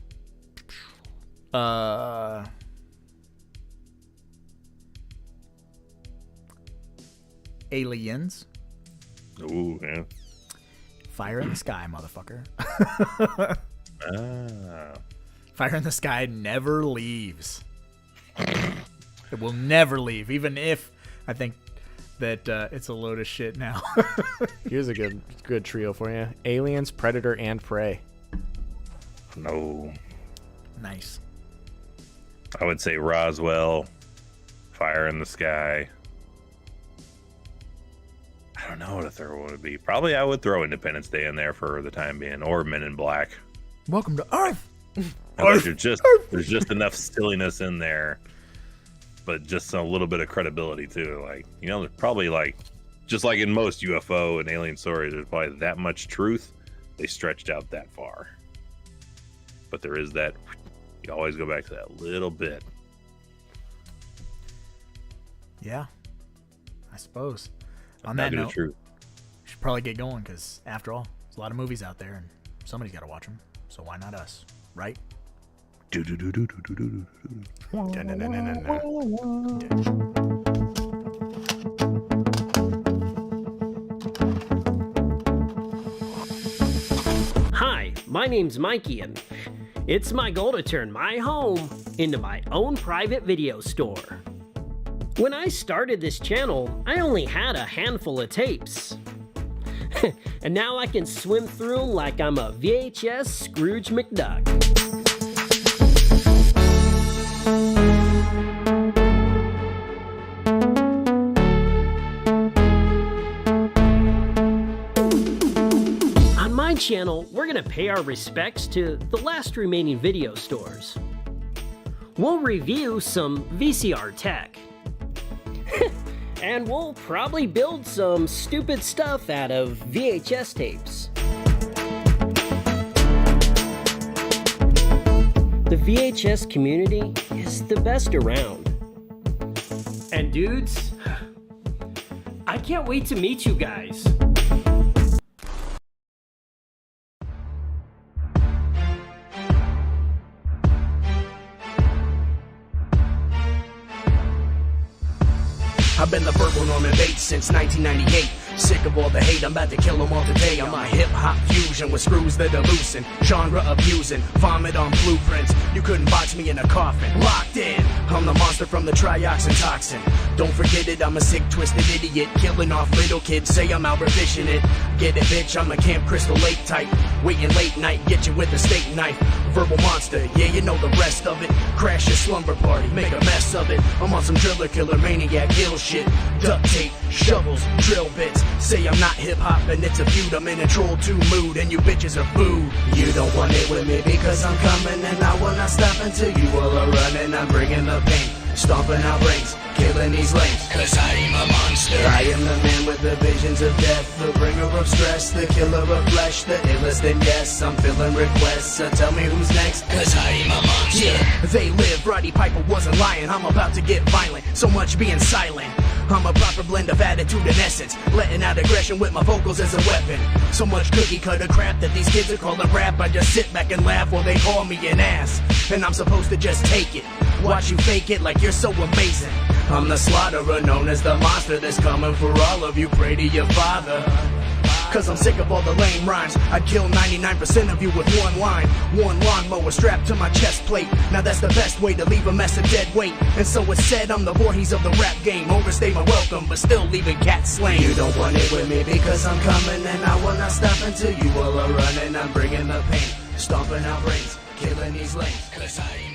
Aliens. Ooh, yeah. Fire in the Sky, motherfucker. Ah. Fire in the Sky never leaves. It will never leave, even if I think that it's a load of shit now. Here's a good trio for you. Aliens, Predator, and Prey. No. Nice. I would say Roswell, Fire in the Sky. I don't know what a third one would be. Probably I would throw Independence Day in there for the time being, or Men in Black. Welcome to Earth. There's just enough silliness in there, but just a little bit of credibility too. Like, you know, there's probably like, just like in most UFO and alien stories, there's probably that much truth. They stretched out that far, but there is that. You always go back to that little bit. Yeah, I suppose. On that note, True. we should probably get going because, after all, there's a lot of movies out there and somebody's got to watch them. So why not us, right? Hi, my name's Mikey, and it's my goal to turn my home into my own private video store. When I started this channel, I only had a handful of tapes. And now I can swim through them like I'm a VHS Scrooge McDuck. On my channel, we're gonna pay our respects to the last remaining video stores. We'll review some VCR tech. And we'll probably build some stupid stuff out of VHS tapes. The VHS community is the best around. And dudes, I can't wait to meet you guys. I've been the verbal Norman Bates since 1998. Sick sick of all the hate, I'm about to kill them all today. I'm a hip-hop fusion with screws that are loosen, genre abusing, vomit on blueprints. You couldn't box me in a coffin. Locked in, I'm the monster from the trioxin toxin. Don't forget it, I'm a sick, twisted idiot, killing off little kids, say I'm out revision it. Get it, bitch, I'm a Camp Crystal Lake type, waiting late night, get you with a steak knife. Verbal monster, yeah, you know the rest of it. Crash your slumber party, make a mess of it. I'm on some driller killer maniac ill shit. Duct tape, shovels, drill bits. Say I'm not hip-hop and it's a feud. I'm in a troll 2 mood and you bitches are food. You don't want it with me because I'm coming and I will not stop until you all are running. I'm bringing the pain, stomping out brains, killing these lames, cause I am a monster. I am the man with the visions of death, the bringer of stress, the killer of flesh, the illest, and yes, I'm filling requests, so tell me who's next, cause I am a monster. Yeah, they live, Roddy Piper wasn't lying, I'm about to get violent, so much being silent. I'm a proper blend of attitude and essence, letting out aggression with my vocals as a weapon. So much cookie cutter crap that these kids are calling rap, I just sit back and laugh while they call me an ass. And I'm supposed to just take it, watch you fake it like you're so amazing. I'm the slaughterer known as the monster that's coming for all of you, pray to your father. Cause I'm sick of all the lame rhymes, I'd kill 99% of you with one line. One lawnmower strapped to my chest plate, now that's the best way to leave a mess of dead weight. And so it's said I'm the Voorhees of the rap game, overstay my welcome but still leaving cats slain. You don't want it with me because I'm coming and I will not stop until you all are running. I'm bringing the pain, stomping out brains, killing these lanes, cause I